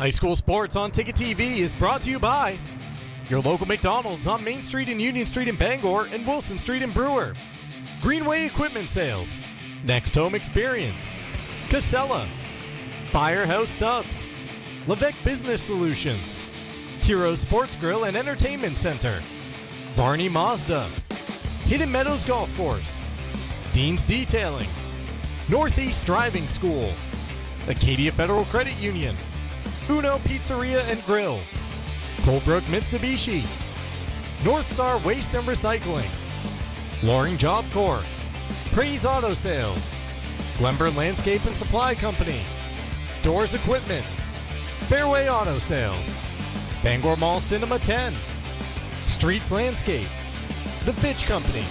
High school sports on Ticket TV is brought to you by your local McDonald's on Main Street and Union Street in Bangor and Wilson Street in Brewer, Greenway Equipment Sales, Next Home Experience, Casella, Firehouse Subs, Levesque Business Solutions, Heroes Sports Grill and Entertainment Center, Varney Mazda, Hidden Meadows Golf Course, Dean's Detailing, Northeast Driving School, Acadia Federal Credit Union, Uno Pizzeria and Grill, Colebrook Mitsubishi, North Star Waste and Recycling, Loring Job Corps, Praise Auto Sales, Glenburn Landscape and Supply Company, Doors Equipment, Fairway Auto Sales, Bangor Mall Cinema 10, Streets Landscape, The Fitch Company,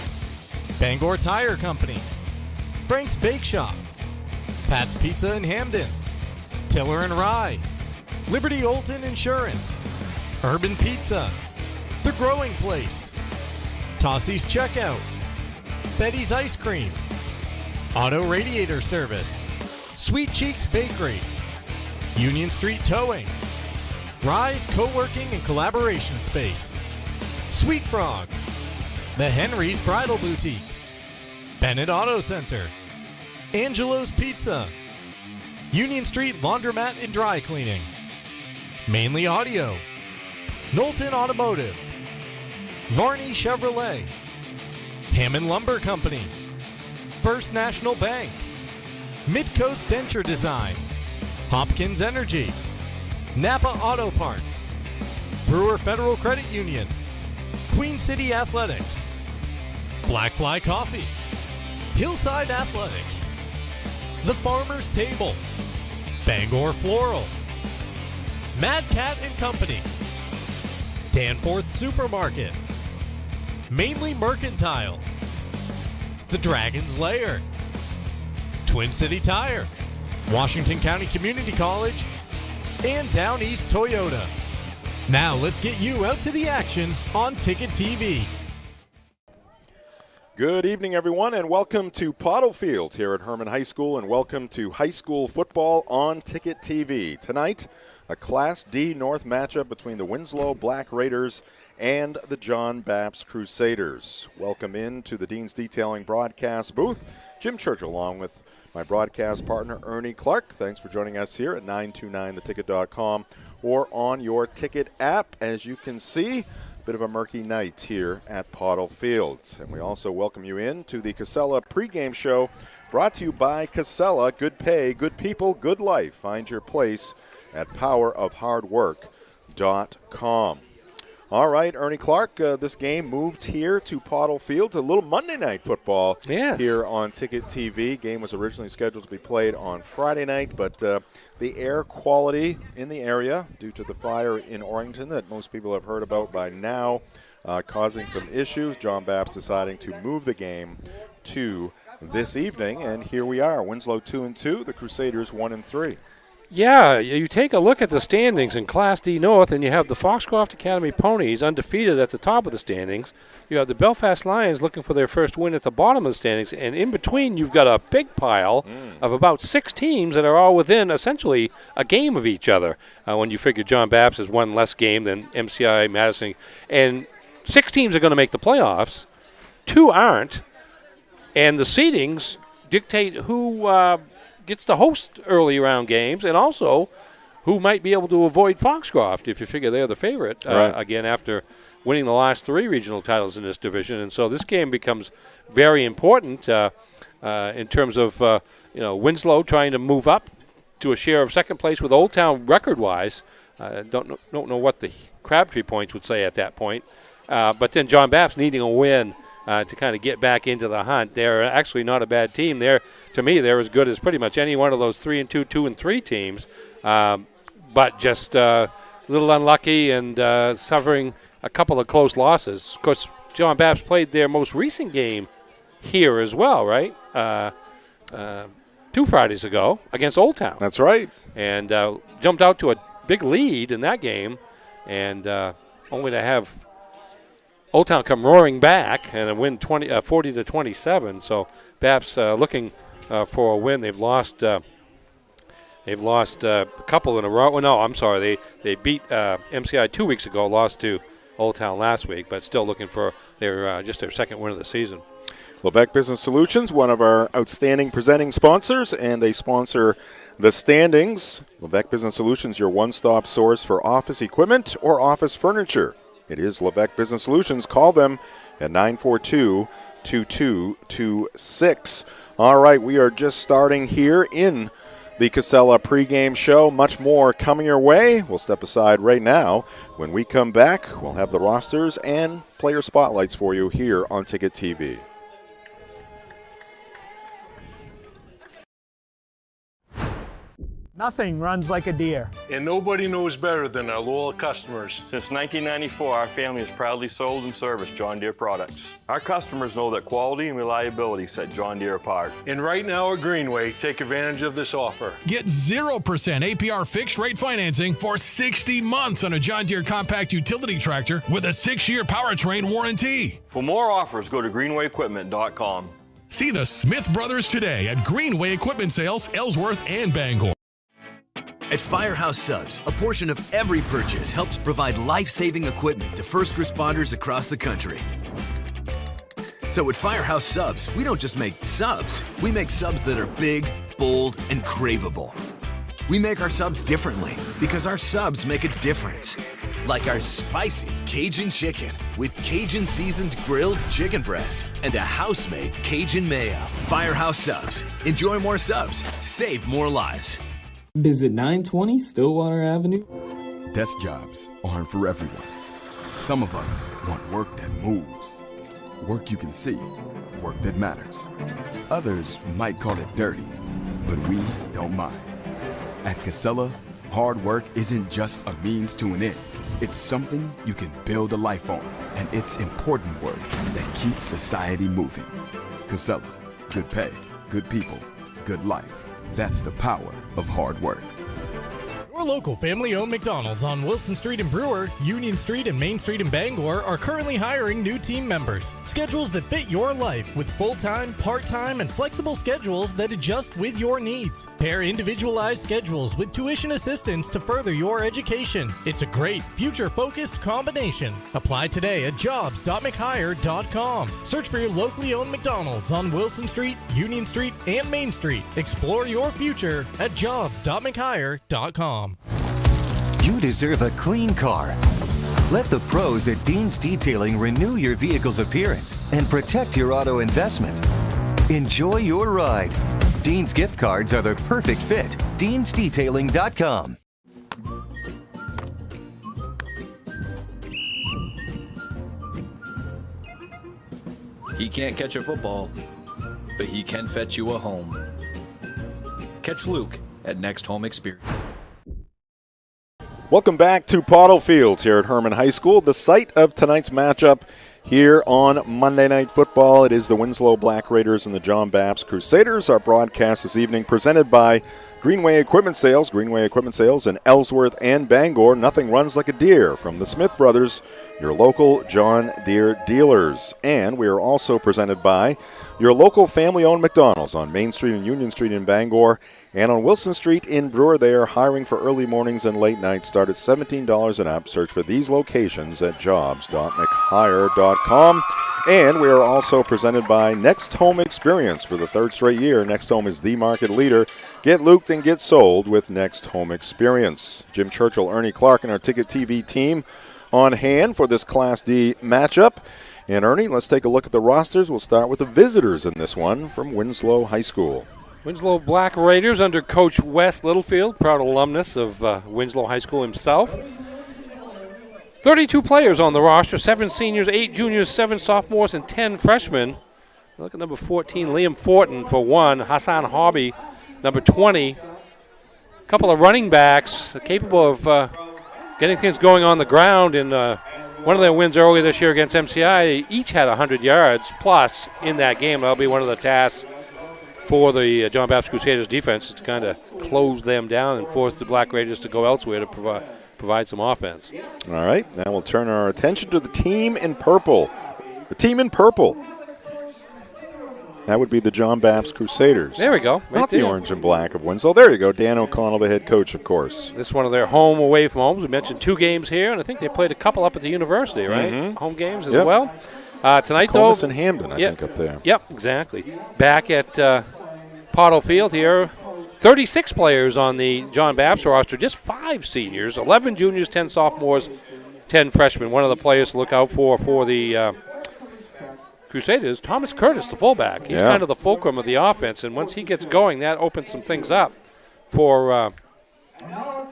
Bangor Tire Company, Frank's Bake Shop, Pat's Pizza in Hamden, Tiller and Rye, Liberty Olton Insurance, Urban Pizza, The Growing Place, Tossie's Checkout, Betty's Ice Cream, Auto Radiator Service, Sweet Cheeks Bakery, Union Street Towing, Rise Co-working and Collaboration Space, Sweet Frog, The Henry's Bridal Boutique, Bennett Auto Center, Angelo's Pizza, Union Street Laundromat and Dry Cleaning, Mainly Audio, Knowlton Automotive, Varney Chevrolet, Hammond Lumber Company, First National Bank, Midcoast Denture Design, Hopkins Energy, Napa Auto Parts, Brewer Federal Credit Union, Queen City Athletics, Blackfly Coffee, Hillside Athletics, The Farmer's Table, Bangor Floral, Mad Cat and Company, Danforth Supermarket, Mainly Mercantile, The Dragon's Lair, Twin City Tire, Washington County Community College, and Down East Toyota. Now let's get you out to the action on Ticket TV. Good evening, everyone, and welcome to Pottle Field here at Herman High School, and welcome to high school football on Ticket TV. Tonight, a Class D North matchup between the Winslow Black Raiders and the John Bapst Crusaders. Welcome in to the Dean's Detailing broadcast booth. Jim Churchill along with my broadcast partner, Ernie Clark. Thanks for joining us here at 929theticket.com or on your Ticket app. As you can see, bit of a murky night here at Pottle Field. And we also welcome you in to the Casella pregame show brought to you by Casella. Good pay, good people, good life. Find your place at powerofhardwork.com. All right, Ernie Clark, this game moved here to Pottle Field, a little Monday night football here on Ticket TV. Game was originally scheduled to be played on Friday night, but the air quality in the area due to the fire in Orrington that most people have heard about by now causing some issues. John Bapst deciding to move the game to this evening, and here we are. Winslow 2-2, the Crusaders 1-3. Yeah, you take a look at the standings in Class D North, and you have the Foxcroft Academy Ponies undefeated at the top of the standings. You have the Belfast Lions looking for their first win at the bottom of the standings, and in between you've got a big pile of about 6 teams that are all within essentially a game of each other. When you figure John Bapst has one less game than MCI, Madison, and 6 teams are going to make the playoffs, 2 aren't, and the seedings dictate who gets to host early round games, and also who might be able to avoid Foxcroft if you figure they're the favorite again after winning the last 3 regional titles in this division. And so this game becomes very important in terms of Winslow trying to move up to a share of second place with Old Town record-wise. Don't know what the Crabtree points would say at that point, but then John Bapst needing a win to kind of get back into the hunt. They're actually not a bad team. To me, they're as good as pretty much any one of those 3-2, 2-3 teams, but just a little unlucky and suffering a couple of close losses. Of course, John Bapst played their most recent game here as well, right? 2 Fridays ago against Old Town. That's right. And jumped out to a big lead in that game, and only to have Old Town come roaring back and win 40-27. So Bapst looking for a win. They've lost They've lost a couple in a row. Oh, no, I'm sorry. They beat MCI 2 weeks ago, lost to Old Town last week, but still looking for their second win of the season. Levesque Business Solutions, one of our outstanding presenting sponsors, and they sponsor the standings. Levesque Business Solutions, your one-stop source for office equipment or office furniture. It is Levesque Business Solutions. Call them at 942-2226. All right, we are just starting here in the Casella pregame show. Much more coming your way. We'll step aside right now. When we come back, we'll have the rosters and player spotlights for you here on Ticket TV. Nothing runs like a deer. And nobody knows better than our loyal customers. Since 1994, our family has proudly sold and serviced John Deere products. Our customers know that quality and reliability set John Deere apart. And right now at Greenway, take advantage of this offer. Get 0% APR fixed rate financing for 60 months on a John Deere compact utility tractor with a 6-year powertrain warranty. For more offers, go to greenwayequipment.com. See the Smith Brothers today at Greenway Equipment Sales, Ellsworth, and Bangor. At Firehouse Subs, a portion of every purchase helps provide life-saving equipment to first responders across the country. So at Firehouse Subs, we don't just make subs, we make subs that are big, bold, and craveable. We make our subs differently because our subs make a difference. Like our spicy Cajun chicken with Cajun seasoned grilled chicken breast and a house-made Cajun mayo. Firehouse Subs. Enjoy more subs. Save more lives. Visit 920 Stillwater Avenue. Desk jobs aren't for everyone. Some of us want work that moves. Work you can see. Work that matters. Others might call it dirty, but we don't mind. At Casella, hard work isn't just a means to an end. It's something you can build a life on, and it's important work that keeps society moving. Casella, good pay, good people, good life. That's the power of hard work. Your local family-owned McDonald's on Wilson Street in Brewer, Union Street and Main Street in Bangor are currently hiring new team members. Schedules that fit your life with full-time, part-time, and flexible schedules that adjust with your needs. Pair individualized schedules with tuition assistance to further your education. It's a great, future-focused combination. Apply today at jobs.mchire.com. Search for your locally owned McDonald's on Wilson Street, Union Street, and Main Street. Explore your future at jobs.mchire.com. You deserve a clean car. Let the pros at Dean's Detailing renew your vehicle's appearance and protect your auto investment. Enjoy your ride. Dean's gift cards are the perfect fit. Dean'sDetailing.com. He can't catch a football, but he can fetch you a home. Catch Luke at Next Home Experience. Welcome back to Pottle Fields here at Herman High School, the site of tonight's matchup here on Monday Night Football. It is the Winslow Black Raiders and the John Bapst Crusaders. Our broadcast this evening presented by Greenway Equipment Sales in Ellsworth and Bangor. Nothing runs like a deer from the Smith Brothers, your local John Deere dealers. And we are also presented by your local family-owned McDonald's on Main Street and Union Street in Bangor. And on Wilson Street in Brewer, they are hiring for early mornings and late nights. Start at $17 and up. Search for these locations at jobs.mchire.com. And we are also presented by Next Home Experience. For the third straight year, Next Home is the market leader. Get looped and get sold with Next Home Experience. Jim Churchill, Ernie Clark, and our Ticket TV team on hand for this Class D matchup. And Ernie, let's take a look at the rosters. We'll start with the visitors in this one from Winslow High School. Winslow Black Raiders under Coach Wes Littlefield, proud alumnus of Winslow High School himself. 32 players on the roster, 7 seniors, 8 juniors, 7 sophomores, and 10 freshmen. Look at number 14, Liam Fortin for 1, Hassan Hobby, number 20. A couple of running backs capable of getting things going on the ground. In one of their wins earlier this year against MCI, each had 100 yards plus in that game. That'll be one of the tasks for the John Bapst Crusaders defense, is to kind of close them down and force the Black Raiders to go elsewhere to provide some offense. All right, now we'll turn our attention to the team in purple. The team in purple. That would be the John Bapst Crusaders. There we go. Not the orange and black of Winslow. There you go. Dan O'Connell, the head coach, of course. This is one of their home away from homes. We mentioned 2 games here, and I think they played a couple up at the university, right? Mm-hmm. Home games as well. Tonight, Columbus though. and Hamden, I think, up there. Yep, exactly. Back at Pottle Field here. 36 players on the John Bapst roster, just 5 seniors, 11 juniors, 10 sophomores, 10 freshmen. One of the players to look out for the Crusaders, Thomas Curtis, the fullback. He's kind of the fulcrum of the offense, and once he gets going, that opens some things up for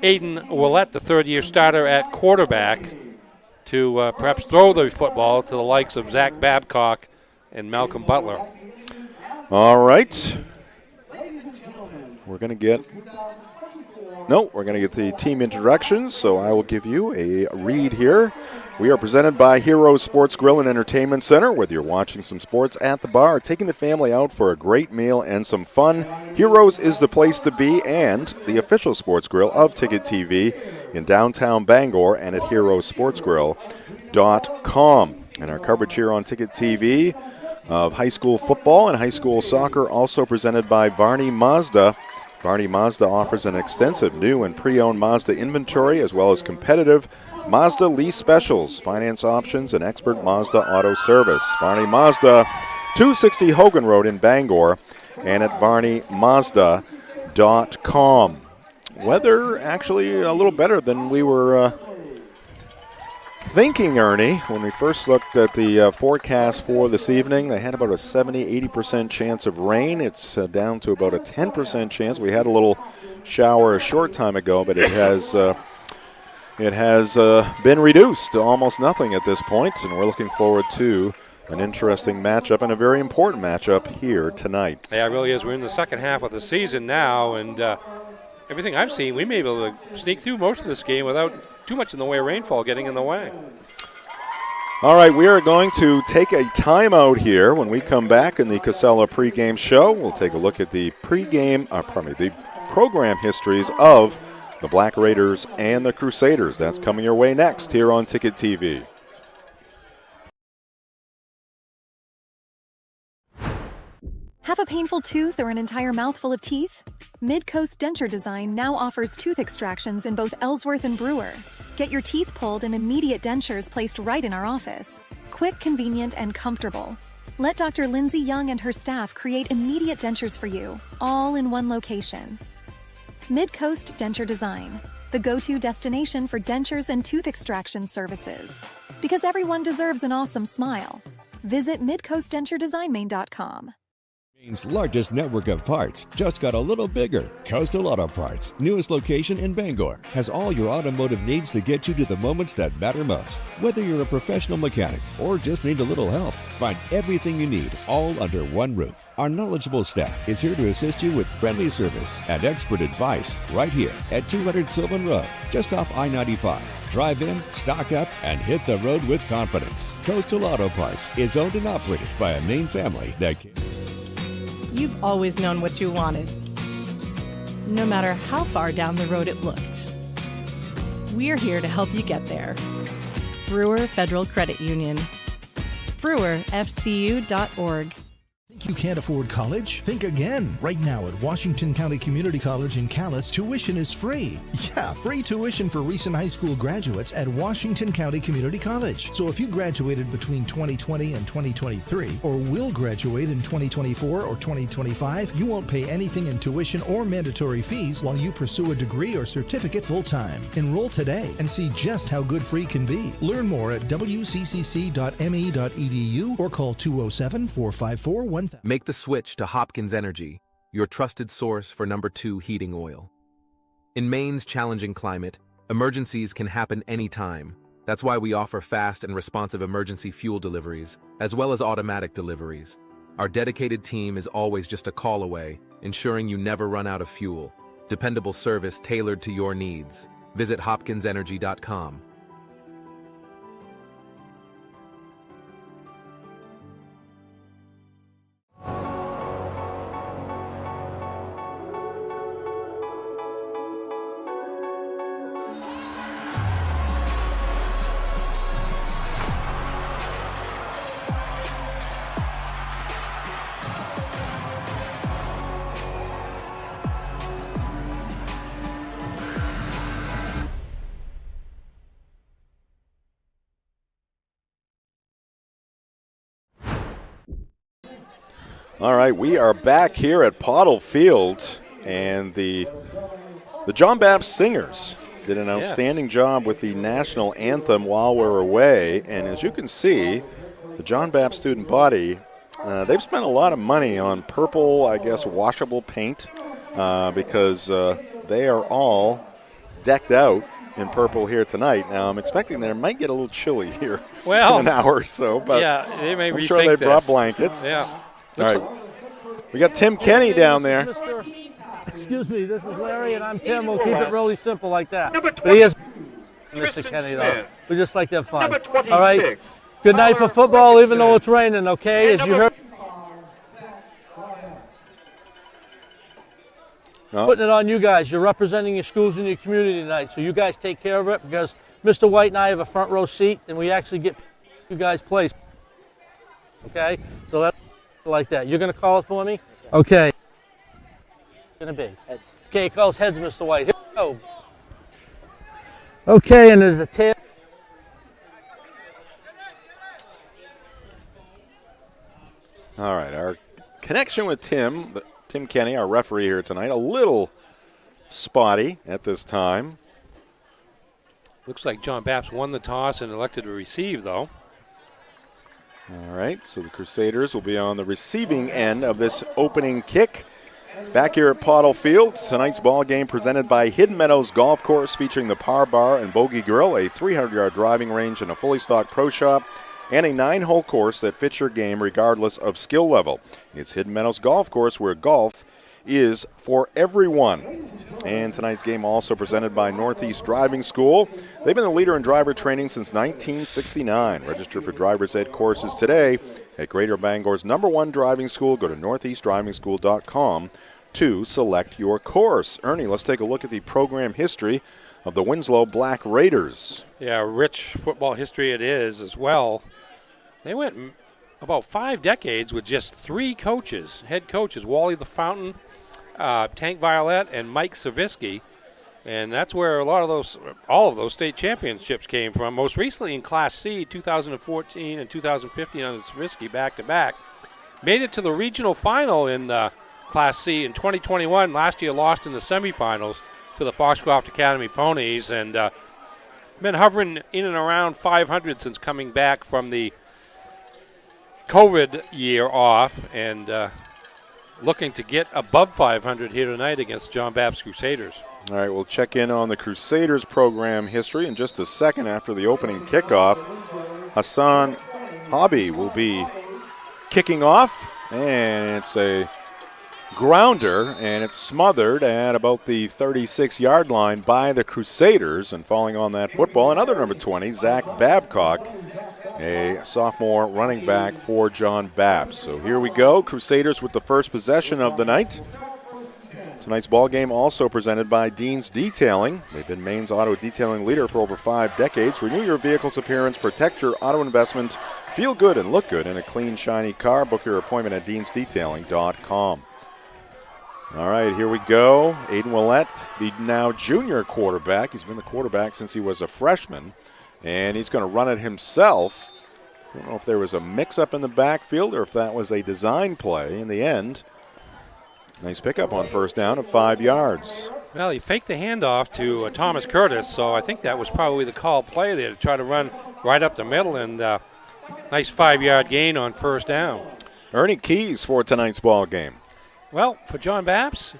Aiden Willett, the third-year starter at quarterback, to perhaps throw the football to the likes of Zach Babcock and Malcolm Butler. All right. We're going to get the team introductions, so I will give you a read here. We are presented by Heroes Sports Grill and Entertainment Center. Whether you're watching some sports at the bar or taking the family out for a great meal and some fun, Heroes is the place to be, and the official sports grill of Ticket TV in downtown Bangor and at herosportsgrill.com. And our coverage here on Ticket TV of high school football and high school soccer also presented by Varney Mazda. Varney Mazda offers an extensive new and pre-owned Mazda inventory as well as competitive Mazda lease specials, finance options, and expert Mazda auto service. Varney Mazda, 260 Hogan Road in Bangor, and at varneymazda.com. Weather actually a little better than we were thinking, Ernie. When we first looked at the forecast for this evening, they had about a 70-80% chance of rain. It's down to about a 10% chance. We had a little shower a short time ago, but it has been reduced to almost nothing at this point, and we're looking forward to an interesting matchup and a very important matchup here tonight. Yeah, it really is. We're in the second half of the season now, and everything I've seen, we may be able to sneak through most of this game without too much in the way of rainfall getting in the way. All right, we are going to take a timeout here. When we come back in the Casella pregame show, we'll take a look at the the program histories of the Black Raiders and the Crusaders. That's coming your way next here on Ticket TV. Have a painful tooth or an entire mouthful of teeth? Mid-Coast Denture Design now offers tooth extractions in both Ellsworth and Brewer. Get your teeth pulled and immediate dentures placed right in our office. Quick, convenient, and comfortable. Let Dr. Lindsay Young and her staff create immediate dentures for you, all in one location. Mid-Coast Denture Design, the go-to destination for dentures and tooth extraction services. Because everyone deserves an awesome smile. Visit midcoastdenturedesignmain.com. Maine's largest network of parts just got a little bigger. Coastal Auto Parts, newest location in Bangor, has all your automotive needs to get you to the moments that matter most. Whether you're a professional mechanic or just need a little help, find everything you need all under one roof. Our knowledgeable staff is here to assist you with friendly service and expert advice right here at 200 Sylvan Road, just off I-95. Drive in, stock up, and hit the road with confidence. Coastal Auto Parts is owned and operated by a Maine family that You've always known what you wanted, no matter how far down the road it looked. We're here to help you get there. Brewer Federal Credit Union. BrewerFCU.org. Think you can't afford college? Think again. Right now at Washington County Community College in Calais, tuition is free. Yeah, free tuition for recent high school graduates at Washington County Community College. So if you graduated between 2020 and 2023, or will graduate in 2024 or 2025, you won't pay anything in tuition or mandatory fees while you pursue a degree or certificate full-time. Enroll today and see just how good free can be. Learn more at wccc.me.edu or call 207-454-1000. Make the switch to Hopkins Energy, your trusted source for number 2 heating oil. In Maine's challenging climate, emergencies can happen anytime. That's why we offer fast and responsive emergency fuel deliveries, as well as automatic deliveries. Our dedicated team is always just a call away, ensuring you never run out of fuel. Dependable service tailored to your needs. Visit hopkinsenergy.com. All right, we are back here at Pottle Field, and the John Bapst Singers did an outstanding job with the national anthem while we're away. And as you can see, the John Bapst student body, they've spent a lot of money on purple, I guess, washable paint because they are all decked out in purple here tonight. Now, I'm expecting they might get a little chilly here in an hour or so, but they may I'm sure they brought blankets. Yeah. All right. We got Tim Kenny down there. Excuse me, this is Larry, and I'm Tim. We'll keep it really simple like that. But he is Mr. Kenny, though. We just like to have fun. All right? Good night for football, even though it's raining, okay? As you heard. Putting it on you guys. You're representing your schools and your community tonight, so you guys take care of it because Mr. White and I have a front row seat, and we actually get you guys placed. Okay? So that's like that. You're going to call it for me? Okay. Going to be heads. Okay, he calls heads, Mr. White. Here we go. Okay, and there's a tail. All right, our connection with Tim Kenny, our referee here tonight, a little spotty at this time. Looks like John Bapst won the toss and elected to receive, though. All right, so the Crusaders will be on the receiving end of this opening kick. Back here at Pottle Field, tonight's ball game presented by Hidden Meadows Golf Course, featuring the Par Bar and Bogey Grill, a 300-yard driving range and a fully stocked pro shop, and a 9-hole course that fits your game regardless of skill level. It's Hidden Meadows Golf Course, where golf is for everyone. And tonight's game also presented by Northeast Driving School. They've been the leader in driver training since 1969. Register for driver's ed courses today at Greater Bangor's #1 driving school. Go to northeastdrivingschool.com to select your course. Ernie, let's take a look at the program history of the Winslow Black Raiders. Yeah, rich football history it is as well. They went about 5 decades with just 3 coaches, head coaches, Wally the Fountain, Tank Violet, and Mike Savitsky. And that's where all of those state championships came from. Most recently in Class C, 2014 and 2015 under Savitsky back-to-back. Made it to the regional final in Class C in 2021. Last year lost in the semifinals to the Foxcroft Academy Ponies. And been hovering in and around 500 since coming back from the COVID year off, and looking to get above 500 here tonight against John Bapst Crusaders. All right, we'll check in on the Crusaders program history in just a second after the opening kickoff. Hassan Hobby will be kicking off, and it's a grounder, and it's smothered at about the 36-yard line by the Crusaders, and falling on that football, another number 20, Zach Babcock, a sophomore running back for John Bapst. So here we go, Crusaders with the first possession of the night. Tonight's ball game also presented by Dean's Detailing. They've been Maine's auto detailing leader for over 5 decades. Renew your vehicle's appearance, protect your auto investment, feel good and look good in a clean, shiny car. Book your appointment at deansdetailing.com. All right, here we go. Aiden Willett, the now junior quarterback. He's been the quarterback since he was a freshman, and he's going to run it himself. I don't know if there was a mix-up in the backfield or if that was a design play in the end. Nice pickup on first down of 5 yards. Well, he faked the handoff to Thomas Curtis, so I think that was probably the call play there to try to run right up the middle, and nice 5-yard gain on first down. Ernie Keys for tonight's ball game. Well, for John Bapst,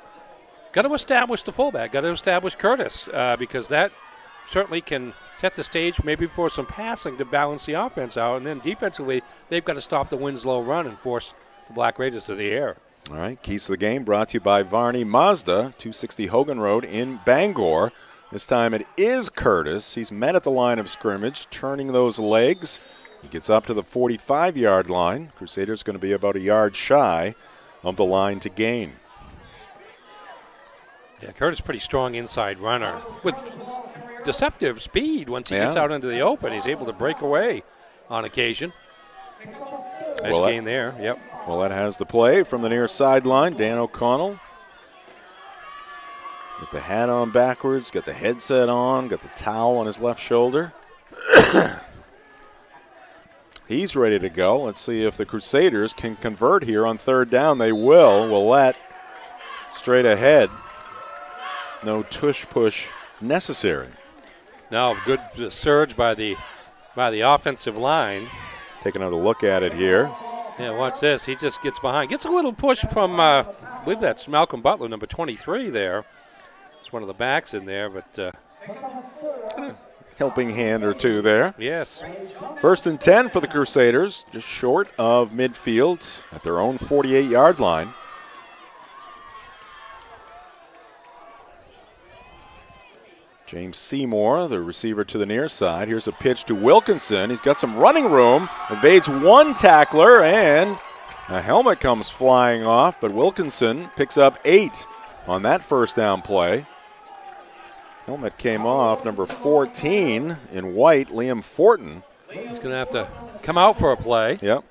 got to establish the fullback, got to establish Curtis, because that certainly can set the stage maybe for some passing to balance the offense out, and then defensively, they've got to stop the Winslow run and force the Black Raiders to the air. All right, keys to the game brought to you by Varney Mazda, 260 Hogan Road in Bangor. This time it is Curtis. He's met at the line of scrimmage, turning those legs. He gets up to the 45-yard line. Crusaders going to be about a yard shy of the line to gain. Yeah, Curtis pretty strong inside runner with deceptive speed. Once he gets out into the open, he's able to break away on occasion. Nice gain there, yep. Well, that has the play from the near sideline. Dan O'Connell with the hat on backwards, got the headset on, got the towel on his left shoulder. He's ready to go. Let's see if the Crusaders can convert here on third down. They will. Willett straight ahead. No tush-push necessary. Now, good surge by the offensive line. Take another look at it here. Yeah, watch this. He just gets behind. Gets a little push from, I believe that's Malcolm Butler, number 23 there. It's one of the backs in there, but helping hand or two there. Yes. 1st and 10 for the Crusaders, just short of midfield at their own 48-yard line. James Seymour, the receiver to the near side. Here's a pitch to Wilkinson. He's got some running room, evades one tackler, and a helmet comes flying off, but Wilkinson picks up 8 on that first down play. Helmet came off, number 14 in white, Liam Fortin. He's going to have to come out for a play. Yep.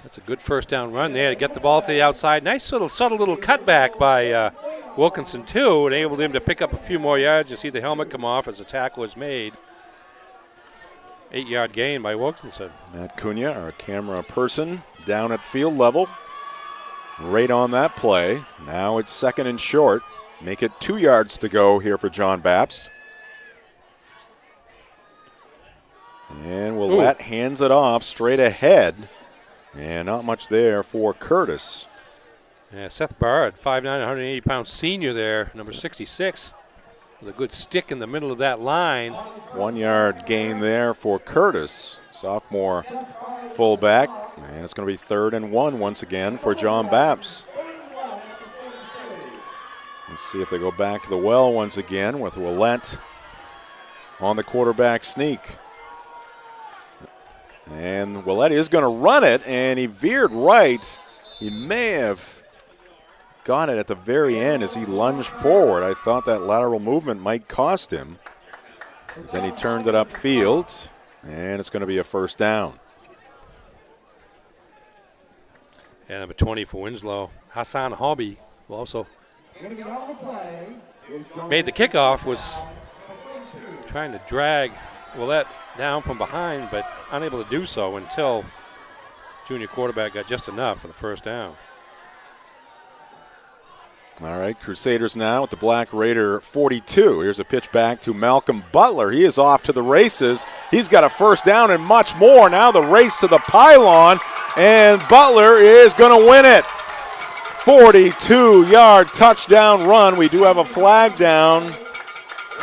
That's a good first down run there to get the ball to the outside. Nice little subtle little cutback by Wilkinson, too, and enabled him to pick up a few more yards. You see the helmet come off as the tackle was made. 8-yard gain by Wilkinson. Matt Cunha, our camera person, down at field level. Right on that play. Now it's 2nd and short. Make it 2 yards to go here for John Bapst. And Willett hands it off straight ahead. And not much there for Curtis. Yeah, Seth Barrett, 5'9", 180-pound senior there, number 66. With a good stick in the middle of that line. 1 yard gain there for Curtis, sophomore fullback. And it's going to be 3rd and 1 once again for John Bapst. Let's see if they go back to the well once again with Willett on the quarterback sneak. And Willett is going to run it, and he veered right. He may have got it at the very end as he lunged forward. I thought that lateral movement might cost him. But then he turned it upfield, and it's going to be a first down. Yeah, number 20 for Winslow, Hassan Hobby, who also made the kickoff, was trying to drag Willett down from behind, but unable to do so until junior quarterback got just enough for the first down. All right, Crusaders now with the Black Raider 42. Here's a pitch back to Malcolm Butler. He is off to the races. He's got a first down and much more. Now the race to the pylon, and Butler is going to win it. 42-yard touchdown run. We do have a flag down.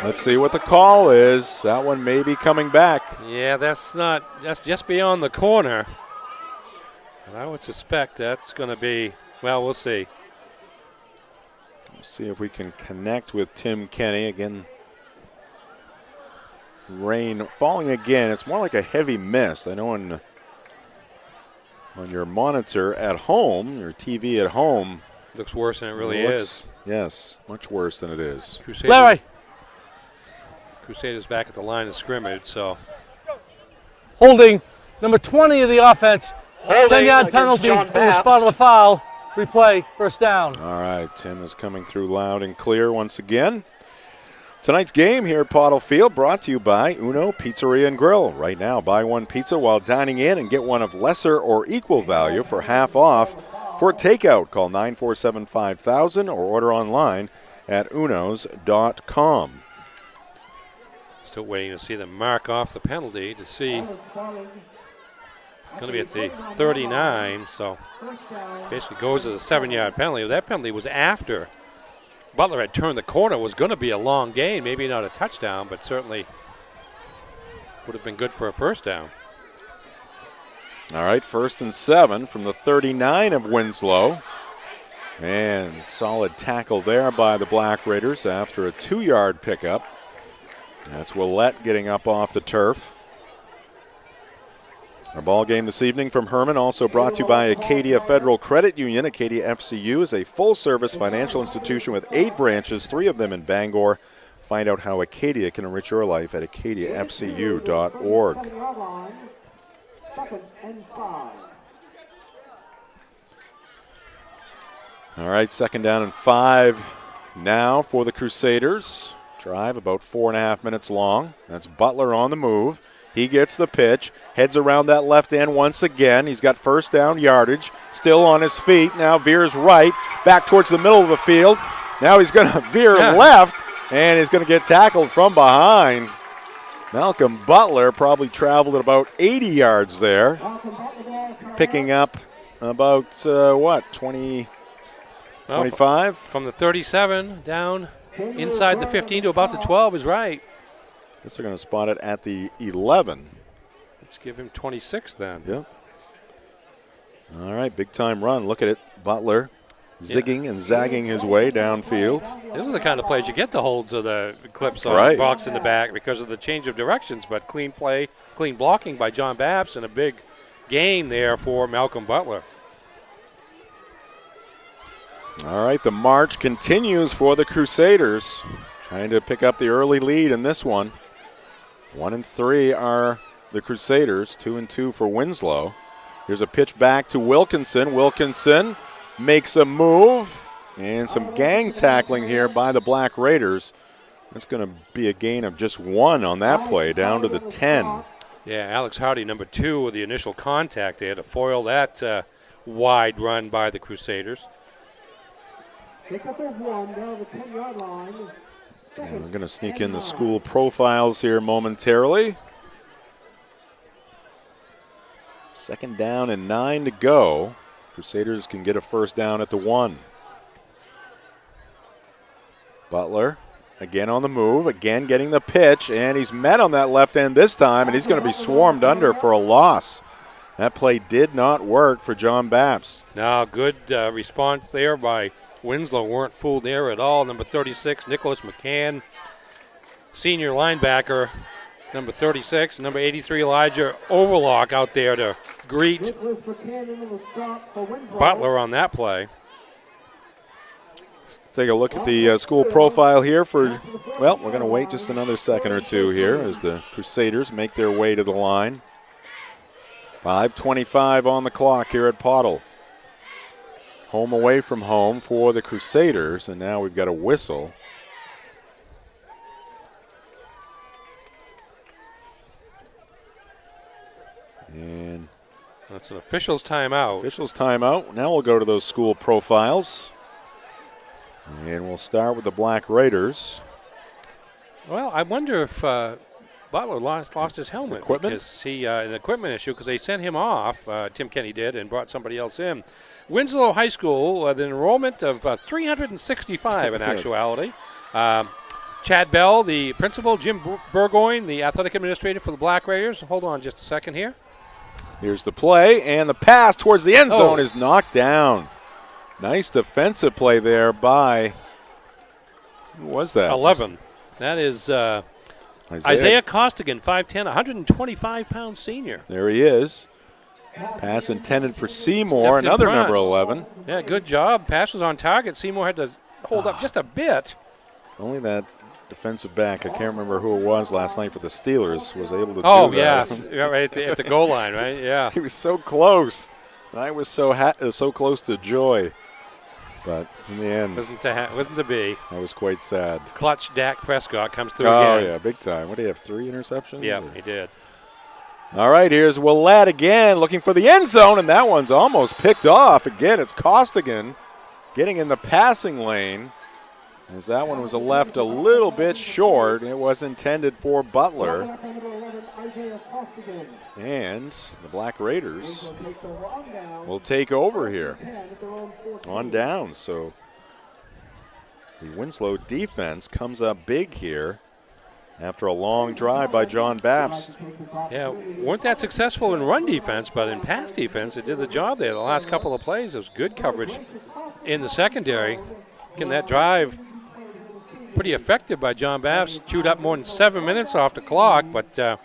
Let's see what the call is. That one may be coming back. Yeah, that's just beyond the corner. And I would suspect that's going to be, well, we'll see. See if we can connect with Tim Kenny. Again, rain falling again. It's more like a heavy mist. I know on your monitor at home, your TV at home. Looks worse than it really is. Yes, much worse than it is. Crusaders back at the line of scrimmage, so. Holding, number 20 of the offense. 10-yard penalty for the spot of the foul. Replay, first down. All right, Tim is coming through loud and clear once again. Tonight's game here at Pottle Field brought to you by Uno Pizzeria and Grill. Right now, buy one pizza while dining in and get one of lesser or equal value for half off. For takeout, call 947-5000 or order online at unos.com. Still waiting to see them mark off the penalty to see. It's going to be at the 39, so basically goes as a 7-yard penalty. That penalty was after Butler had turned the corner. It was going to be a long gain, maybe not a touchdown, but certainly would have been good for a first down. All right, 1st and 7 from the 39 of Winslow. And solid tackle there by the Black Raiders after a 2-yard pickup. That's Willett getting up off the turf. Our ball game this evening from Herman also brought to you by Acadia Federal Credit Union. Acadia FCU is a full-service financial institution with 8 branches, 3 of them in Bangor. Find out how Acadia can enrich your life at acadiafcu.org. All right, 2nd down and 5 now for the Crusaders. Drive about 4.5 minutes long. That's Butler on the move. He gets the pitch, heads around that left end once again. He's got first down yardage, still on his feet. Now veers right, back towards the middle of the field. Now he's going to veer left, and he's going to get tackled from behind. Malcolm Butler probably traveled at about 80 yards there, picking up about, 20, 25? From the 37 down inside the 15 to about the 12 is right. Guess they're going to spot it at the 11. Let's give him 26 then. Yep. All right, big time run. Look at it. Butler zigging and zagging his way downfield. Those are the kind of plays you get the holds of the clips on Right. box in the back because of the change of directions, but clean play, clean blocking by John Bapst, and a big gain there for Malcolm Butler. All right, the march continues for the Crusaders, trying to pick up the early lead in this one. 1-3 are the Crusaders, 2-2 for Winslow. Here's a pitch back to Wilkinson. Wilkinson makes a move, and some gang tackling here by the Black Raiders. That's going to be a gain of just 1 on that play, down to the 10. Yeah, Alex Hardy, number 2 with the initial contact there to foil that wide run by the Crusaders. And we're going to sneak in the school profiles here momentarily. 2nd down and 9 to go. Crusaders can get a first down at the 1. Butler again on the move, again getting the pitch, and he's met on that left end this time, and he's going to be swarmed under for a loss. That play did not work for John Bapst. Now, good response there by Winslow. Weren't fooled there at all. Number 36, Nicholas McCann, senior linebacker. Number 36, number 83, Elijah Overlock out there to greet Butler on that play. Take a look at the school profile here for, well, we're going to wait just another second or two here as the Crusaders make their way to the line. 5:25 on the clock here at Pottle. Home away from home for the Crusaders, and now we've got a whistle. And that's an official's timeout. Official's timeout. Now we'll go to those school profiles. And we'll start with the Black Raiders. Well, I wonder if Butler lost his helmet. Equipment? Because he, an equipment issue, because they sent him off, Tim Kenny did, and brought somebody else in. Winslow High School, the enrollment of 365 in actuality. Chad Bell, the principal, Jim Burgoyne, the athletic administrator for the Black Raiders. Hold on just a second here. Here's the play, and the pass towards the end zone is knocked down. Nice defensive play there by, who was that? 11. That is Isaiah Costigan, 5'10", 125-pound senior. There he is. Pass intended for Seymour, another number 11. Yeah, good job. Pass was on target. Seymour had to hold up just a bit. Only that defensive back, I can't remember who it was last night for the Steelers, was able to do that. Yes, right at the goal line, right? Yeah. He was so close. And I was so close to joy. But in the end, wasn't to be. I was quite sad. Clutch Dak Prescott comes through again. Oh, yeah, big time. What, did he have, 3 interceptions? Yeah, he did. All right, here's Willett again looking for the end zone, and that one's almost picked off. Again, it's Costigan getting in the passing lane, as that one was left a little bit short. It was intended for Butler. And the Black Raiders will take over here on downs. So the Winslow defense comes up big here after a long drive by John Bapst. Yeah, weren't that successful in run defense, but in pass defense, it did the job there. The last couple of plays, it was good coverage in the secondary. Again, that drive pretty effective by John Bapst. Chewed up more than 7 minutes off the clock, but the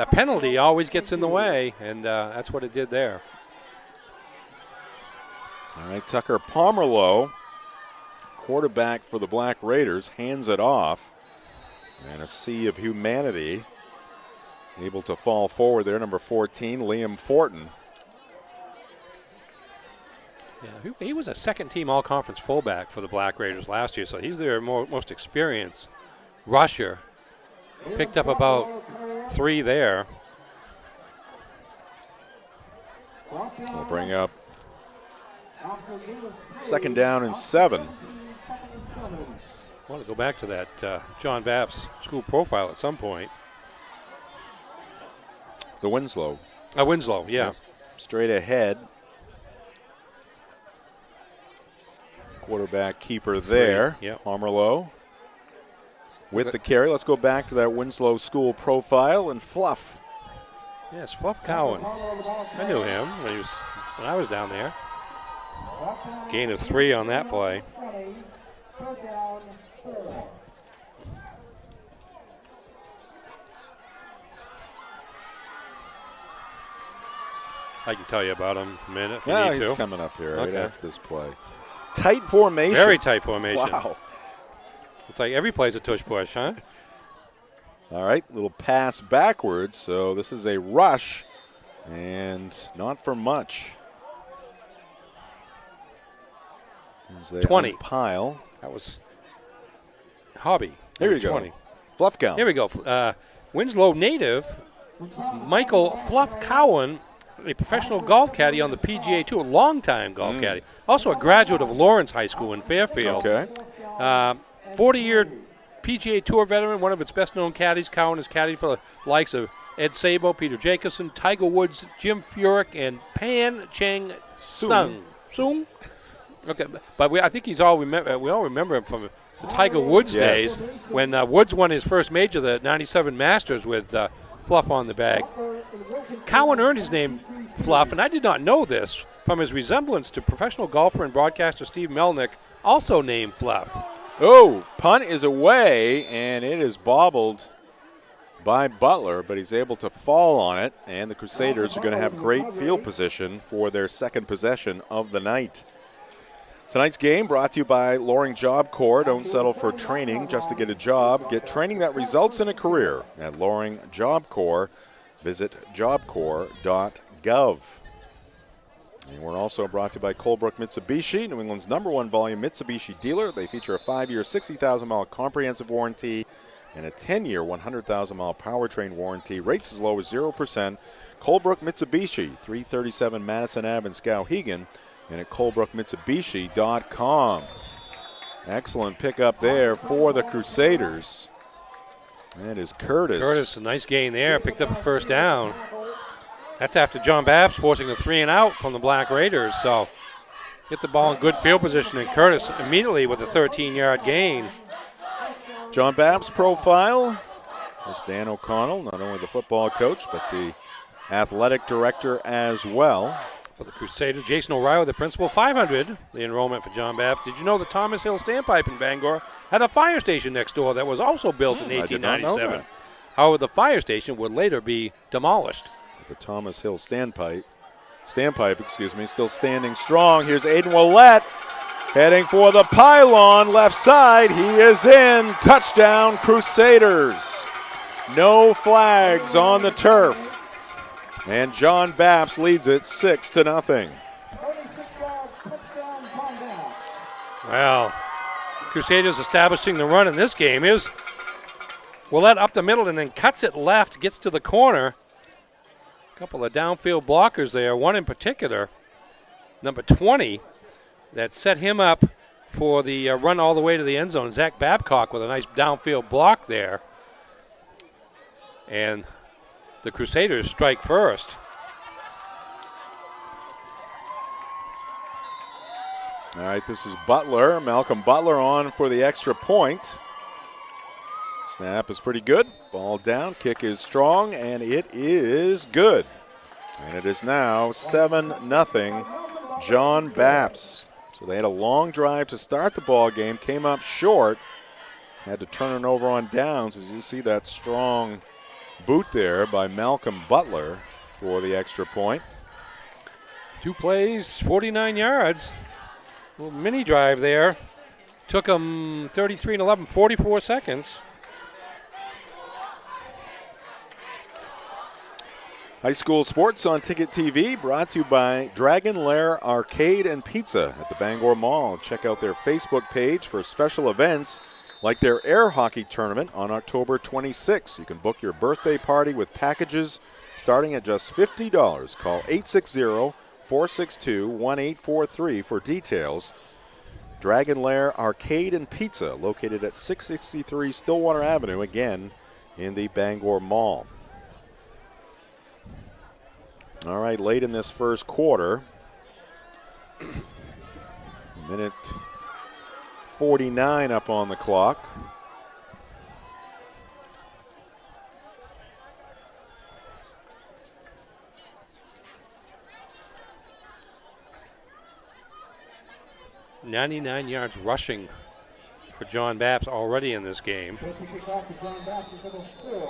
penalty always gets in the way, and that's what it did there. All right, Tucker Pomerlow, quarterback for the Black Raiders, hands it off. And a sea of humanity able to fall forward there, number 14, Liam Fortin. Yeah, he was a second-team all-conference fullback for the Black Raiders last year, so he's their most experienced rusher. Picked up about 3 there. We'll bring up 2nd down and 7. I want to go back to that John Bapst school profile at some point. The Winslow. Winslow, yeah. Straight ahead. Quarterback keeper there. Yeah. Harmerlow with the carry. Let's go back to that Winslow school profile and Fluff. Yes, Fluff Cowan. I knew him when I was down there. Gain of 3 on that play. I can tell you about him in a minute if you need to. He's coming up here right Okay. after this play. Tight formation. Very tight formation. Wow. It's like every play's a tush push, huh? All right, little pass backwards. So this is a rush, and not for much. 20. Pile. That was Hobby. There you 20. go. Fluff Cowan. Here we go. Winslow native Michael Fluff Cowan, a professional golf caddy on the PGA Tour, a long-time golf caddy. Also a graduate of Lawrence High School in Fairfield. Okay. 40-year PGA Tour veteran, one of its best-known caddies. Cowan has caddied for the likes of Ed Sabo, Peter Jacobson, Tiger Woods, Jim Furyk, and Pan Cheng Sung. Okay, but I think we all remember him from the Tiger Woods days when Woods won his first major, the '97 Masters, with Fluff on the bag. Cowan earned his name Fluff, and I did not know this, from his resemblance to professional golfer and broadcaster Steve Melnick, also named Fluff. Oh, punt is away, and it is bobbled by Butler, but he's able to fall on it, and the Crusaders are going to have great field position for their second possession of the night. Tonight's game brought to you by Loring Job Corps. Don't settle for training just to get a job. Get training that results in a career at Loring Job Corps. Visit jobcorps.gov. And we're also brought to you by Colebrook Mitsubishi, New England's #1 volume Mitsubishi dealer. They feature a 5-year, 60,000-mile comprehensive warranty and a 10-year, 100,000-mile powertrain warranty. Rates as low as 0%. Colebrook Mitsubishi, 337 Madison Ave in Skowhegan, and at colebrookmitsubishi.com. Excellent pickup there for the Crusaders. That is Curtis. Curtis, a nice gain there. Picked up a first down. That's after John Bapst forcing a 3-and-out from the Black Raiders. So get the ball in good field position, and Curtis immediately with a 13-yard gain. John Bapst profile. There's Dan O'Connell, not only the football coach, but the athletic director as well. For the Crusaders, Jason O'Reilly, the principal, 500, the enrollment for John Bapst. Did you know the Thomas Hill Standpipe in Bangor had a fire station next door that was also built in 1897? However, the fire station would later be demolished. The Thomas Hill standpipe, still standing strong. Here's Aiden Willett heading for the pylon, left side. He is in. Touchdown, Crusaders. No flags on the turf. And John Bapst leads it 6-0. Well, Crusaders establishing the run in this game. Is Willett up the middle and then cuts it left, gets to the corner. A couple of downfield blockers there, one in particular, number 20, that set him up for the run all the way to the end zone. Zach Babcock with a nice downfield block there. And the Crusaders strike first. All right, this is Butler, Malcolm Butler on for the extra point. Snap is pretty good. Ball down, kick is strong, and it is good. And it is now 7-0 John Bapst. So they had a long drive to start the ball game, came up short, had to turn it over on downs. As you see that strong boot there by Malcolm Butler for the extra point. 2 plays, 49 yards. A little mini drive there. Took them 33-11, 44 seconds. High school sports on Ticket TV, brought to you by Dragon Lair Arcade and Pizza at the Bangor Mall. Check out their Facebook page for special events like their air hockey tournament on October 26th. You can book your birthday party with packages starting at just $50. Call 860-462-1843 for details. Dragon Lair Arcade and Pizza, located at 663 Stillwater Avenue, again in the Bangor Mall. All right, late in this first quarter, minute 49 up on the clock. .99 yards rushing for John Bapst already in this game. So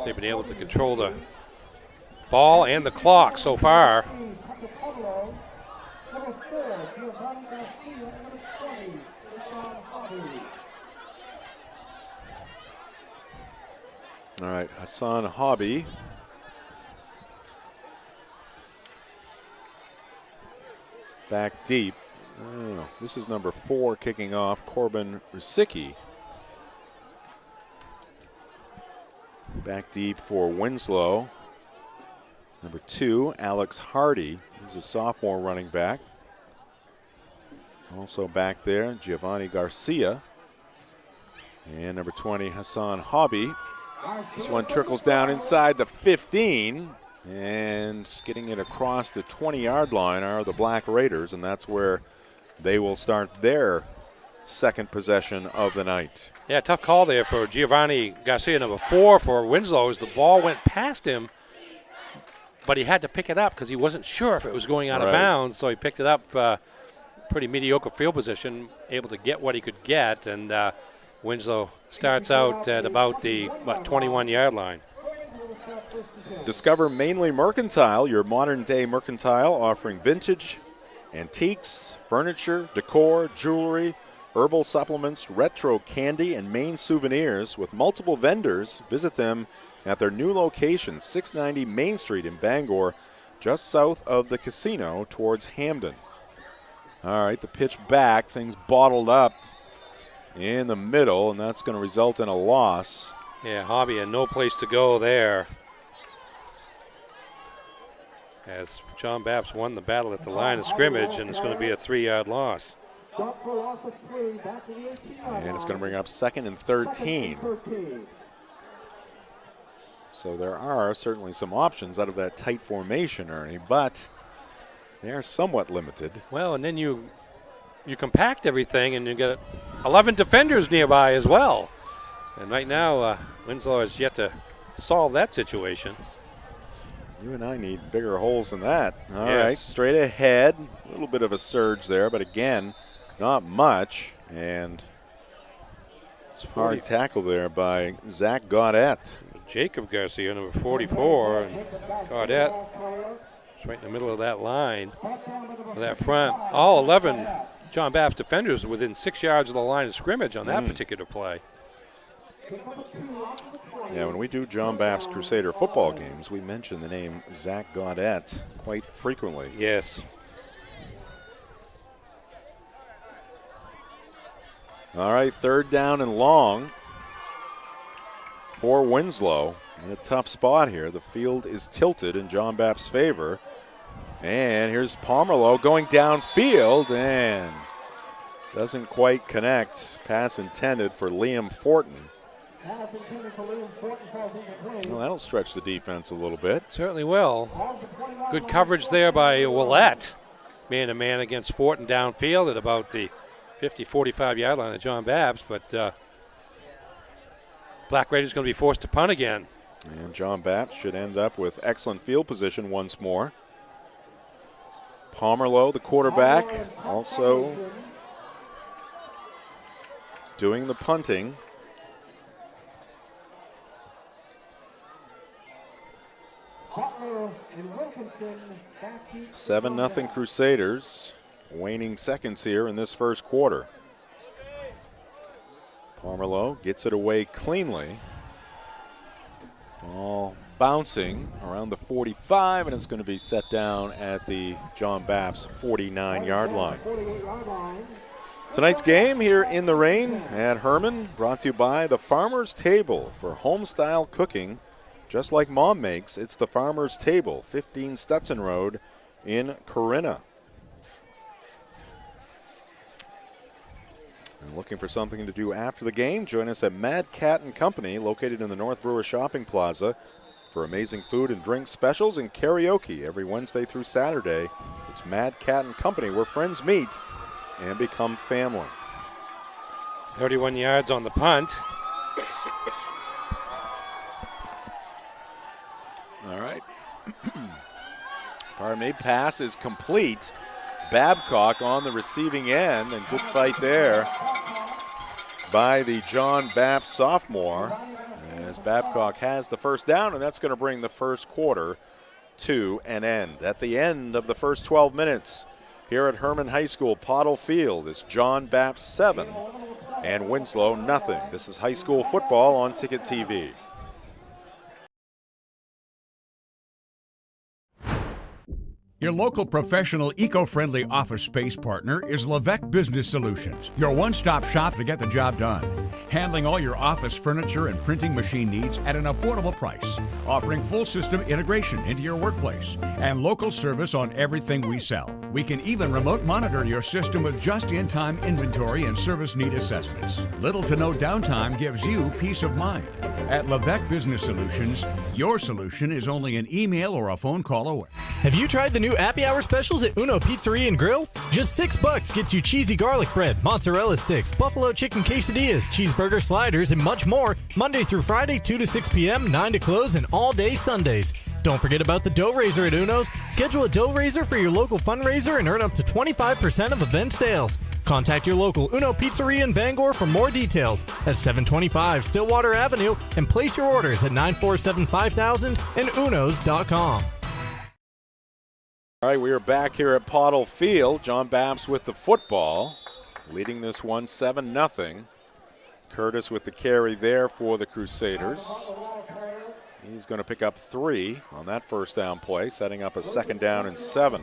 they've been able to control the ball and the clock so far. All right, Hassan Hobby. Back deep. This is number 4 kicking off, Corbin Rusicki. Back deep for Winslow. Number 2, Alex Hardy. He's a sophomore running back. Also back there, Giovanni Garcia. And number 20, Hassan Hobby. This one trickles down inside the 15. And getting it across the 20-yard line are the Black Raiders, and that's where they will start their second possession of the night. Yeah, tough call there for Giovanni Garcia, number 4 for Winslow, as the ball went past him, but he had to pick it up because he wasn't sure if it was going out of bounds, so he picked it up. Pretty mediocre field position, able to get what he could get, and Winslow starts out at about the 21-yard line. Discover Mainly Mercantile, your modern-day mercantile offering vintage, antiques, furniture, decor, jewelry, herbal supplements, retro candy, and Maine souvenirs with multiple vendors. Visit them at their new location, 690 Main Street in Bangor, just south of the casino towards Hamden. All right, the pitch back, things bottled up in the middle, and that's going to result in a loss. Yeah, Hobby had no place to go there, as John Bapst won the battle at the line of scrimmage, and it's going to be a 3-yard loss. And it's going to bring up 2nd and 13. So there are certainly some options out of that tight formation, Ernie, but they are somewhat limited. Well, and then you compact everything, and you get 11 defenders nearby as well. And right now, Winslow has yet to solve that situation. You and I need bigger holes than that. All right, straight ahead. A little bit of a surge there, but again, not much. And hard tackle there by Zach Gaudette. Jacob Garcia, number 44, and Gaudette is right in the middle of that line, of that front. All 11 John Bapst defenders within 6 yards of the line of scrimmage on that particular play. Yeah, when we do John Bapst Crusader football games, we mention the name Zach Gaudette quite frequently. Yes. All right, 3rd down and long for Winslow. In a tough spot here. The field is tilted in John Bapst's favor. And here's Pomerleau going downfield and doesn't quite connect. Pass intended for Liam Fortin. Well, that'll stretch the defense a little bit. Certainly will. Good coverage there by Willett. Man-to-man against Fortin downfield at about the 50, 45-yard line of John Bapst, but Black Raiders going to be forced to punt again. And John Bapst should end up with excellent field position once more. Pomerleau, the quarterback, also doing the punting. Seven 0 Crusaders. Waning seconds here in this first quarter. Pomerleau gets it away cleanly. Ball bouncing around the 45, and it's going to be set down at the John Bapst 49-yard line. Tonight's game here in the rain at Herman, brought to you by the Farmer's Table for home-style cooking. Just like Mom makes, it's the Farmer's Table, 15 Stetson Road in Corinna. And looking for something to do after the game? Join us at Mad Cat & Company, located in the North Brewer Shopping Plaza, for amazing food and drink specials and karaoke every Wednesday through Saturday. It's Mad Cat & Company, where friends meet and become family. 31 yards on the punt. All right. Our made pass is complete. Babcock on the receiving end, and good fight there by the John Bapst sophomore, as Babcock has the first down, and that's going to bring the first quarter to an end. At the end of the first 12 minutes here at Herman High School, Pottle Field, it's John Bapst 7 and Winslow nothing. This is high school football on Ticket TV. Your local professional eco-friendly office space partner is Levesque Business Solutions, your one-stop shop to get the job done. Handling all your office furniture and printing machine needs at an affordable price. Offering full system integration into your workplace and local service on everything we sell. We can even remote monitor your system with just-in-time inventory and service need assessments. Little to no downtime gives you peace of mind. At Levesque Business Solutions, your solution is only an email or a phone call away. Have you tried the new happy hour specials at Uno Pizzeria and Grill? Just $6 gets you cheesy garlic bread, mozzarella sticks, buffalo chicken quesadillas, cheeseburger sliders, and much more. Monday through Friday, 2 to 6 p.m., 9 to close, and all day Sundays. Don't forget about the dough raiser at Uno's. Schedule a dough raiser for your local fundraiser and earn up to 25% of event sales. Contact your local Uno Pizzeria in Bangor for more details at 725 Stillwater Avenue, and place your orders at 947-5000 and unos.com. All right, we are back here at Pottle Field. John Bapst with the football, leading this one 7-0. Curtis with the carry there for the Crusaders. He's going to pick up 3 on that first down play, setting up a second down and 7.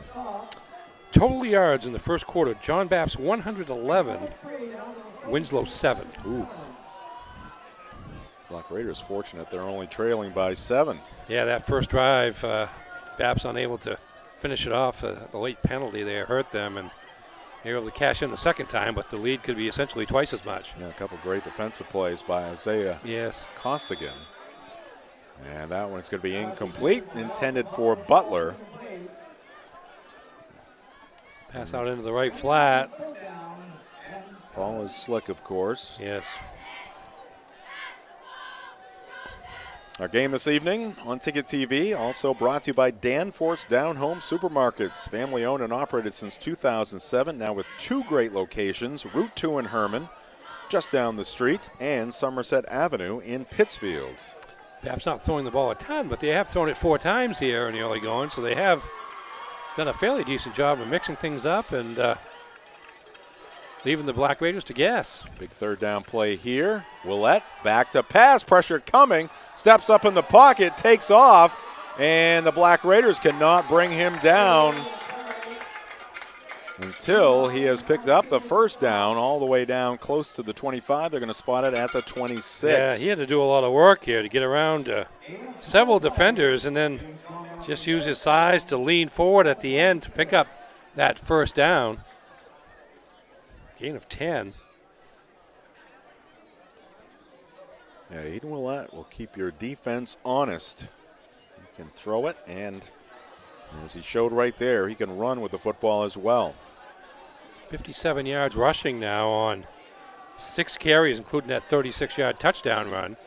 Total yards in the first quarter, John Bapst 111, Winslow 7. Ooh. Black Raiders fortunate they're only trailing by 7. Yeah, that first drive, Bapst unable to finish it off. The late penalty there hurt them, and they were able to cash in the second time, but the lead could be essentially twice as much. Yeah, a couple great defensive plays by Isaiah Costigan. And that one's going to be incomplete, intended for Butler. Pass out into the right flat. Ball is slick, of course. Yes. Our game this evening on Ticket TV, also brought to you by Danforth's Down Home Supermarkets. Family owned and operated since 2007, now with 2 great locations, Route 2 in Herman, just down the street, and Somerset Avenue in Pittsfield. Bapst not throwing the ball a ton, but they have thrown it 4 times here in the early going, so they have done a fairly decent job of mixing things up and leaving the Black Raiders to guess. Big third down play here. Willett back to pass, pressure coming, steps up in the pocket, takes off, and the Black Raiders cannot bring him down until he has picked up the first down all the way down close to the 25. They're going to spot it at the 26. Yeah, he had to do a lot of work here to get around several defenders and then just use his size to lean forward at the end to pick up that first down. Gain of 10. Yeah, Aiden Willett will keep your defense honest. He can throw it, and as he showed right there, he can run with the football as well. 57 yards rushing now on 6 carries, including that 36-yard touchdown run.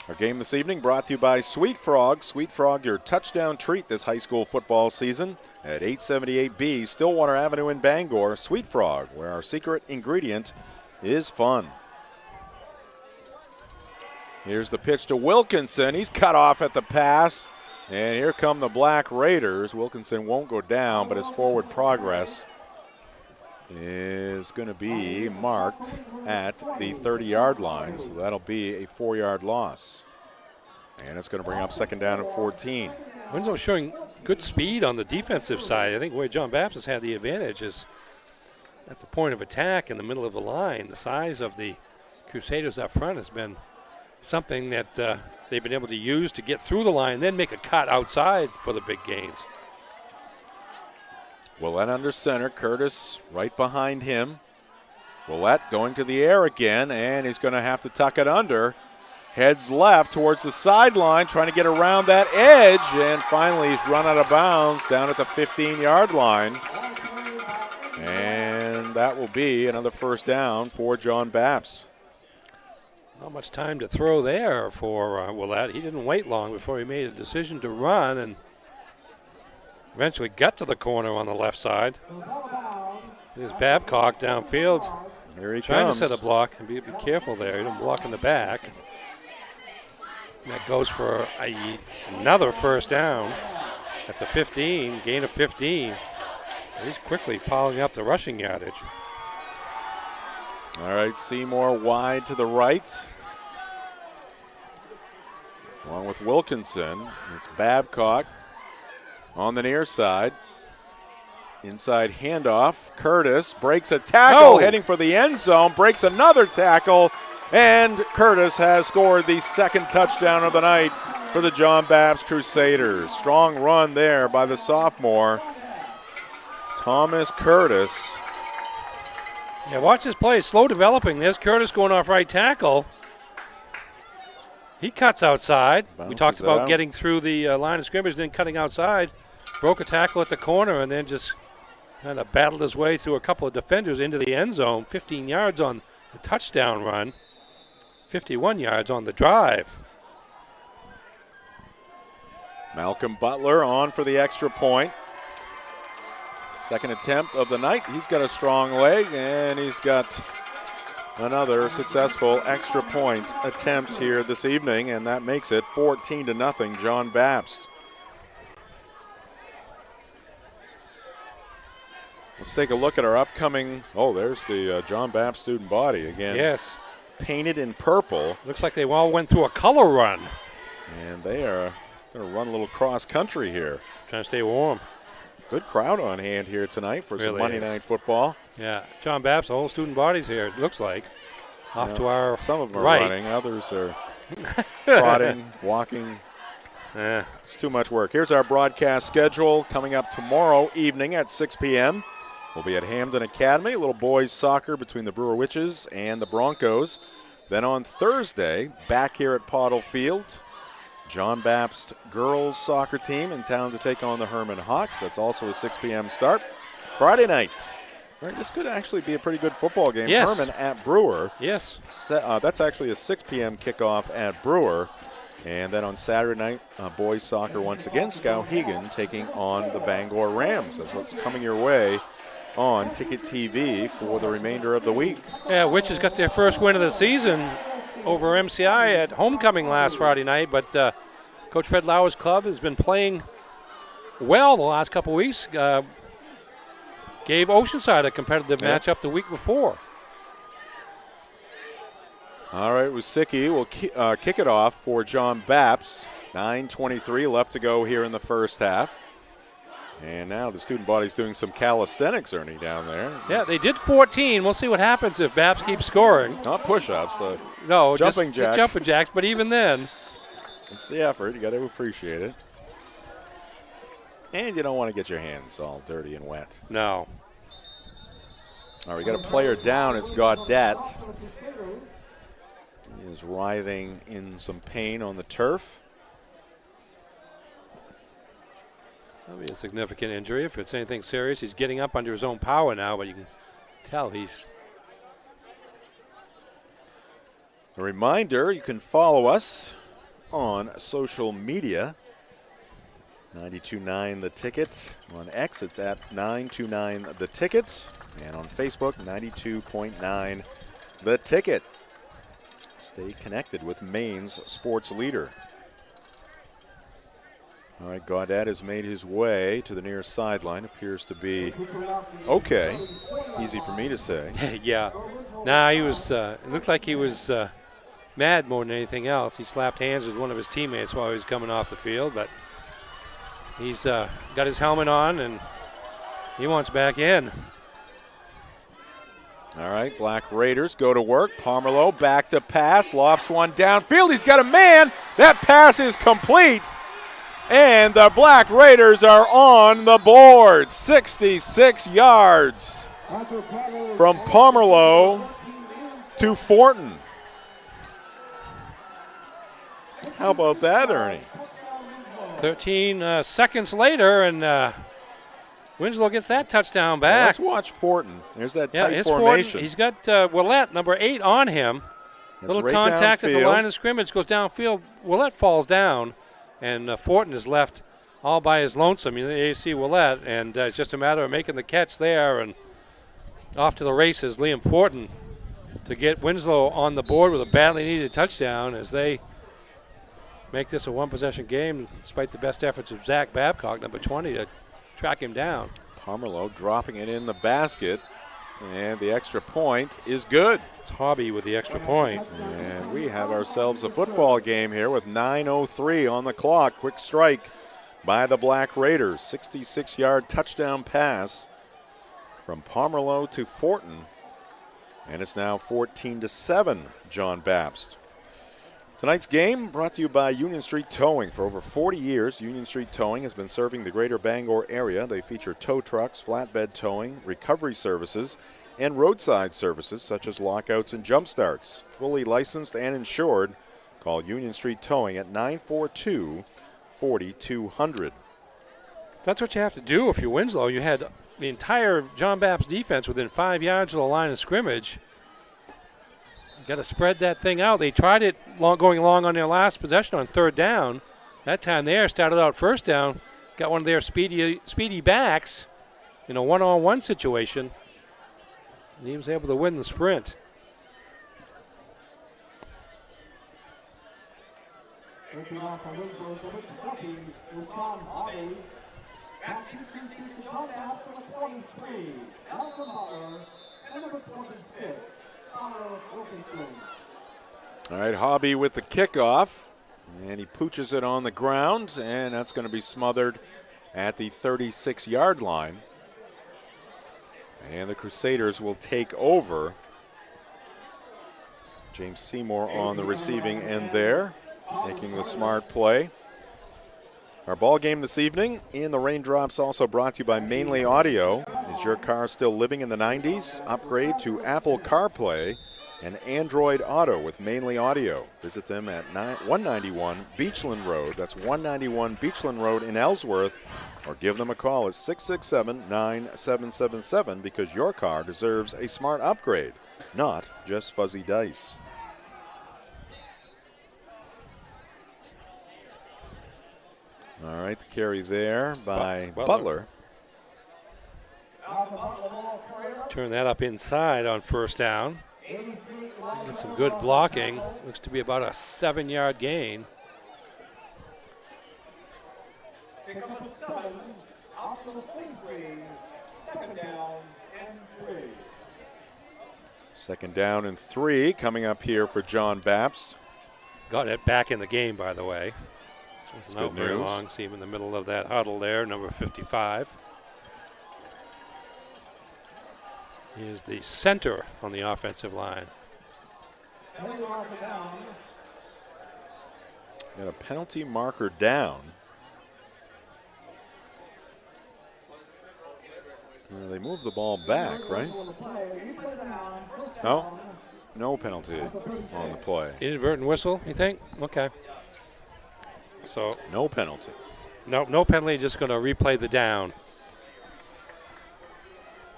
Our game this evening brought to you by Sweet Frog. Sweet Frog, your touchdown treat this high school football season at 878B Stillwater Avenue in Bangor. Sweet Frog, where our secret ingredient is fun. Here's the pitch to Wilkinson. He's cut off at the pass. And here come the Black Raiders. Wilkinson won't go down, but his forward progress is going to be marked at the 30-yard line. So that'll be a 4-yard loss. And it's going to bring up second down at 14. Winslow showing good speed on the defensive side. I think where John Bapst has had the advantage is at the point of attack in the middle of the line. The size of the Crusaders up front has been something that they've been able to use to get through the line, then make a cut outside for the big gains. Willett under center. Curtis right behind him. Willett going to the air again, and he's going to have to tuck it under. Heads left towards the sideline, trying to get around that edge, and finally he's run out of bounds down at the 15-yard line. And that will be another first down for John Bapst. Not much time to throw there for Willett. He didn't wait long before he made a decision to run and eventually got to the corner on the left side. There's Babcock downfield. Here he trying comes. to set a block and be careful there. He didn't block in the back. And that goes for another first down at the 15, gain of 15. He's quickly piling up the rushing yardage. All right, Seymour wide to the right. Along with Wilkinson. It's Babcock on the near side. Inside handoff. Curtis breaks a tackle, heading for the end zone, breaks another tackle, and Curtis has scored the second touchdown of the night for the John Bapst Crusaders. Strong run there by the sophomore, Thomas Curtis. Yeah, watch this play. Slow developing. There's Curtis going off right tackle. He cuts outside. We talked about getting through the line of scrimmage and then cutting outside. Broke a tackle at the corner and then just kind of battled his way through a couple of defenders into the end zone. 15 yards on the touchdown run. 51 yards on the drive. Malcolm Butler on for the extra point. Second attempt of the night. He's got a strong leg, and he's got another successful extra point attempt here this evening, and that makes it 14-0 John Bapst. Let's take a look at our upcoming, there's the John Bapst student body again. Yes. Painted in purple. Looks like they all went through a color run. And they are going to run a little cross country here. Trying to stay warm. Good crowd on hand here tonight for some Monday Night Football. Yeah, John Bapst, the whole student body's here, it looks like. Off to our some of them are right. running, others are trotting, walking. It's too much work. Here's our broadcast schedule coming up tomorrow evening at 6 p.m. We'll be at Hamden Academy, a little boys soccer between the Brewer Witches and the Broncos. Then on Thursday, back here at Pottle Field, John Bapst girls soccer team in town to take on the Herman Hawks. That's also a 6 p.m. start. Friday night. Right, this could actually be a pretty good football game. Yes. Herman at Brewer. Yes. That's actually a 6 p.m. kickoff at Brewer. And then on Saturday night, boys soccer once again, Skowhegan taking on the Bangor Rams. That's what's coming your way on Ticket TV for the remainder of the week. Yeah, Witches got their first win of the season over MCI at homecoming last Friday night, but Coach Fred Lauer's club has been playing well the last couple weeks. Gave Oceanside a competitive matchup the week before. All right, Wasicki will kick it off for John Bapst. 9:23 left to go here in the first half. And now the student body's doing some calisthenics, Ernie, down there. Yeah, they did 14. We'll see what happens if Bapst keeps scoring. Not push-ups. No, jumping jacks. Just jumping jacks, but even then. It's the effort. You got to appreciate it. And you don't want to get your hands all dirty and wet. No. All right, we got a player down. It's Gaudette. He is writhing in some pain on the turf. That'll be a significant injury if it's anything serious. He's getting up under his own power now, but you can tell he's... A reminder, you can follow us on social media. 92.9 The Ticket. On X, it's at 929 The Ticket. And on Facebook, 92.9 The Ticket. Stay connected with Maine's sports leader. All right, Gaudette has made his way to the near sideline. Appears to be okay. Easy for me to say. Yeah. Nah, he was, it looked like he was mad more than anything else. He slapped hands with one of his teammates while he was coming off the field, but he's got his helmet on and he wants back in. All right, Black Raiders go to work. Pomerleau back to pass, lofts one downfield. He's got a man. That pass is complete. And the Black Raiders are on the board. 66 yards from Pomerleau to Fortin. How about that, Ernie? 13 seconds later, and Winslow gets that touchdown back. Well, let's watch Fortin. There's that tight formation. He's got Willett, number 8, on him. Little right contact at the downfield. line of scrimmage, goes downfield. Willett falls down, and Fortin is left all by his lonesome. You see Willett, and it's just a matter of making the catch there, and off to the races, Liam Fortin, to get Winslow on the board with a badly needed touchdown as they make this a one-possession game, despite the best efforts of Zach Babcock, number 20, to track him down. Pomerleau dropping it in the basket, and the extra point is good. It's Hobby with the extra point. And we have ourselves a football game here with 9:03 on the clock. Quick strike by the Black Raiders. 66-yard touchdown pass from Pomerleau to Fortin. And it's now 14-7, John Bapst. Tonight's game brought to you by Union Street Towing. For over 40 years, Union Street Towing has been serving the greater Bangor area. They feature tow trucks, flatbed towing, recovery services, and roadside services such as lockouts and jump starts. Fully licensed and insured. Call Union Street Towing at 942-4200. That's what you have to do if you're Winslow. You had the entire John Bapst defense within 5 yards of the line of scrimmage. You got to spread that thing out. They tried it going long on their last possession on third down. That time there started out first down, got one of their speedy backs in a one-on-one situation, and he was able to win the sprint. All right, Hobby with the kickoff, and he pooches it on the ground, and that's going to be smothered at the 36-yard line. And the Crusaders will take over. James Seymour on the receiving end there, making the smart play. Our ball game this evening in the raindrops also brought to you by Mainly Audio. Is your car still living in the 90s? Upgrade to Apple CarPlay and Android Auto with Mainly Audio. Visit them at 191 Beachland Road. That's 191 Beachland Road in Ellsworth. Or give them a call at 667-9777 because your car deserves a smart upgrade, not just fuzzy dice. All right, the carry there by Butler. Turn that up inside on first down. Get some good blocking. Looks to be about a 7-yard gain. Second down and 3 coming up here for John Bapst. Got it back in the game, by the way. That's not good very news. long. See him in the middle of that huddle there, number 55. He is the center on the offensive line. Got a penalty marker down. They moved the ball back, right? No, no penalty on the play. Inadvertent whistle, you think? Okay. So no penalty. No penalty, just going to replay the down.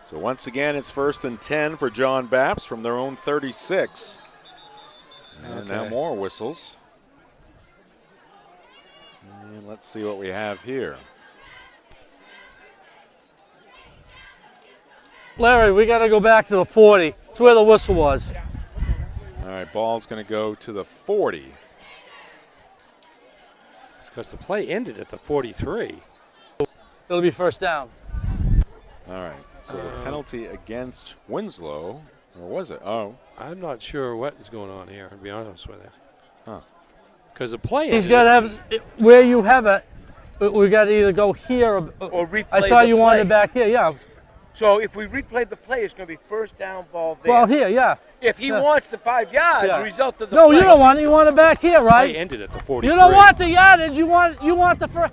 So once again, it's 1st and 10 for John Bapst from their own 36. And now more whistles. And let's see what we have here. Larry, we got to go back to the 40. It's where the whistle was. All right, ball's going to go to the 40. It's because the play ended at the 43. It'll be first down. All right, so the penalty against Winslow, or was it? Oh. I'm not sure what is going on here, to be honest with you. Huh. Because the play He's ended. got to have, where you have it, we got to either go here or replay. I thought you wanted it back here, yeah. So if we replay the play, it's going to be first down ball there. Well, here, yeah. If he wants the 5 yards, Yeah. result of the No, play. you don't want it. You want it back here, right? Play ended at the 43. You don't want the yardage. You want the first.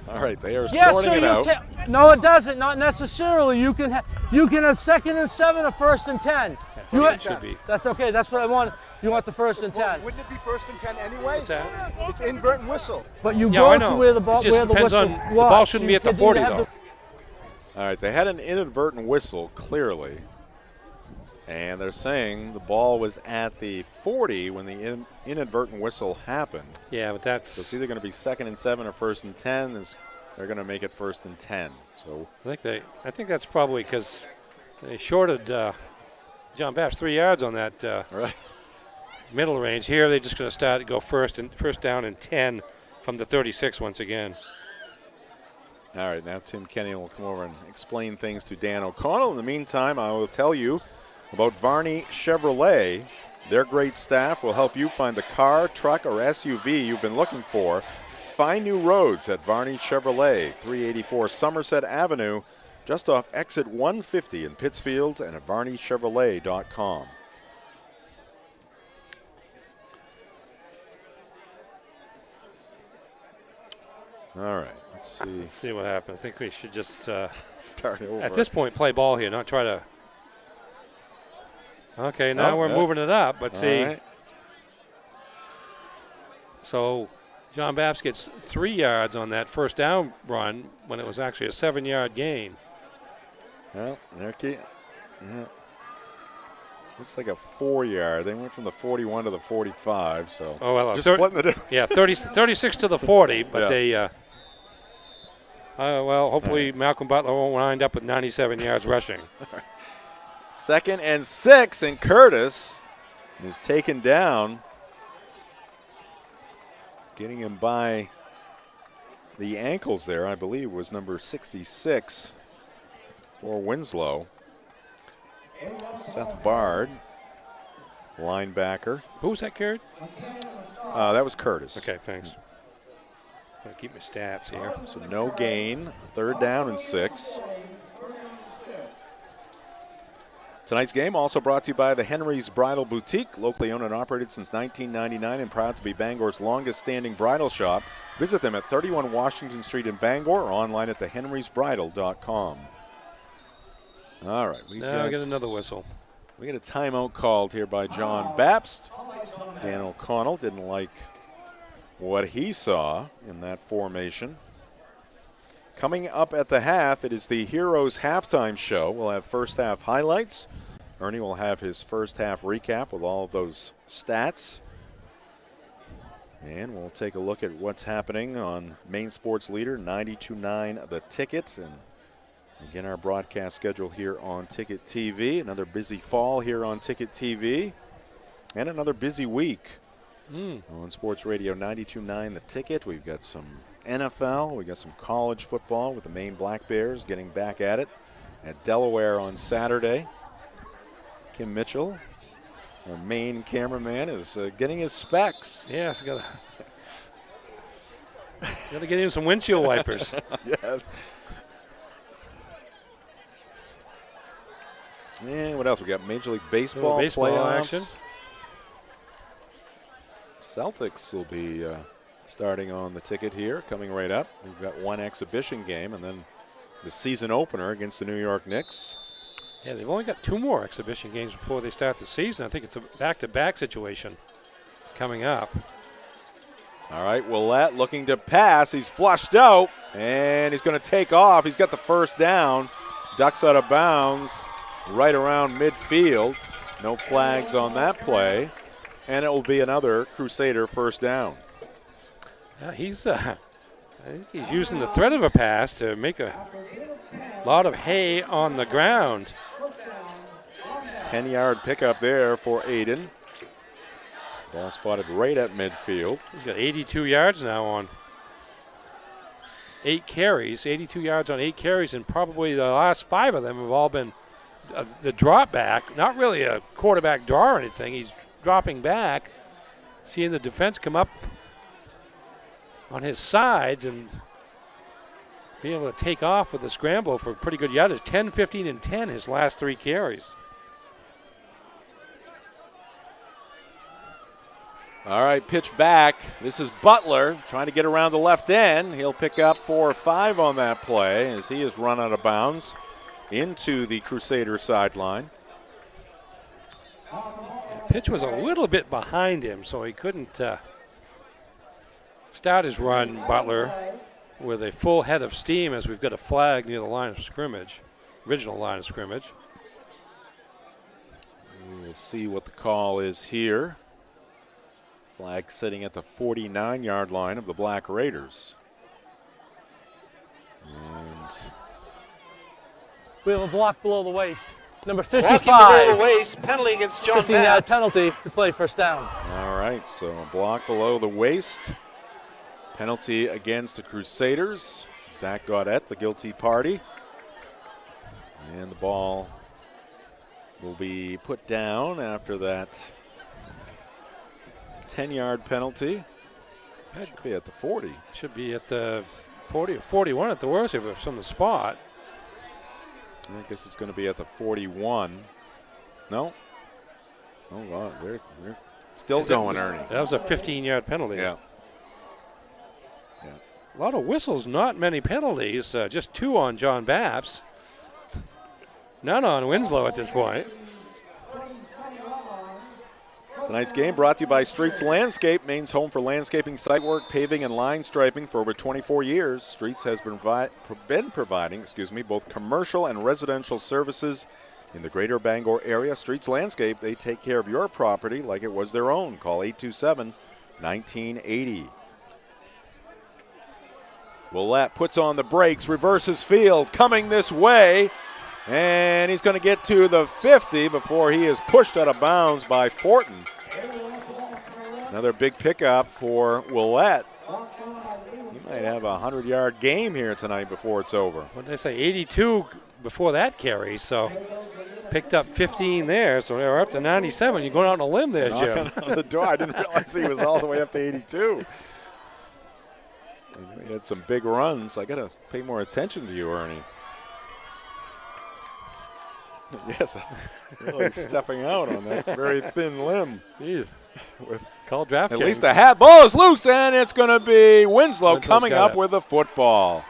All right, they are Yeah, sorting so it you out. no, it doesn't. Not necessarily. You can have 2nd and 7 or 1st and 10. It should be. That's okay. That's what I want. You want the 1st and 10. Wouldn't it be 1st and 10 anyway? What's that? It's invert and whistle. But you Yeah, go I know. to where the ball, It just where the depends whistle on the ball shouldn't be at the 40 though. All right, they had an inadvertent whistle, clearly. And they're saying the ball was at the 40 when the inadvertent whistle happened. Yeah, but that's... So it's either going to be 2nd and 7 or 1st and 10. They're going to make it 1st and 10. So I think that's probably because they shorted John Bapst 3 yards on that middle range. Here they're just going to go first down and 10 from the 36 once again. all right, now Tim Kenny will come over and explain things to Dan O'Connell. In the meantime, I will tell you about Varney Chevrolet. Their great staff will help you find the car, truck, or SUV you've been looking for. Find new roads at Varney Chevrolet, 384 Somerset Avenue, just off exit 150 in Pittsfield, and at varneychevrolet.com. All right, let's see. Let's see what happens. I think we should just start over. At this point, play ball here, not try to. Okay, now we're moving it up, but see. Right. So John Bapst gets 3 yards on that first down run when it was actually a 7-yard gain. Well, looks like a 4-yard. They went from the 41 to the 45, so just splitting the difference. Yeah, 36 to the 40, but Yeah. they. Well, hopefully Malcolm Butler won't wind up with 97 yards rushing. 2nd and 6, and Curtis is taken down, getting him by the ankles there, I believe, was number 66 for Winslow. Seth Bard, linebacker. Who was that carried? That was Curtis. Okay, thanks. Gotta keep my stats here. So no gain, 3rd down and 6. Tonight's game also brought to you by the Henry's Bridal Boutique, locally owned and operated since 1999 and proud to be Bangor's longest-standing bridal shop. Visit them at 31 Washington Street in Bangor or online at thehenrysbridal.com. All right. We get another whistle. We get a timeout called here by John Bapst. Dan O'Connell didn't like what he saw in that formation. Coming up at the half, it is the Heroes halftime show. We'll have first half highlights. Ernie will have his first half recap with all of those stats. And we'll take a look at what's happening on Maine Sports Leader 92.9 The Ticket. And again, our broadcast schedule here on Ticket TV. Another busy fall here on Ticket TV. And another busy week on Sports Radio 92.9 The Ticket. We've got some NFL. We've got some college football with the Maine Black Bears getting back at it at Delaware on Saturday. Kim Mitchell, our Maine cameraman, is getting his specs. Yes, gotta get him some windshield wipers. Yes. And what else? We got Major League Baseball, playoffs. Action. Celtics will be starting on the ticket here, coming right up. We've got one exhibition game and then the season opener against the New York Knicks. Yeah, they've only got 2 more exhibition games before they start the season. I think it's a back-to-back situation coming up. All right, Willett looking to pass. He's flushed out, and he's going to take off. He's got the first down. Ducks out of bounds right around midfield. No flags on that play. And it will be another Crusader first down. Yeah, I think he's using the threat of a pass to make a lot of hay on the ground. 10-yard pickup there for Aiden. Ball spotted right at midfield. He's got 82 yards now on 8 carries, 82 yards on 8 carries, and probably the last 5 of them have all been the drop back, not really a quarterback draw or anything. He's dropping back, seeing the defense come up on his sides and being able to take off with the scramble for pretty good yardage. 10, 15, and 10 his last 3 carries. All right, pitch back. This is Butler trying to get around the left end. He'll pick up 4 or 5 on that play as he is run out of bounds into the Crusader sideline. Pitch was a little bit behind him, so he couldn't start his run, Butler, with a full head of steam as we've got a flag near the line of scrimmage, original line of scrimmage. We'll see what the call is here. Flag sitting at the 49-yard line of the Black Raiders. And we have a block below the waist. Number Walking 55. below the waist, penalty against John 15-yard Bapst. penalty. We play first down. all right, so a block below the waist. Penalty against the Crusaders. Zach Gaudette, the guilty party. And the ball will be put down after that 10-yard penalty. That should be at the 40. Should be at the 40 or 41 at the worst if it's from the spot. I guess it's going to be at the 41. No. Oh, wow. They're still going, Ernie. That was a 15-yard penalty. Yeah. A lot of whistles, not many penalties. Just 2 on John Bapst. None on Winslow at this point. Tonight's game brought to you by Streets Landscape, Maine's home for landscaping, site work, paving, and line striping for over 24 years. Streets has been providing both commercial and residential services in the greater Bangor area. Streets Landscape, they take care of your property like it was their own. Call 827-1980. Willett puts on the brakes, reverses field, coming this way. And he's going to get to the 50 before he is pushed out of bounds by Fortin. Another big pickup for Willett. He might have a 100-yard game here tonight before it's over. What did I say? 82 before that carry, so picked up 15 there, so they're up to 97. You're going out on a limb there, Jim. Knocking on the door. I didn't realize he was all the way up to 82. He had some big runs. I got to pay more attention to you, Ernie. Yes, really stepping out on that very thin limb. Jeez. Call DraftKings. At least the hat ball is loose, and it's going to be Winslow coming up with the football.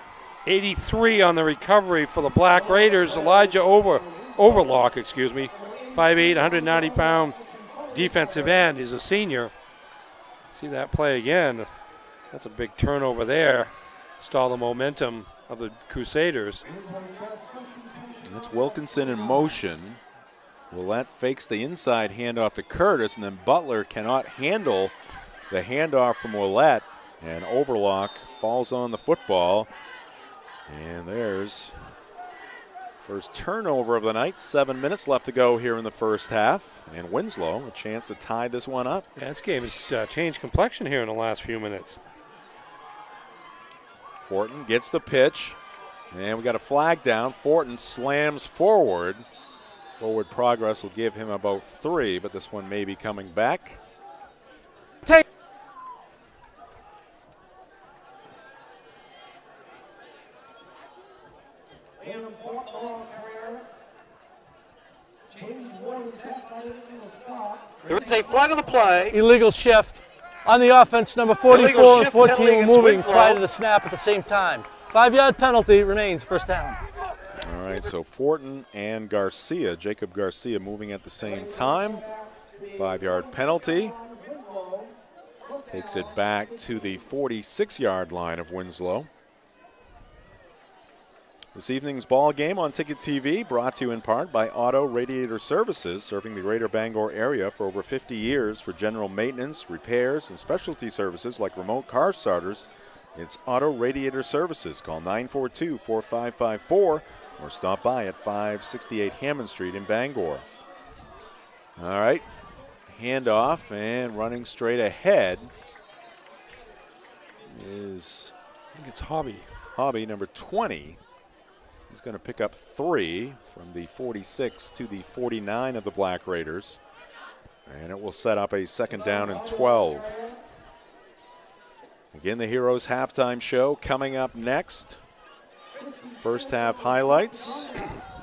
83 on the recovery for the Black Raiders. Elijah Overlock, 5'8", 190-pound defensive end. He's a senior. See that play again. That's a big turnover there. Stall the momentum of the Crusaders. That's Wilkinson in motion. Willett fakes the inside handoff to Curtis, and then Butler cannot handle the handoff from Willett, and Overlock falls on the football. And there's first turnover of the night. 7 minutes left to go here in the first half, and Winslow a chance to tie this one up. Yeah, this game has changed complexion here in the last few minutes. Fortin gets the pitch. And we got a flag down. Fortin slams forward. Forward progress will give him about 3, but this one may be coming back. Take. There is a flag on the play. Illegal shift on the offense. Number 44 and 14 were moving prior to the snap at the same time. 5-yard penalty remains, first down. All right, so Fortin and Garcia, Jacob Garcia moving at the same time. 5-yard penalty. Takes it back to the 46-yard line of Winslow. This evening's ball game on Ticket TV brought to you in part by Auto Radiator Services, serving the greater Bangor area for over 50 years for general maintenance, repairs, and specialty services like remote car starters. It's Auto Radiator Services. Call 942-4554 or stop by at 568 Hammond Street in Bangor. All right, handoff and running straight ahead is, I think it's Hobby. Hobby, number 20. He's going to pick up 3 from the 46 to the 49 of the Black Raiders. And it will set up a second down and 12. Again, the Heroes halftime show coming up next. First half highlights.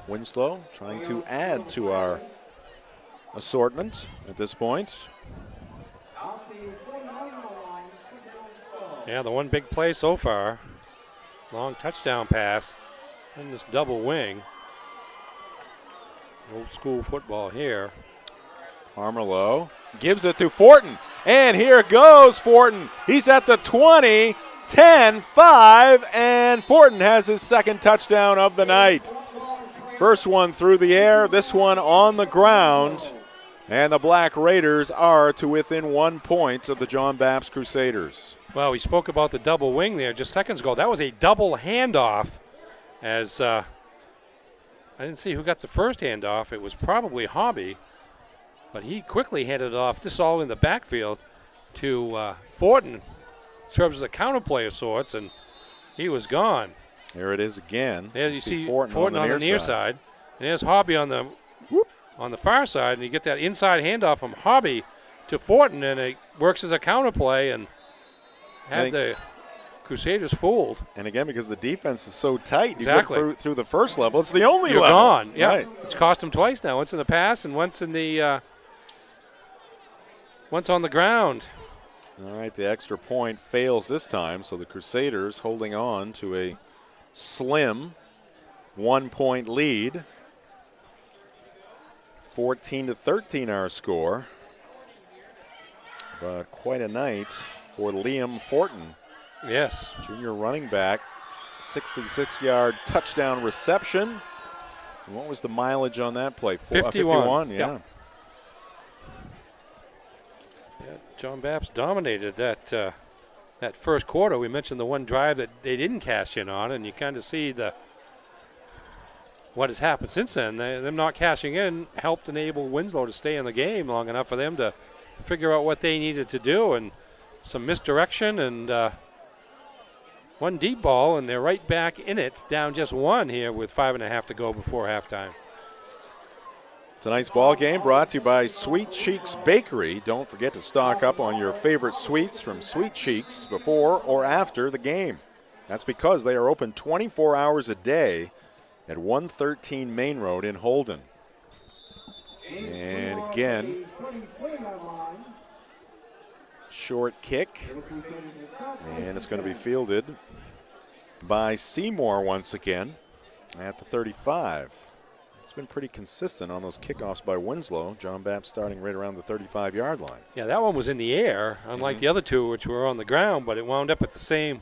Winslow trying to add to our assortment at this point. Yeah, the one big play so far. Long touchdown pass and this double wing. Old school football here. Harmelo gives it to Fortin. And here goes Fortin. He's at the 20, 10, 5, and Fortin has his second touchdown of the night. First one through the air, this one on the ground. And the Black Raiders are to within 1 point of the John Bapst Crusaders. Well, we spoke about the double wing there just seconds ago. That was a double handoff as I didn't see who got the first handoff. It was probably Hobby, but he quickly handed it off. This all in the backfield to Fortin. Serves as a counter play of sorts, and he was gone. Here it is again. There you see Fortin on the near side. And there's Hobby on the far side, and you get that inside handoff from Hobby to Fortin, and it works as a counter play and had the Crusaders fooled. And again, because the defense is so tight, exactly. You get through the first level. It's the only You're level. Gone. Yeah, right. It's cost them twice now. Once in the pass and once in the once on the ground. All right, the extra point fails this time, so the Crusaders holding on to a slim 1 point lead. 14-13 our score. But quite a night for Liam Fortin. Yes. Junior running back, 66-yard touchdown reception. And what was the mileage on that play? 51. Yeah. John Bapst dominated that first quarter. We mentioned the one drive that they didn't cash in on, and you kind of see what has happened since then. Them not cashing in helped enable Winslow to stay in the game long enough for them to figure out what they needed to do, and some misdirection and one deep ball, and they're right back in it, down just one here with 5.5 to go before halftime. Tonight's ball game brought to you by Sweet Cheeks Bakery. Don't forget to stock up on your favorite sweets from Sweet Cheeks before or after the game. That's because they are open 24 hours a day at 113 Main Road in Holden. And again, short kick, and it's going to be fielded by Seymour once again at the 35. It's been pretty consistent on those kickoffs by Winslow. John Bapst starting right around the 35-yard line. Yeah, that one was in the air, unlike the other two, which were on the ground, but it wound up at the same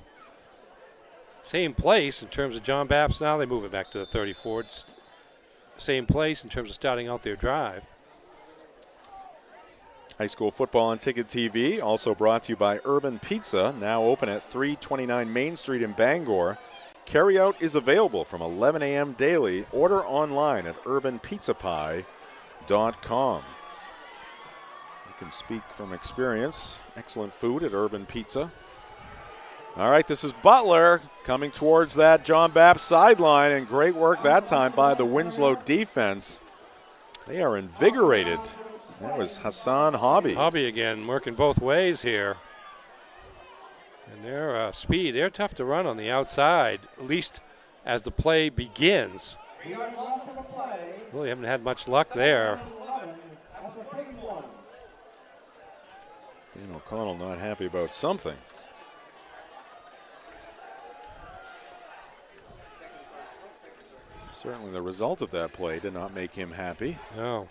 place in terms of John Bapst. Now they move it back to the 34. It's the same place in terms of starting out their drive. High school football on Ticket TV, also brought to you by Urban Pizza, now open at 329 Main Street in Bangor. Carryout is available from 11 a.m. daily. Order online at urbanpizzapie.com. You can speak from experience. Excellent food at Urban Pizza. All right, this is Butler coming towards that John Bapst sideline, and great work that time by the Winslow defense. They are invigorated. That was Hassan Hobby. Hobby again, working both ways here. And their speed, they're tough to run on the outside, at least as the play begins. Really haven't had much luck there. Dan O'Connell not happy about something. Certainly the result of that play did not make him happy. No.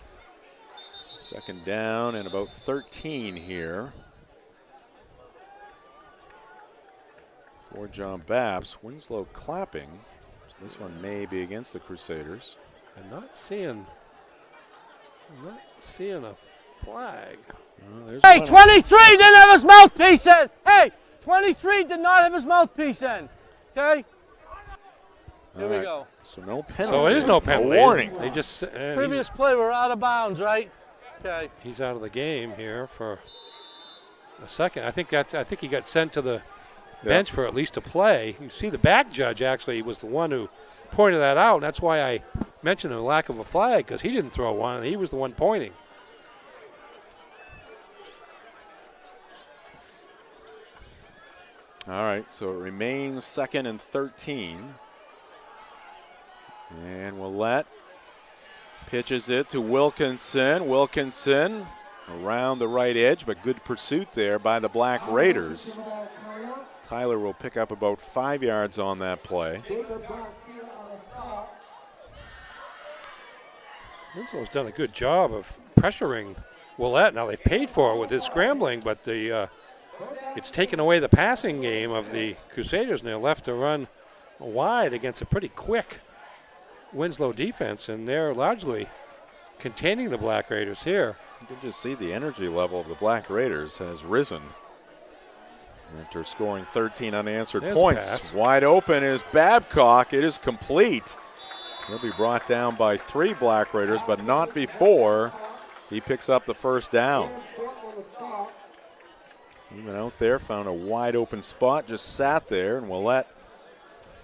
Second down and about 13 here for John Bapst. Winslow clapping. So this one may be against the Crusaders. I'm not seeing a flag. Hey, 23 didn't have his mouthpiece in. Hey, 23 did not have his mouthpiece in. Okay? Here we go. So no penalty. So it is no penalty. A warning. They just previous play, we're out of bounds, right? Okay. He's out of the game here for a second. I think he got sent to the bench for at least a play. You see the back judge actually was the one who pointed that out. And that's why I mentioned the lack of a flag, because he didn't throw one. He was the one pointing. All right, so it remains 2nd and 13. And Willett pitches it to Wilkinson. Wilkinson around the right edge, but good pursuit there by the Black Raiders. Tyler will pick up about 5 yards on that play. Winslow's done a good job of pressuring Willett. Now they've paid for it with his scrambling, but it's taken away the passing game of the Crusaders, and they're left to run wide against a pretty quick Winslow defense, and they're largely containing the Black Raiders here. You can just see the energy level of the Black Raiders has risen after scoring 13 unanswered points. Wide open is Babcock. It is complete. He'll be brought down by 3 Black Raiders, but not before he picks up the first down. Even out there, found a wide open spot, just sat there, and Willett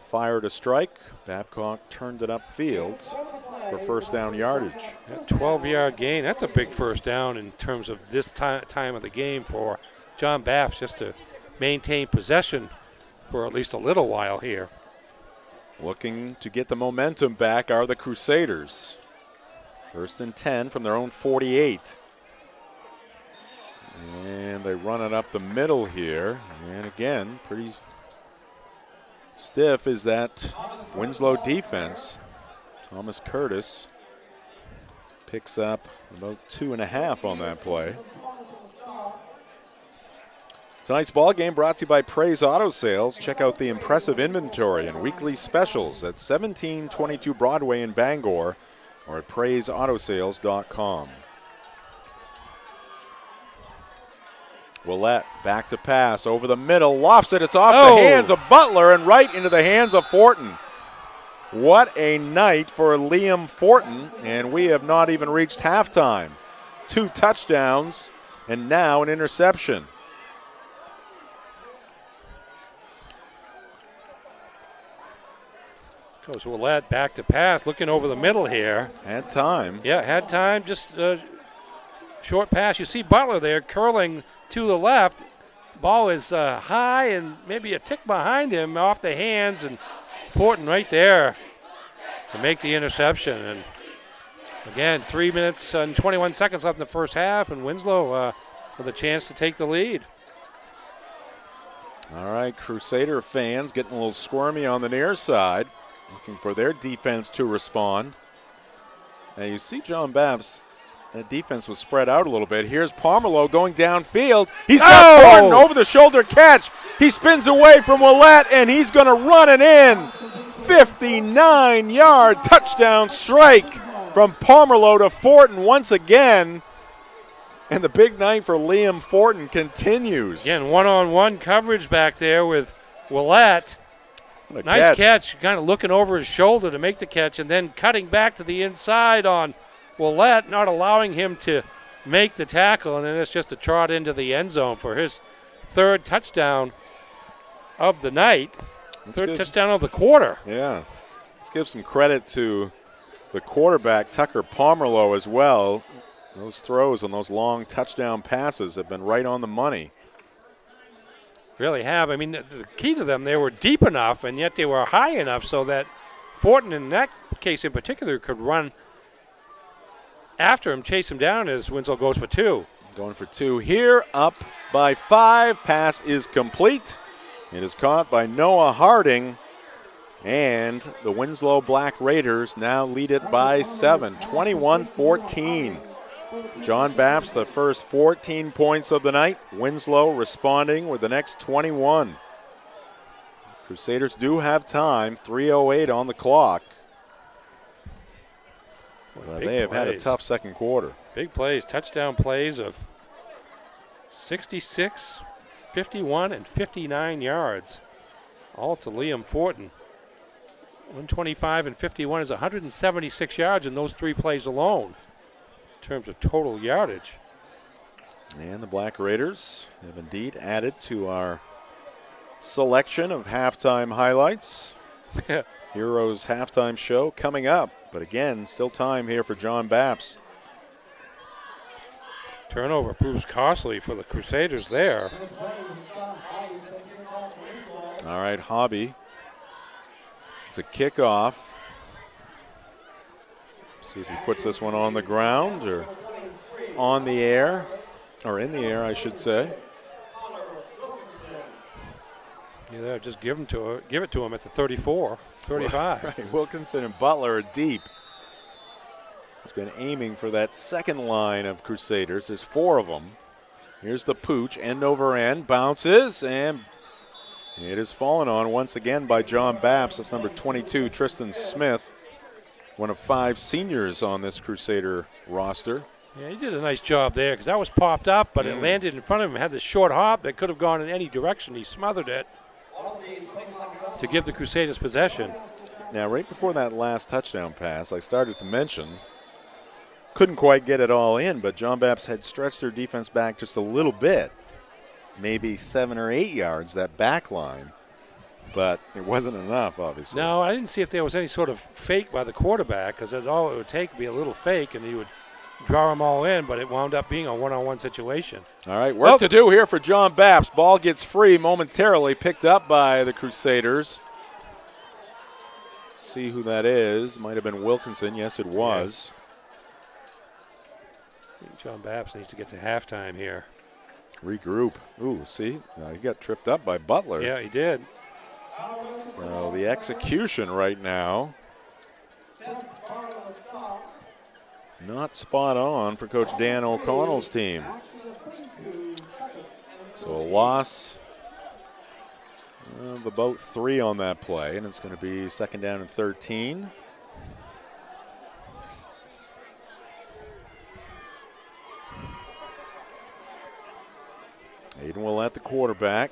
fired a strike. Babcock turned it upfield for first down yardage. That 12-yard gain, that's a big first down in terms of this time of the game for John Bapst, just to maintain possession for at least a little while here. Looking to get the momentum back are the Crusaders. 1st and 10 from their own 48. And they run it up the middle here. And again, pretty stiff is that Winslow defense. Thomas Curtis picks up about 2.5 on that play. Tonight's ball game brought to you by Praise Auto Sales. Check out the impressive inventory and weekly specials at 1722 Broadway in Bangor or at praiseautosales.com. Willett back to pass over the middle, lofts it. It's off the hands of Butler and right into the hands of Fortin. What a night for Liam Fortin, and we have not even reached halftime. 2 touchdowns and now an interception. Goes Willett back to pass, looking over the middle here. Had time. Yeah, had time. Just short pass. You see Butler there curling to the left. Ball is high and maybe a tick behind him off the hands, and Fortin right there to make the interception. And again, 3 minutes and 21 seconds left in the first half, and Winslow with a chance to take the lead. All right, Crusader fans getting a little squirmy on the near side, looking for their defense to respond. Now you see John Bapst, that defense was spread out a little bit. Here's Pomerleau going downfield. He's got Fortin over the shoulder catch. He spins away from Willett, and he's going to run it in. 59-yard touchdown strike from Pomerleau to Fortin once again. And the big night for Liam Fortin continues. Again, one-on-one coverage back there with Willett. Nice catch, kind of looking over his shoulder to make the catch, and then cutting back to the inside on Willett, not allowing him to make the tackle, and then it's just a trot into the end zone for his 3rd touchdown of the night, touchdown of the quarter. Yeah. Let's give some credit to the quarterback, Tucker Pomerleau, as well. Those throws on those long touchdown passes have been right on the money. Really have. I mean, the key to them, they were deep enough, and yet they were high enough so that Fortin, in that case in particular, could run after him, chase him down as Winslow goes for 2. Going for 2 here, up by 5. Pass is complete. It is caught by Noah Harding, and the Winslow Black Raiders now lead it by 7, 21-14. John Bapst, the first 14 points of the night. Winslow responding with the next 21. Crusaders do have time, 3:08 on the clock. They have had a tough second quarter. Big plays, touchdown plays of 66, 51, and 59 yards, all to Liam Fortin. 125 and 51 is 176 yards in those 3 plays alone in terms of total yardage. And the Black Raiders have indeed added to our selection of halftime highlights. Heroes halftime show coming up. But again, still time here for John Bapst. Turnover proves costly for the Crusaders there. All right, Hobby. It's a kickoff. See if he puts this one on the ground or on the air, or in the air, I should say. Yeah, just give it to him at the 34, 35. Right, Wilkinson and Butler are deep. He's been aiming for that second line of Crusaders. There's 4 of them. Here's the pooch, end over end, bounces, and it is fallen on once again by John Bapst. That's number 22, Tristan Smith, one of 5 seniors on this Crusader roster. Yeah, he did a nice job there because that was popped up, but it landed in front of him. Had this short hop that could have gone in any direction. He smothered it to give the Crusaders possession. Now, right before that last touchdown pass, I started to mention, couldn't quite get it all in, but John Bapst had stretched their defense back just a little bit, maybe 7 or 8 yards, that back line. But it wasn't enough, obviously. No, I didn't see if there was any sort of fake by the quarterback, because all it would take would be a little fake, and he would draw them all in, but it wound up being a one-on-one situation. All right, work to do here for John Bapst. Ball gets free momentarily, picked up by the Crusaders. See who that is. Might have been Wilkinson. Yes, it was. I think John Bapst needs to get to halftime here. Regroup. Ooh, see? He got tripped up by Butler. Yeah, he did. So the execution right now, not spot on for Coach Dan O'Connell's team. So a loss of about 3 on that play, and it's going to be 2nd down and 13. Aiden Willett, the quarterback.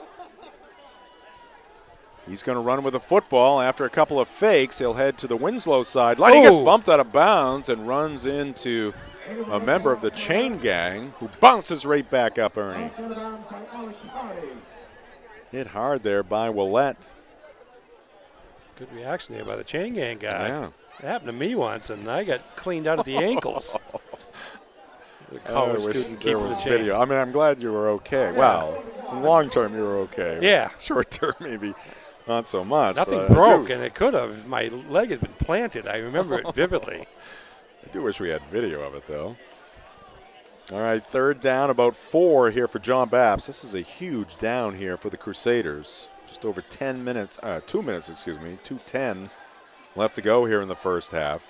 He's going to run with the football. After a couple of fakes, he'll head to the Winslow sideline. He gets bumped out of bounds and runs into a member of the chain gang who bounces right back up, Ernie. Hit hard there by Willett. Good reaction there by the chain gang guy. Yeah. It happened to me once, and I got cleaned out at the ankles. The college student keeping the chain. Video. I mean, I'm glad you were okay. Yeah. Well, long term you were okay. Yeah. Short term maybe not so much. Nothing broke, and it could have if my leg had been planted. I remember it vividly. I do wish we had video of it, though. All right, 3rd down, about 4 here for John Bapst. This is a huge down here for the Crusaders. Just over 10 minutes, 2 minutes, 2:10 left to go here in the first half.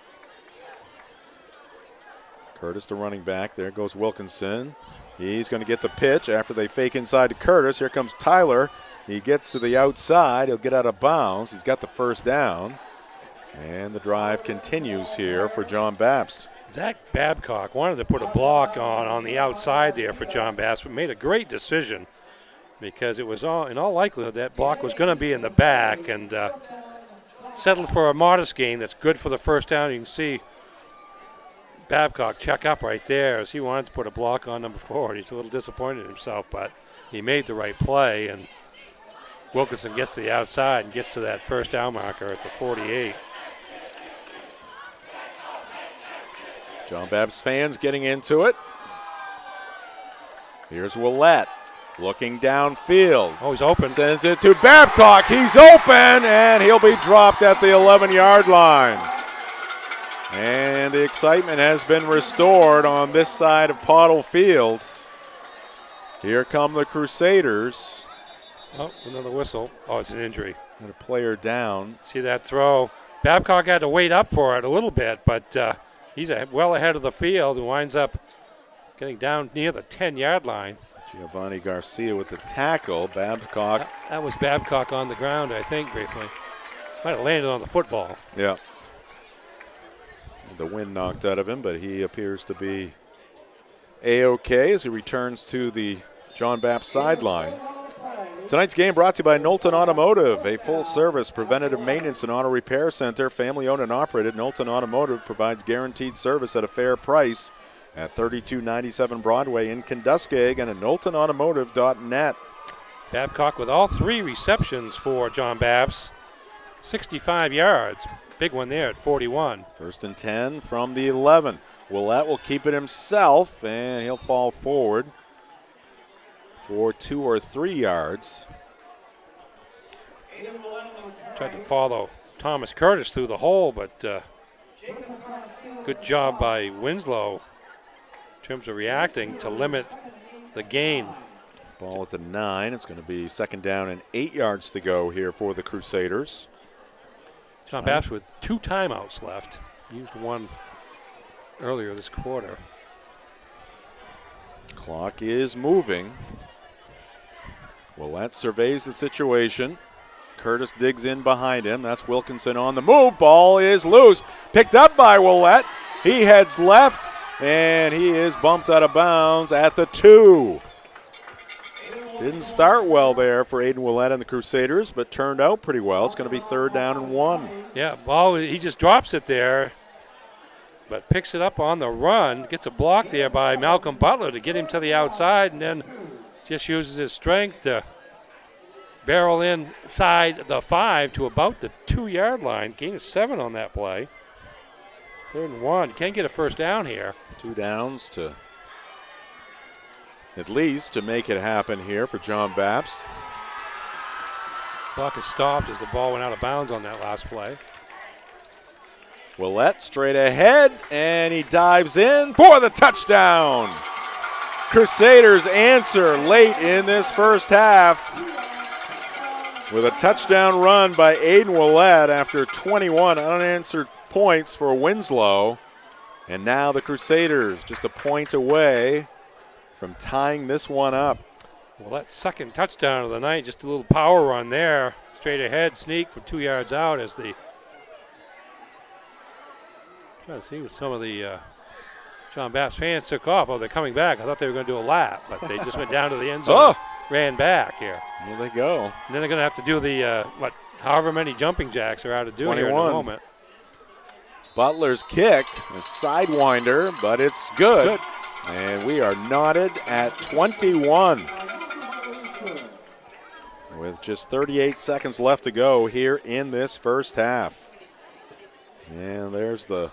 Curtis, the running back. There goes Wilkinson. He's going to get the pitch after they fake inside to Curtis. Here comes Tyler. He gets to the outside. He'll get out of bounds. He's got the 1st down. And the drive continues here for John Bapst. Zach Babcock wanted to put a block on the outside there for John Bapst, but made a great decision because it was in all likelihood that block was going to be in the back, and settled for a modest gain that's good for the 1st down. You can see Babcock check up right there as he wanted to put a block on number 4. He's a little disappointed in himself, but he made the right play, and Wilkinson gets to the outside and gets to that 1st down marker at the 48. John Bapst fans getting into it. Here's Willett looking downfield. Oh, he's open. Sends it to Babcock. He's open, and he'll be dropped at the 11-yard line. And the excitement has been restored on this side of Pottle Field. Here come the Crusaders. Oh, another whistle. Oh, it's an injury. And a player down. See that throw? Babcock had to wait up for it a little bit, but he's well ahead of the field and winds up getting down near the 10-yard line. Giovanni Garcia with the tackle. Babcock. That was Babcock on the ground, I think, briefly. Might have landed on the football. Yeah. The wind knocked out of him, but he appears to be A-OK as he returns to the John Bapst sideline. Tonight's game brought to you by Knowlton Automotive, a full-service preventative maintenance and auto repair center. Family-owned and operated, Knowlton Automotive provides guaranteed service at a fair price at 3297 Broadway in Kenduskeag and at knowltonautomotive.net. Babcock with all 3 receptions for John Bapst, 65 yards. Big one there at 41. 1st and 10 from the 11. Willett will keep it himself, and he'll fall forward for 2 or 3 yards. Tried to follow Thomas Curtis through the hole, but good job by Winslow in terms of reacting to limit the gain. Ball at the 9. It's going to be second down and 8 yards to go here for the Crusaders. John Bapst with 2 timeouts left. Used one earlier this quarter. Clock is moving. Willett surveys the situation. Curtis digs in behind him. That's Wilkinson on the move. Ball is loose. Picked up by Willett. He heads left, and he is bumped out of bounds at the 2. Didn't start well there for Aiden Willett and the Crusaders, but turned out pretty well. It's going to be third down and 1. Yeah, ball, he just drops it there, but picks it up on the run. Gets a block there by Malcolm Butler to get him to the outside, and then just uses his strength to barrel inside the 5 to about the 2-yard line. Gain of 7 on that play. Third and 1. Can't get a first down here. 2 downs to at least to make it happen here for John Bapst. Clock is stopped as the ball went out of bounds on that last play. Willett straight ahead, and he dives in for the touchdown. Crusaders answer late in this first half with a touchdown run by Aiden Willett after 21 unanswered points for Winslow. And now the Crusaders just a point away from tying this one up. Well, that second touchdown of the night, just a little power run there. Straight ahead, sneak for 2 yards out as the trying to see what some of the John Bapst fans took off. Oh, they're coming back. I thought they were going to do a lap, but they just went down to the end zone, ran back here. Here they go. And then they're going to have to do the, however many jumping jacks are out to do 21. here in a moment. Butler's kick, a sidewinder, but it's good. And we are knotted at 21. With just 38 seconds left to go here in this first half. And there's the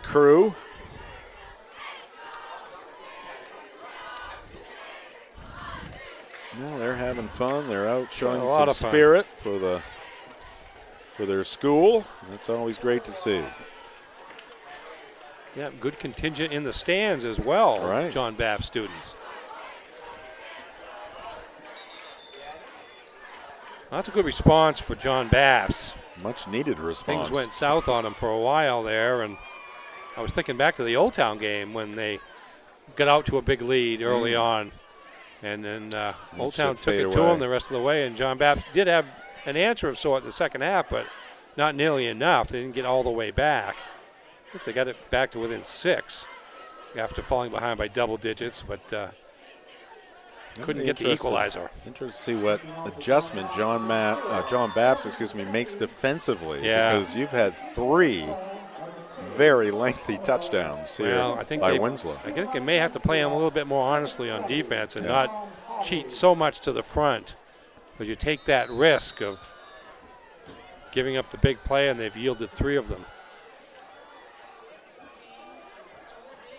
crew. Well, they're having fun. They're out showing some spirit for their school. That's always great to see. Yeah, good contingent in the stands as well, right. John Bapst students. Well, that's a good response for John Bapst. Much needed response. Things went south on him for a while there, and I was thinking back to the Old Town game when they got out to a big lead early on, and then Old Town took it to them the rest of the way, and John Bapst did have an answer of sort in the second half, but not nearly enough. They didn't get all the way back. I think they got it back to within 6 after falling behind by double digits, but couldn't get the equalizer. Interesting to see what adjustment John Bapst, makes defensively. Yeah. Because you've had 3 very lengthy touchdowns here by Winslow. I think they may have to play him a little bit more honestly on defense and not cheat so much to the front, because you take that risk of giving up the big play, and they've yielded 3 of them.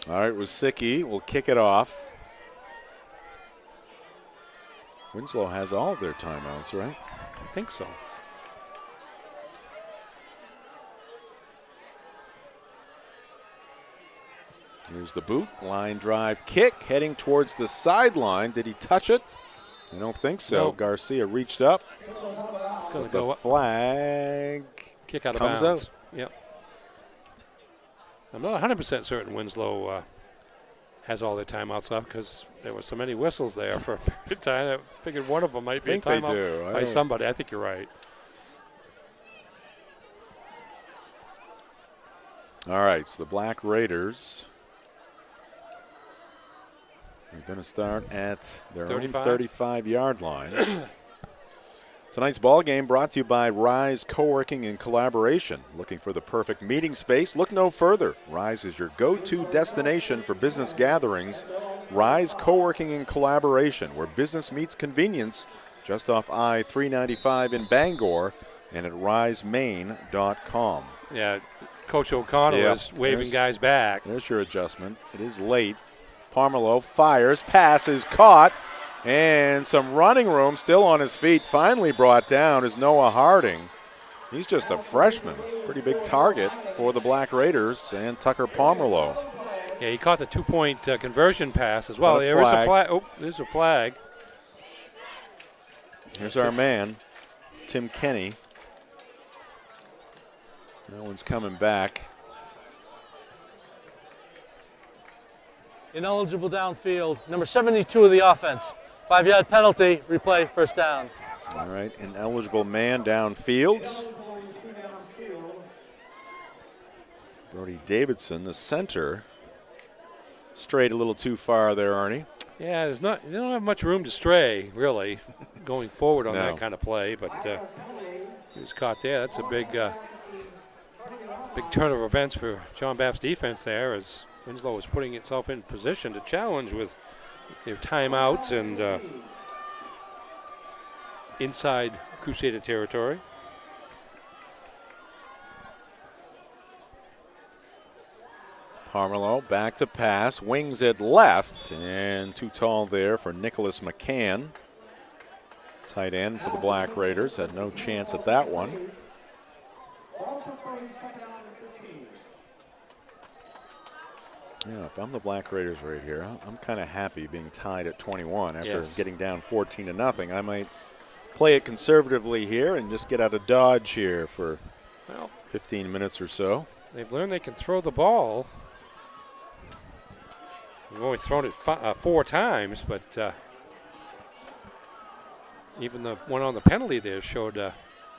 All right, Wasicki will kick it off. Winslow has all of their timeouts, right? I think so. Here's the boot, line drive kick, heading towards the sideline. Did he touch it? I don't think so. Nope. Garcia reached up. It's going to go up. Flag. Kick out of comes bounds. Out. Yep. I'm not 100% certain Winslow has all their timeouts left, because there were so many whistles there for a period of time. I figured one of them might be a timeout by somebody. I think you're right. All right, so the Black Raiders are going to start at their own 35-yard line. Tonight's ball game brought to you by Rise Co-working and Collaboration. Looking for the perfect meeting space? Look no further. Rise is your go-to destination for business gatherings. Rise Co-working and Collaboration, where business meets convenience, just off I-395 in Bangor and at risemain.com. Yeah, Coach O'Connell is waving guys back. There's your adjustment. It is late. Parmelo fires, pass is caught. And some running room, still on his feet, finally brought down is Noah Harding. He's just a freshman. Pretty big target for the Black Raiders and Tucker Pomerleau. Yeah, he caught the 2-point conversion pass as well. There is a flag. Oh, there's a flag. Here's our man, Tim Kenny. No one's coming back. Ineligible downfield. Number 72 of the offense. 5-yard penalty. Replay. First down. All right, ineligible man downfield. Brody Davidson, the center, strayed a little too far there, Arnie. Yeah, you don't have much room to stray, really, going forward on No. that kind of play. But he was caught there. That's a big turn of events for John Bapst defense there, as Winslow was putting itself in position to challenge with their timeouts and inside Crusader territory. Pomerleau back to pass, wings it left, and too tall there for Nicholas McCann. Tight end for the Black Raiders, had no chance at that one. Yeah, if I'm the Black Raiders right here, I'm kind of happy being tied at 21 after getting down 14-0. I might play it conservatively here and just get out of Dodge here for 15 minutes or so. They've learned they can throw the ball. They've only thrown it 4 times, but even the one on the penalty there showed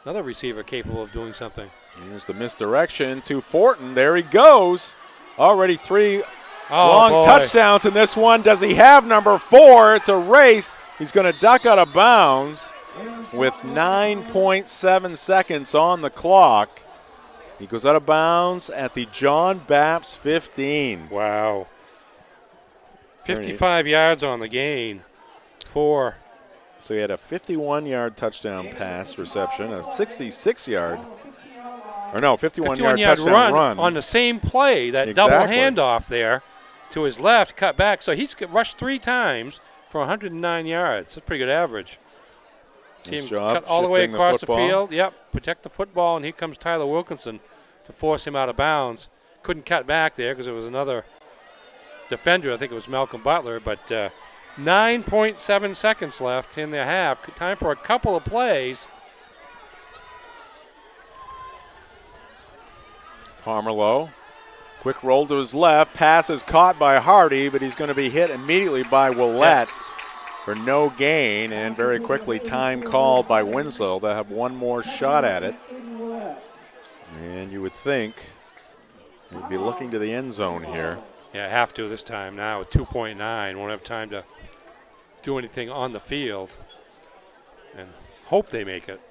another receiver capable of doing something. Here's the misdirection to Fortin. There he goes. Already 3 long touchdowns in this one. Does he have number 4? It's a race. He's going to duck out of bounds with 9.7 seconds on the clock. He goes out of bounds at the John Bapst 15. Wow. 55 yards on the gain. 4. So he had a 51-yard touchdown pass reception, a 66-yard, or no, 51-yard touchdown run. On the same play, that double handoff there to his left, cut back. So he's rushed 3 times for 109 yards. That's a pretty good average. See him cut all the way across the field. Yep, protect the football, and here comes Tyler Wilkinson to force him out of bounds. Couldn't cut back there because it was another defender. I think it was Malcolm Butler, but 9.7 seconds left in the half. Time for a couple of plays. Pomerleau, quick roll to his left. Pass is caught by Hardy, but he's going to be hit immediately by Willette for no gain. And very quickly, time called by Winslow. They'll have one more shot at it. And you would think he'd be looking to the end zone here. Yeah, have to this time now with 2.9. Won't have time to do anything on the field. And hope they make it.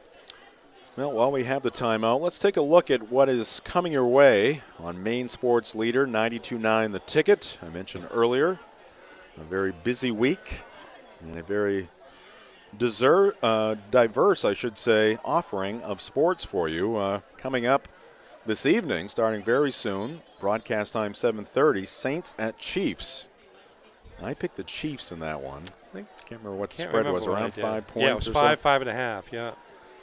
Well, while we have the timeout, let's take a look at what is coming your way on Maine Sports Leader 92.9 The Ticket. I mentioned earlier, a very busy week and a very diverse, I should say, offering of sports for you. Coming up this evening, starting very soon, broadcast time 7:30, Saints at Chiefs. I picked the Chiefs in that one. I can't remember what the spread was, around 5 points. Yeah, it was 5.5, yeah.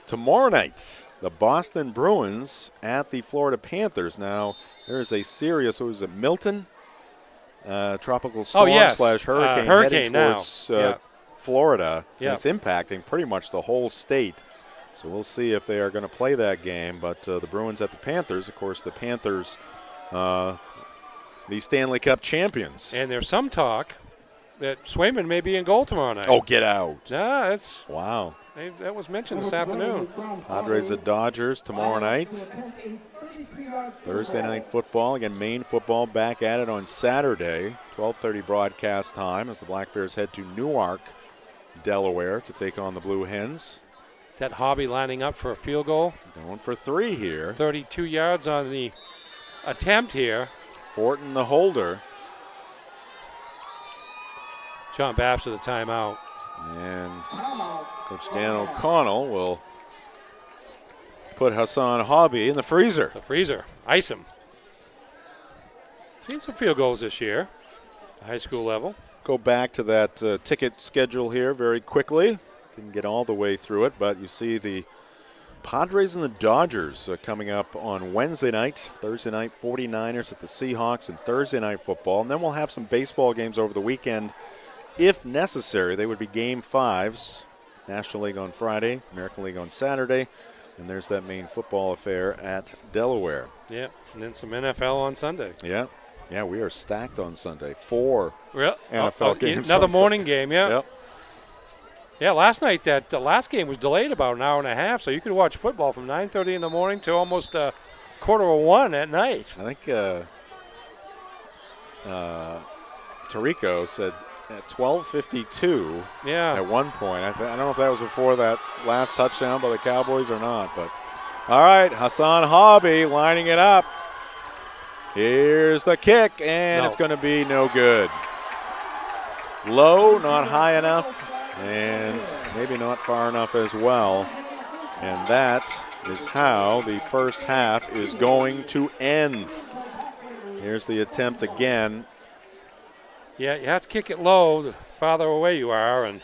Tomorrow night, the Boston Bruins at the Florida Panthers. Now, there is a serious, what was it, Milton? Tropical storm / hurricane heading towards Florida. Yep. It's impacting pretty much the whole state. So we'll see if they are going to play that game. But the Bruins at the Panthers, of course, the Panthers, the Stanley Cup champions. And there's some talk that Swayman may be in goal tomorrow night. Oh, get out. Yeah, that's wow. That was mentioned this afternoon. Padres at Dodgers tomorrow night. Thursday night football. Again, Maine football back at it on Saturday. 12:30 broadcast time as the Black Bears head to Newark, Delaware to take on the Blue Hens. Is that Hobby lining up for a field goal? Going for 3 here. 32 yards on the attempt here. Fortin the holder. John Bapst with a timeout. And Coach Dan O'Connell will put Hassan Hobby in the freezer. The freezer. Ice him. Seen some field goals this year, the high school level. Go back to that ticket schedule here very quickly. Didn't get all the way through it, but you see the Padres and the Dodgers coming up on Wednesday night. Thursday night, 49ers at the Seahawks, and Thursday night football. And then we'll have some baseball games over the weekend. If necessary, they would be Game 5s. National League on Friday, American League on Saturday. And there's that main football affair at Delaware. Yeah, and then some NFL on Sunday. Yeah. Yeah, we are stacked on Sunday. 4 Yep. NFL games. Another morning game, yeah. Yep. Yeah, last night the last game was delayed about an hour and a half, so you could watch football from 9:30 in the morning to almost 1:45 at night. I think Tarico said at 12:52 at one point. I don't know if that was before that last touchdown by the Cowboys or not. But all right, Hassan Hobby lining it up. Here's the kick, and it's going to be no good. Low, not high enough, and maybe not far enough as well. And that is how the first half is going to end. Here's the attempt again. Yeah, you have to kick it low the farther away you are, and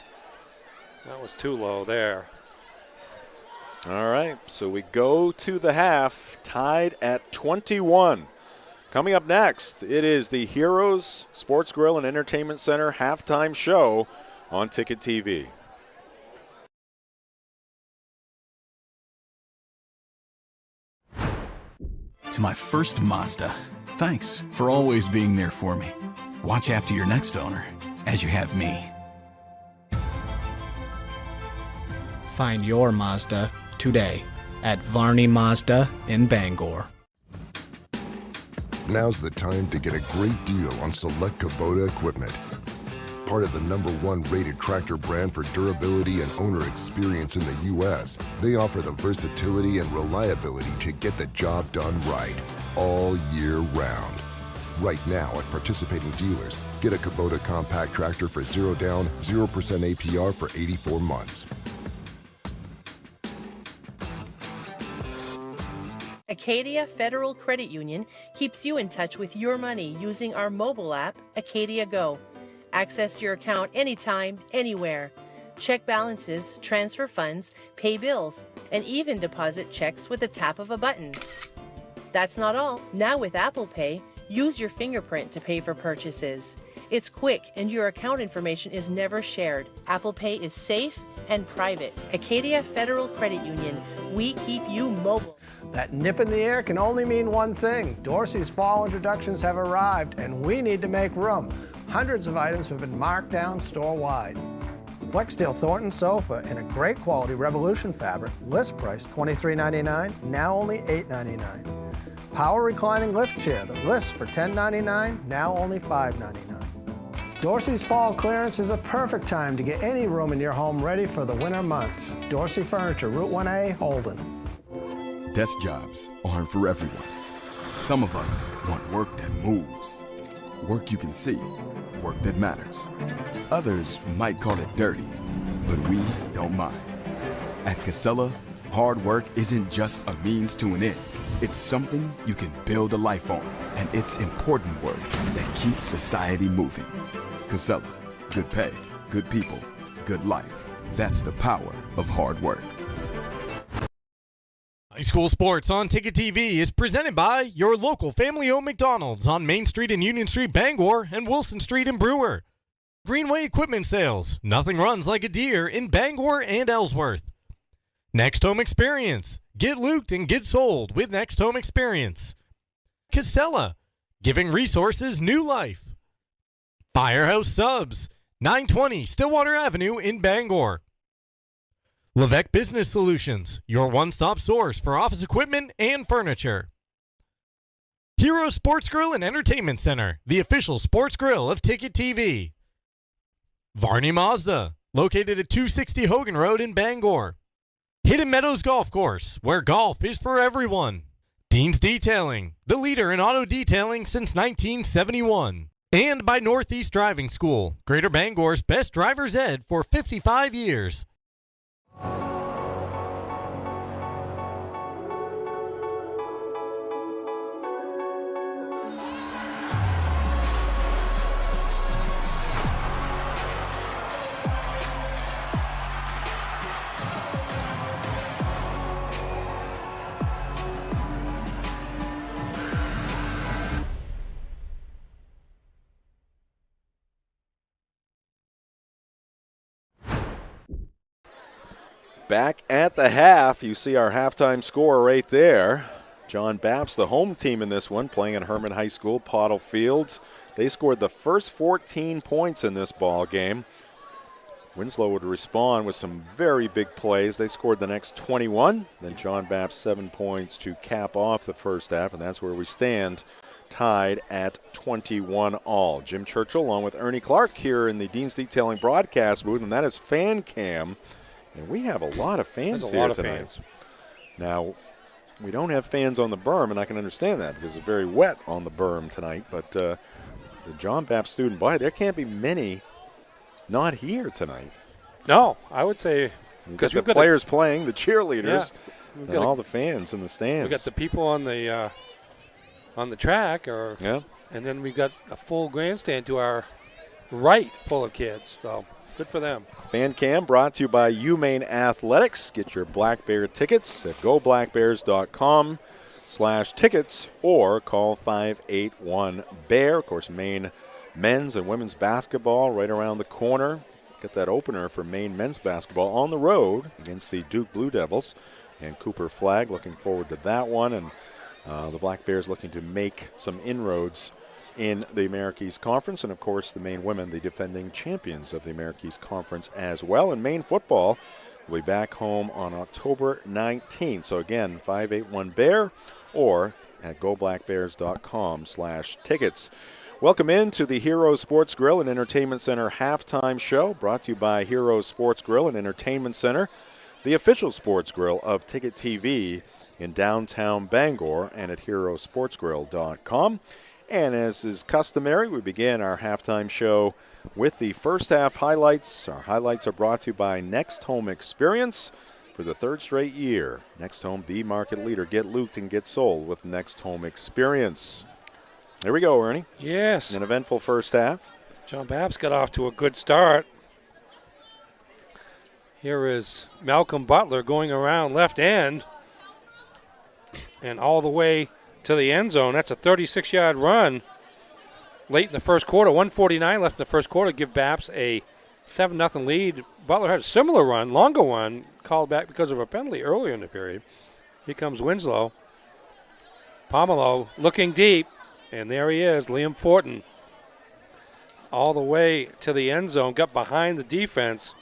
that was too low there. All right, so we go to the half, tied at 21. Coming up next, it is the Heroes Sports Grill and Entertainment Center halftime show on Ticket TV. To my first Mazda, thanks for always being there for me. Watch after your next owner, as you have me. Find your Mazda today at Varney Mazda in Bangor. Now's the time to get a great deal on select Kubota equipment. Part of the #1 rated tractor brand for durability and owner experience in the U.S., they offer the versatility and reliability to get the job done right, all year round. Right now at participating dealers, get a Kubota compact tractor for 0 down, 0% APR for 84 months. Acadia Federal Credit Union keeps you in touch with your money using our mobile app, Acadia Go. Access your account anytime, anywhere. Check balances, transfer funds, pay bills, and even deposit checks with the tap of a button. That's not all. Now with Apple Pay, use your fingerprint to pay for purchases. It's quick and your account information is never shared. Apple Pay is safe and private. Acadia Federal Credit Union. We keep you mobile. That nip in the air can only mean one thing. Dorsey's fall introductions have arrived, and we need to make room. Hundreds of items have been marked down store-wide. Flexsteel Thornton sofa in a great quality Revolution fabric, list price $23.99, now only $8.99. Power reclining lift chair that lists for $10.99, now only $5.99. Dorsey's fall clearance is a perfect time to get any room in your home ready for the winter months. Dorsey Furniture, Route 1A, Holden. Desk jobs aren't for everyone. Some of us want work that moves. Work you can see, work that matters. Others might call it dirty, but we don't mind. At Casella, hard work isn't just a means to an end. It's something you can build a life on, and it's important work that keeps society moving. Casella, good pay, good people, good life. That's the power of hard work. High School Sports on Ticket TV is presented by your local family-owned McDonald's on Main Street and Union Street, Bangor, and Wilson Street in Brewer. Greenway Equipment Sales. Nothing runs like a deer in Bangor and Ellsworth. Next Home Experience. Get looped and get sold with Next Home Experience. Casella. Giving resources new life. Firehouse Subs. 920 Stillwater Avenue in Bangor. Levesque Business Solutions, your one-stop source for office equipment and furniture. Hero Sports Grill and Entertainment Center, the official sports grill of Ticket TV. Varney Mazda, located at 260 Hogan Road in Bangor. Hidden Meadows Golf Course, where golf is for everyone. Dean's Detailing, the leader in auto detailing since 1971. And by Northeast Driving School, Greater Bangor's best driver's ed for 55 years. Back at the half, you see our halftime score right there. John Bapst, the home team in this one, playing at Herman High School, Pottle Field. They scored the first 14 points in this ball game. Winslow would respond with some very big plays. They scored the next 21. Then John Bapst 7 points to cap off the first half, and that's where we stand, tied at 21 all. Jim Churchill along with Ernie Clark here in the Dean's Detailing broadcast booth, and that is Fan Cam. And we have a lot of fans There's a here lot of tonight. fans. Now, we don't have fans on the berm, and I can understand that because it's very wet on the berm tonight. But the John Bapst student body, there can't be many not here tonight. No, I would say because the players playing, the cheerleaders, yeah, and all the fans in the stands. We got the people on the track, yeah, and then we got a full grandstand to our right, full of kids. So good for them. Fan Cam brought to you by UMaine Athletics. Get your Black Bear tickets at goblackbears.com/tickets or call 581-BEAR. Of course, Maine men's and women's basketball right around the corner. Get that opener for Maine men's basketball on the road against the Duke Blue Devils. And Cooper Flagg looking forward to that one. And the Black Bears looking to make some inroads in the Americas Conference, and of course the Maine women, the defending champions of the Americas Conference as well. And Maine football will be back home on October 19th. So again, 581-BEAR or at goblackbears.com/tickets. Welcome into the Heroes Sports Grill and Entertainment Center halftime show, brought to you by Heroes Sports Grill and Entertainment Center, the official sports grill of Ticket TV in downtown Bangor, and at heroesportsgrill.com. And as is customary, we begin our halftime show with the first half highlights. Our highlights are brought to you by Next Home Experience for the third straight year. Next Home, the market leader. Get looped and get sold with Next Home Experience. There we go, Ernie. Yes. An eventful first half. John Bapst got off to a good start. Here is Malcolm Butler going around left end and all the way to the end zone. That's a 36-yard run late in the first quarter. 1:49 left in the first quarter. Give Bapst a 7-0 lead. Butler had a similar run, longer one, called back because of a penalty earlier in the period. Here comes Winslow. Pomelo looking deep, and there he is, Liam Fortin. All the way to the end zone, got behind the defense.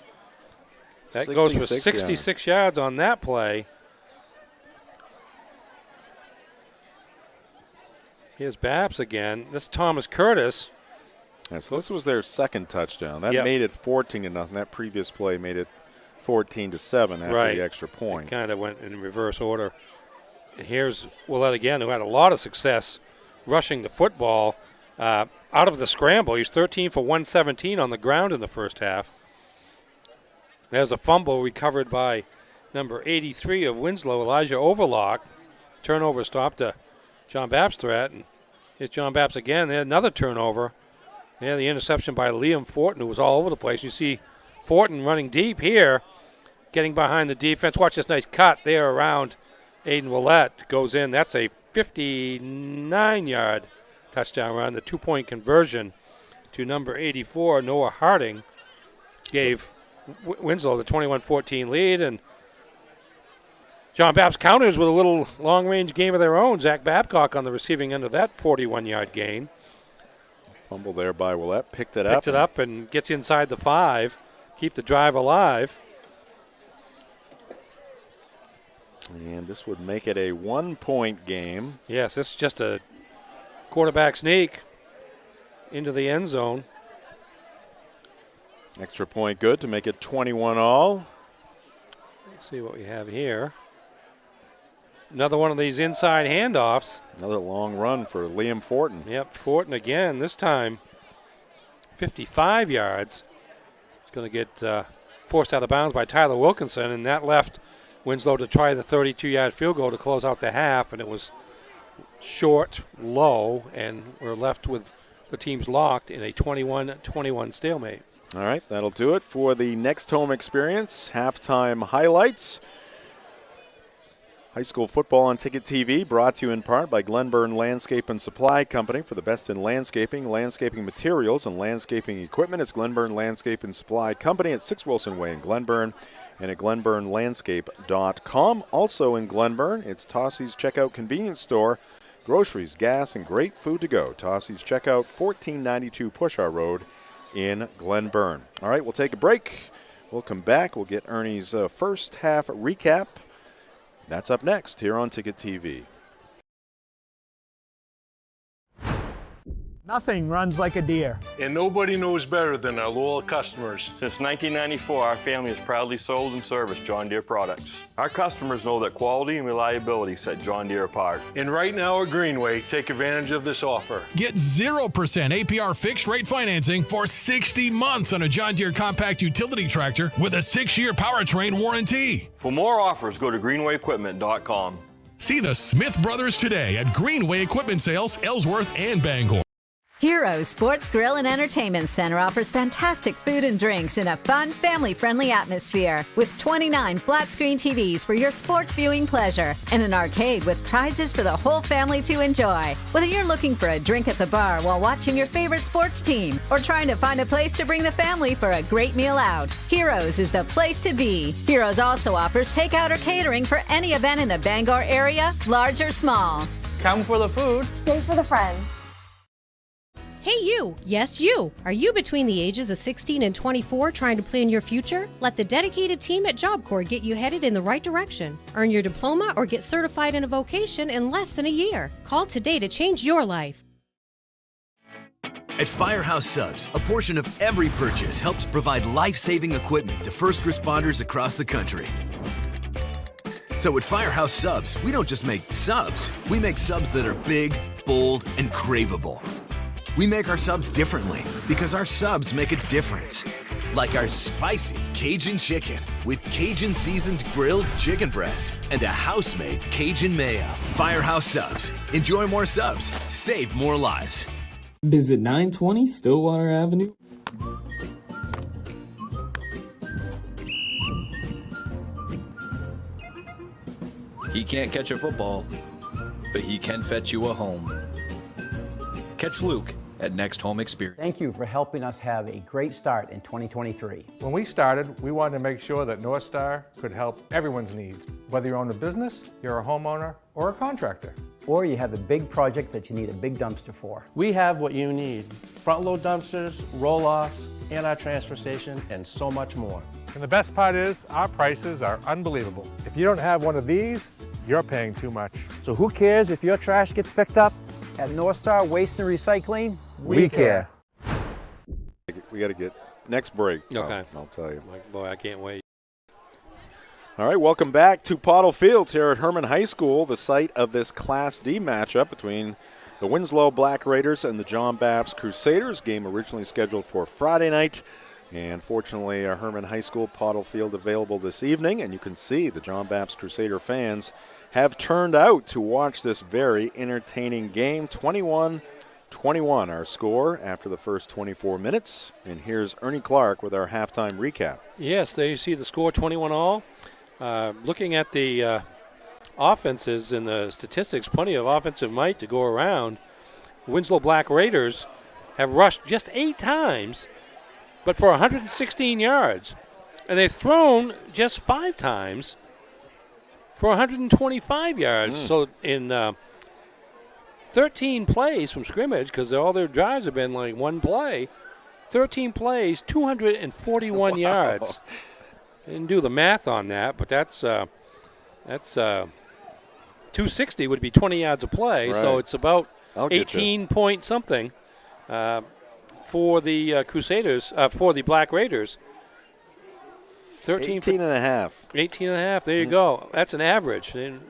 That goes for 66 yards on that play. Here's Bapst again. This is Thomas Curtis. Yeah, so this was their second touchdown. That made it 14-0. That previous play made it 14-7 after the extra point. It kind of went in reverse order. And here's Willett again, who had a lot of success rushing the football out of the scramble. He's 13 for 117 on the ground in the first half. There's a fumble recovered by number 83 of Winslow, Elijah Overlock. Turnover stopped a John Bapst threat. And here's John Bapst again. They had another turnover. They had the interception by Liam Fortin, who was all over the place. You see Fortin running deep here, getting behind the defense. Watch this nice cut there around Aiden Willett. Goes in. That's a 59-yard touchdown run. The two-point conversion to number 84, Noah Harding, gave Winslow the 21-14 lead. And John Bapst counters with a little long-range game of their own. Zach Babcock on the receiving end of that 41-yard gain. Fumble there by Willett. Picked it up and gets inside the 5. Keep the drive alive. And this would make it a 1-point game. Yes, this is just a quarterback sneak into the end zone. Extra point good to make it 21-all. Let's see what we have here. Another one of these inside handoffs. Another long run for Liam Fortin. Yep, Fortin again, this time 55 yards. He's going to get forced out of bounds by Tyler Wilkinson, and that left Winslow to try the 32-yard field goal to close out the half, and it was short, low, and we're left with the teams locked in a 21-21 stalemate. All right, that'll do it for the Next Home Experience halftime highlights. High school football on Ticket TV, brought to you in part by Glenburn Landscape and Supply Company. For the best in landscaping materials, and landscaping equipment, it's Glenburn Landscape and Supply Company at 6 Wilson Way in Glenburn. and at glenburnlandscape.com. Also in Glenburn, it's Tossie's Checkout Convenience Store. Groceries, gas, and great food to go. Tossie's Checkout, 1492 Pushaw Road in Glenburn. All right, we'll take a break. We'll come back. We'll get Ernie's first half recap. That's up next here on Ticket TV. Nothing runs like a deer. And nobody knows better than our loyal customers. Since 1994, our family has proudly sold and serviced John Deere products. Our customers know that quality and reliability set John Deere apart. And right now at Greenway, take advantage of this offer. Get 0% APR fixed rate financing for 60 months on a John Deere compact utility tractor with a 6-year powertrain warranty. For more offers, go to greenwayequipment.com. See the Smith Brothers today at Greenway Equipment Sales, Ellsworth, and Bangor. Heroes Sports Grill and Entertainment Center offers fantastic food and drinks in a fun, family-friendly atmosphere with 29 flat-screen TVs for your sports viewing pleasure and an arcade with prizes for the whole family to enjoy. Whether you're looking for a drink at the bar while watching your favorite sports team or trying to find a place to bring the family for a great meal out, Heroes is the place to be. Heroes also offers takeout or catering for any event in the Bangor area, large or small. Come for the food. Stay for the friends. Hey you! Yes, you! Are you between the ages of 16 and 24 trying to plan your future? Let the dedicated team at Job Corps get you headed in the right direction. Earn your diploma or get certified in a vocation in less than a year. Call today to change your life. At Firehouse Subs, a portion of every purchase helps provide life-saving equipment to first responders across the country. So at Firehouse Subs, we don't just make subs. We make subs that are big, bold, and craveable. We make our subs differently because our subs make a difference. Like our spicy Cajun chicken with Cajun seasoned grilled chicken breast and a house-made Cajun mayo. Firehouse Subs. Enjoy more subs. Save more lives. Visit 920 Stillwater Avenue. He can't catch a football, but he can fetch you a home. Catch Luke at Next Home Experience. Thank you for helping us have a great start in 2023. When we started, we wanted to make sure that North Star could help everyone's needs, whether you own a business, you're a homeowner, or a contractor. Or you have a big project that you need a big dumpster for. We have what you need. Front-load dumpsters, roll-offs, and our transfer station, and so much more. And the best part is, our prices are unbelievable. If you don't have one of these, you're paying too much. So who cares if your trash gets picked up? At North Star Waste and Recycling, we care. We got to get next break. Okay. I'll tell you. Boy, I can't wait. All right, welcome back to Pottle Fields here at Herman High School, the site of this Class D matchup between the Winslow Black Raiders and the John Bapst Crusaders. Game originally scheduled for Friday night. And fortunately, Herman High School Pottle Field available this evening. And you can see the John Bapst Crusader fans have turned out to watch this very entertaining game. 21-21 our score after the first 24 minutes. And here's Ernie Clark with our halftime recap. Yes, there you see the score, 21-all. Looking at the offenses and the statistics, plenty of offensive might to go around. Winslow Black Raiders have rushed just 8 times, but for 116 yards. And they've thrown just 5 times for 125 yards. So in 13 plays from scrimmage, because all their drives have been like one play, 13 plays, 241 yards. Didn't do the math on that, but that's 260 would be 20 yards a play. Right. So it's about 18 point something for the Crusaders, for the Black Raiders. 18 and a half. 18 and a half. There you go. That's an average. And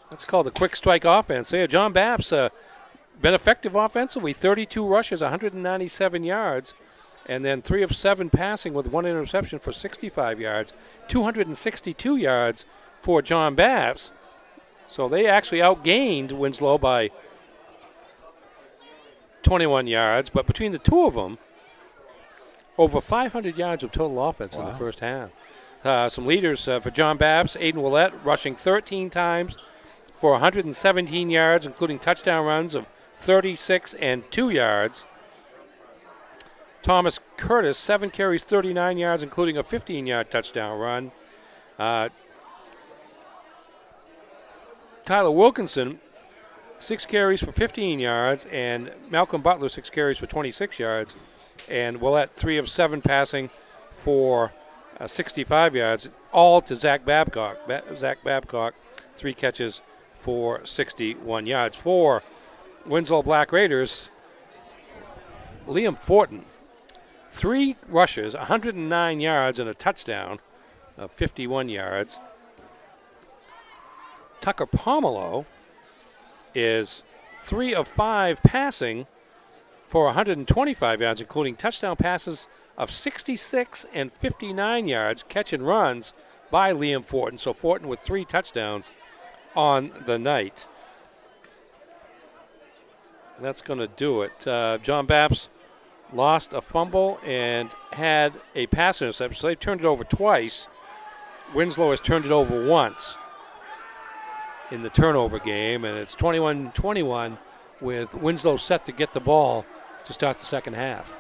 that's called the quick strike offense. So yeah, John Bapst been effective offensively. 32 rushes, 197 yards. And then 3 of 7 passing with 1 interception for 65 yards. 262 yards for John Bapst. So they actually outgained Winslow by 21 yards. But between the two of them, over 500 yards of total offense in the first half. Some leaders for John Bapst. Aiden Willett rushing 13 times for 117 yards, including touchdown runs of 36 and 2 yards. Thomas Curtis, 7 carries, 39 yards, including a 15-yard touchdown run. Tyler Wilkinson, 6 carries for 15 yards, and Malcolm Butler, 6 carries for 26 yards, and Willett, 3 of 7 passing for 65 yards, all to Zach Babcock. Zach Babcock, 3 catches for 61 yards. For Winslow Black Raiders, Liam Fortin, 3 rushes, 109 yards, and a touchdown of 51 yards. Tucker Pomelo is 3 of 5 passing for 125 yards, including touchdown passes of 66 and 59 yards, catch and runs by Liam Fortin. So Fortin with 3 touchdowns on the night. And that's going to do it. John Bapst lost a fumble and had a pass interception, so they've turned it over twice. Winslow has turned it over once in the turnover game, and it's 21-21 with Winslow set to get the ball to start the second half.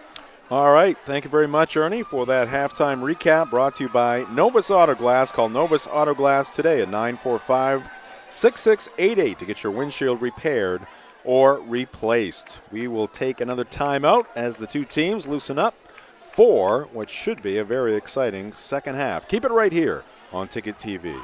All right. Thank you very much, Ernie, for that halftime recap brought to you by Novus Auto Glass. Call Novus Auto Glass today at 945-6688 to get your windshield repaired or replaced. We will take another timeout as the two teams loosen up for what should be a very exciting second half. Keep it right here on Ticket TV.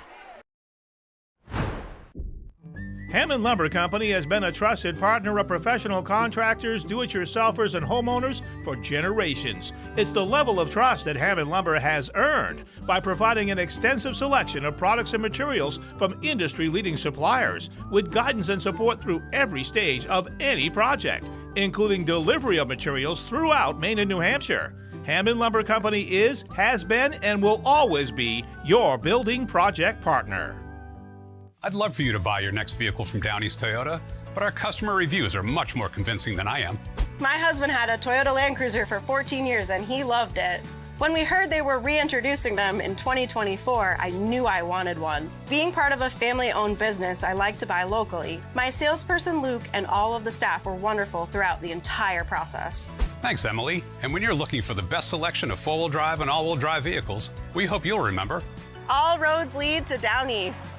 Hammond Lumber Company has been a trusted partner of professional contractors, do-it-yourselfers, and homeowners for generations. It's the level of trust that Hammond Lumber has earned by providing an extensive selection of products and materials from industry-leading suppliers, with guidance and support through every stage of any project, including delivery of materials throughout Maine and New Hampshire. Hammond Lumber Company is, has been, and will always be your building project partner. I'd love for you to buy your next vehicle from Downey's Toyota, but our customer reviews are much more convincing than I am. My husband had a Toyota Land Cruiser for 14 years and he loved it. When we heard they were reintroducing them in 2024, I knew I wanted one. Being part of a family-owned business, I like to buy locally. My salesperson, Luke, and all of the staff were wonderful throughout the entire process. Thanks, Emily. And when you're looking for the best selection of four-wheel drive and all-wheel drive vehicles, we hope you'll remember, all roads lead to Down East.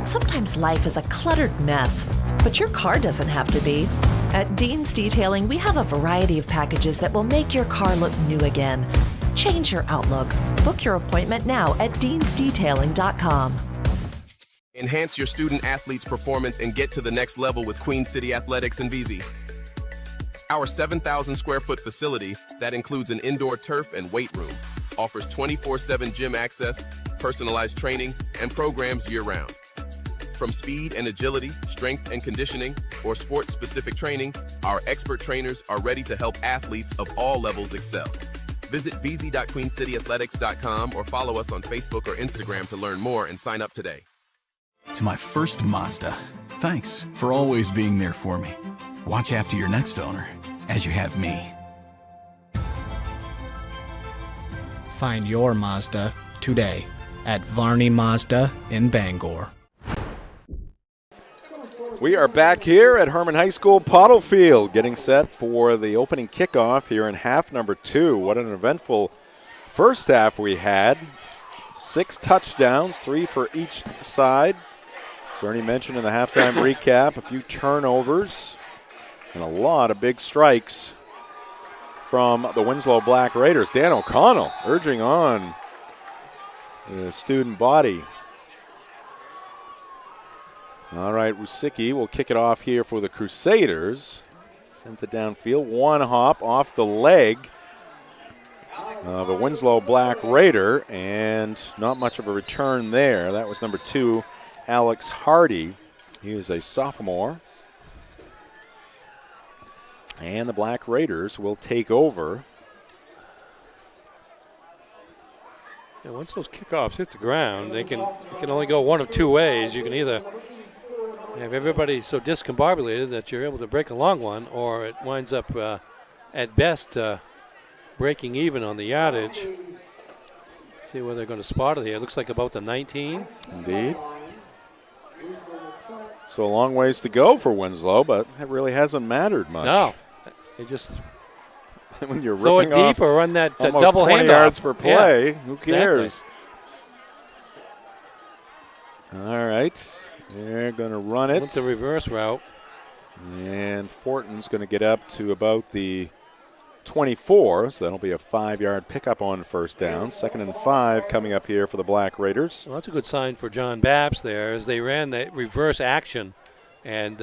Sometimes life is a cluttered mess, but your car doesn't have to be. At Dean's Detailing, we have a variety of packages that will make your car look new again. Change your outlook. Book your appointment now at deansdetailing.com. Enhance your student-athlete's performance and get to the next level with Queen City Athletics and VZ. Our 7,000-square-foot facility that includes an indoor turf and weight room offers 24/7 gym access, personalized training, and programs year-round. From speed and agility, strength and conditioning, or sports-specific training, our expert trainers are ready to help athletes of all levels excel. Visit vz.queencityathletics.com or follow us on Facebook or Instagram to learn more and sign up today. To my first Mazda, thanks for always being there for me. Watch after your next owner, as you have me. Find your Mazda today at Varney Mazda in Bangor. We are back here at Herman High School Pottle Field, getting set for the opening kickoff here in half number 2. What an eventful first half we had. 6 touchdowns, 3 for each side. As Ernie mentioned in the halftime recap, a few turnovers and a lot of big strikes from the Winslow Black Raiders. Dan O'Connell urging on the student body. All right, Rusicki will kick it off here for the Crusaders. Sends it downfield. One hop off the leg of a Winslow Black Raider, and not much of a return there. That was number 2, Alex Hardy. He is a sophomore. And the Black Raiders will take over And once those kickoffs hit the ground, it can only go one of two ways. You can either have everybody so discombobulated that you're able to break a long one, or it winds up at best breaking even on the yardage. See where they're going to spot it here. It looks like about the 19. Indeed. So a long ways to go for Winslow, but it really hasn't mattered much. No. It just when you're throw it ripping deep or run that almost double 20 handoff. yards per play. Yeah, Who cares? Exactly. All right. They're going to run it. With the reverse route. And Fortin's going to get up to about the 24, so that'll be a 5-yard pickup on first down. 2nd and 5 coming up here for the Black Raiders. Well, that's a good sign for John Bapst there as they ran that reverse action, and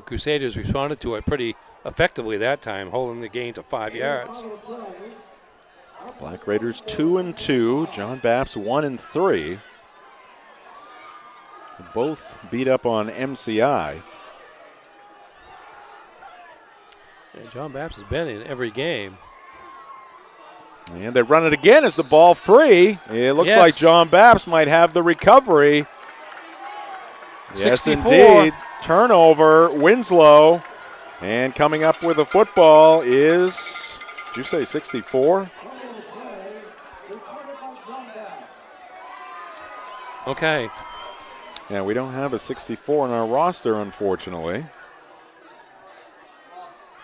Crusaders responded to it pretty effectively that time, holding the gain to 5 yards. Black Raiders 2-2, John Bapst 1-3. Both beat up on MCI. Yeah, John Bapst has been in every game. And they run it again as the ball free. It looks like John Bapst might have the recovery. 64. Yes, indeed. Turnover, Winslow. And coming up with the football is, did you say 64? Okay. Yeah, we don't have a 64 on our roster, unfortunately.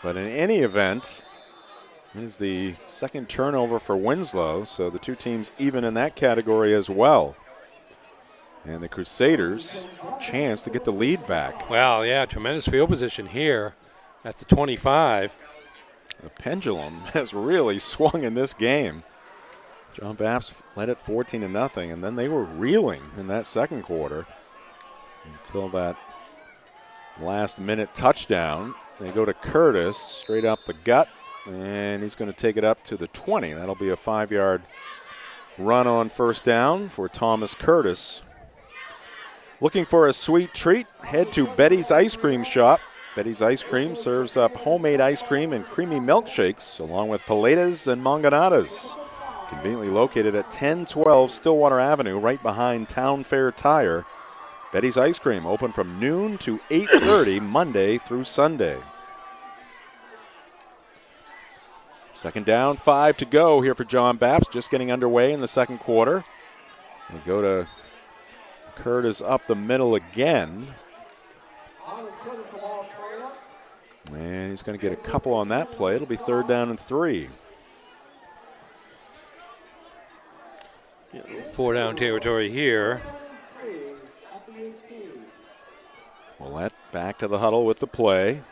But in any event, it is the second turnover for Winslow, so the two teams even in that category as well. And the Crusaders, chance to get the lead back. Well, yeah, tremendous field position here at the 25. The pendulum has really swung in this game. John Bapst led it 14-0, and then they were reeling in that second quarter until that last-minute touchdown. They go to Curtis, straight up the gut, and he's going to take it up to the 20. That'll be a 5-yard run on first down for Thomas Curtis. Looking for a sweet treat? Head to Betty's Ice Cream Shop. Betty's Ice Cream serves up homemade ice cream and creamy milkshakes, along with paletas and manganadas. Conveniently located at 1012 Stillwater Avenue, right behind Town Fair Tire. Betty's Ice Cream, open from noon to 8:30 Monday through Sunday. Second down, 5 to go here for John Bapst, just getting underway in the second quarter. They go to Curtis up the middle again. And he's going to get a couple on that play. It'll be 3rd down and 3. 4-down territory here. Willett back to the huddle with the play.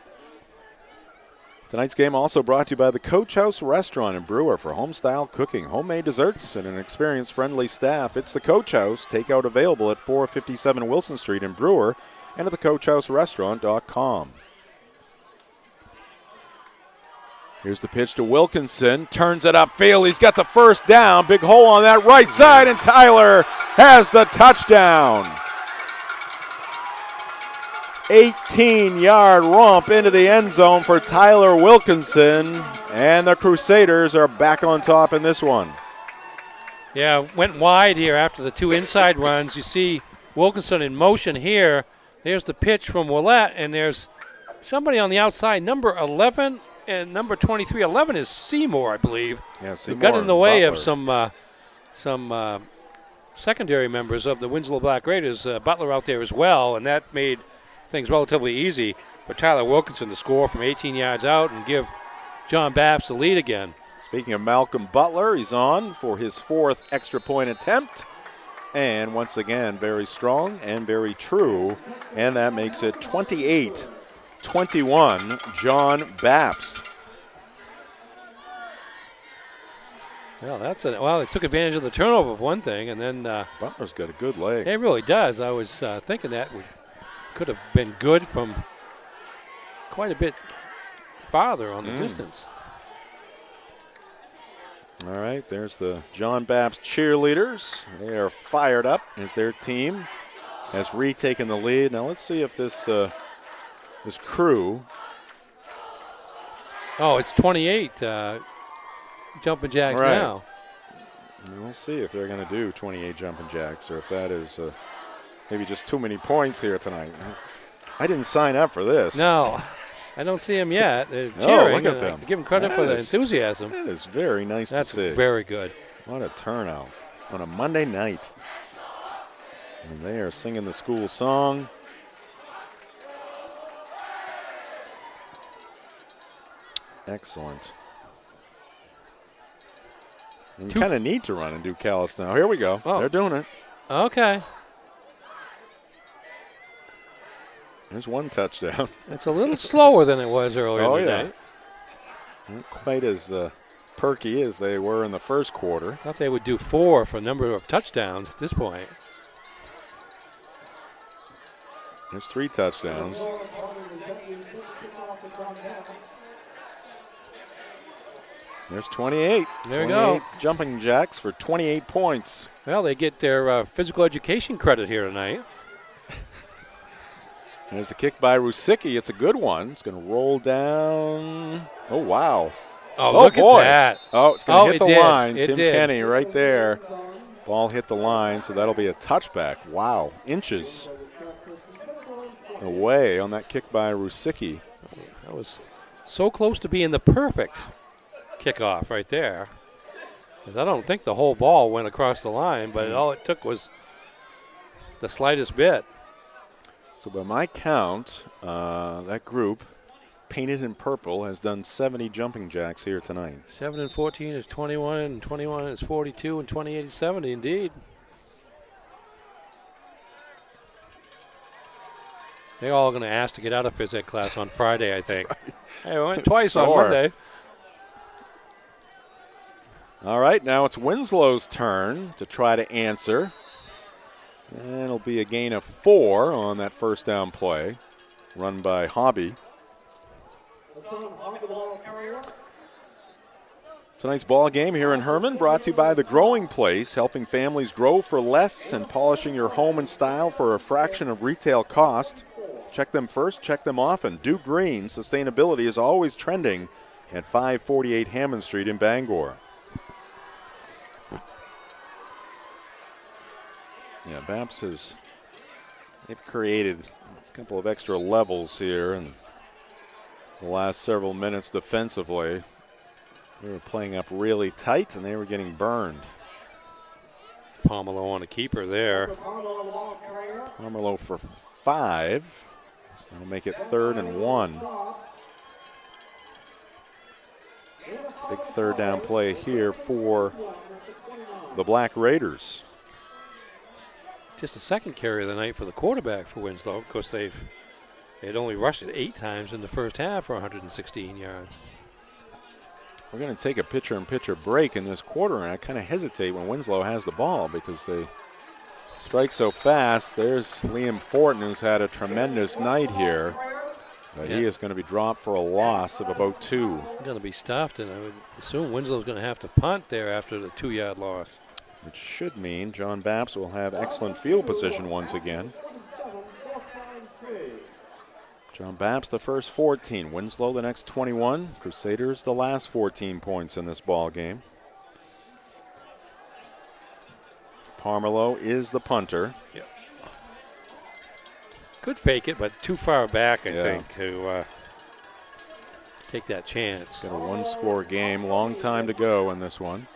Tonight's game also brought to you by the Coach House Restaurant and Brewer for home-style cooking, homemade desserts, and an experienced, friendly staff. It's the Coach House. Takeout available at 457 Wilson Street in Brewer and at thecoachhouserestaurant.com. Here's the pitch to Wilkinson. Turns it upfield. He's got the first down. Big hole on that right side, and Tyler has the touchdown. 18-yard romp into the end zone for Tyler Wilkinson, and the Crusaders are back on top in this one. Yeah, went wide here after the two inside runs. You see Wilkinson in motion here. There's the pitch from Willett, and there's somebody on the outside, number 11 and number 23. 11 is Seymour, I believe. Yeah, Seymour got in the way of some secondary members of the Winslow Black Raiders. Butler out there as well, and that made things relatively easy for Tyler Wilkinson to score from 18 yards out and give John Bapst the lead again. Speaking of Malcolm Butler, he's on for his 4th extra point attempt. And once again, very strong and very true. And that makes it 28-21, John Bapst. Well, they took advantage of the turnover of one thing, and then Butler's got a good leg. It really does. I was thinking that could have been good from quite a bit farther on the distance. All right, there's the John Bapst cheerleaders. They are fired up as their team has retaken the lead. Now let's see if this crew. Oh, it's 28 jumping jacks now. And we'll see if they're going to do 28 jumping jacks or if that is maybe just too many points here tonight. I didn't sign up for this. No, I don't see them yet. They're cheering. Look at them. Give them credit for the enthusiasm. That is very nice to see. That's very good. What a turnout on a Monday night. And they are singing the school song. Excellent. We kind of need to run and do Callis now. Here we go. Oh. They're doing it. Okay. There's one touchdown. It's a little slower than it was earlier today. Not quite as perky as they were in the first quarter. Thought they would do 4 for a number of touchdowns at this point. There's 3 touchdowns. There's 28. There we go. Jumping jacks for 28 points. Well, they get their physical education credit here tonight. There's a kick by Rusicki. It's a good one. It's going to roll down. Oh, wow. Oh, look boy. at that. Oh, it's going to hit the line. It Tim did. Kenny right there. Ball hit the line, so that'll be a touchback. Wow. Inches away on that kick by Rusicki. That was so close to being the perfect kickoff right there. Because I don't think the whole ball went across the line, but all it took was the slightest bit. So by my count, that group, painted in purple, has done 70 jumping jacks here tonight. 7 and 14 is 21, and 21 is 42, and 28 is 70, indeed. They're all going to ask to get out of phys ed class on Friday, I think. Right. Hey, we went twice on Monday. All right, now it's Winslow's turn to try to answer. And it'll be a gain of 4 on that first down play, run by Hobby. Tonight's ball game here in Herman brought to you by The Growing Place, helping families grow for less and polishing your home in style for a fraction of retail cost. Check them first, check them often. Do Green. Sustainability is always trending at 548 Hammond Street in Bangor. Yeah, Bapst they've created a couple of extra levels here in the last several minutes defensively. They were playing up really tight, and they were getting burned. Pomelo on a keeper there. Pomelo for 5. So that'll make it 3rd and 1. Big third down play here for the Black Raiders. Just the second carry of the night for the quarterback for Winslow. Of course, they'd only rushed it 8 times in the first half for 116 yards. We're going to take a pitcher-in-pitcher break in this quarter, and I kind of hesitate when Winslow has the ball because they strike so fast. There's Liam Fortin, who's had a tremendous night here. But he is going to be dropped for a loss of about 2. Going to be stuffed, and I would assume Winslow's going to have to punt there after the 2-yard loss. Which should mean John Bapst will have excellent field position once again. John Bapst the first 14, Winslow the next 21, Crusaders the last 14 points in this ball game. Pomelo is the punter. Yep. Could fake it, but too far back, I think, to take that chance. Got a 1-score game, long time to go in this one.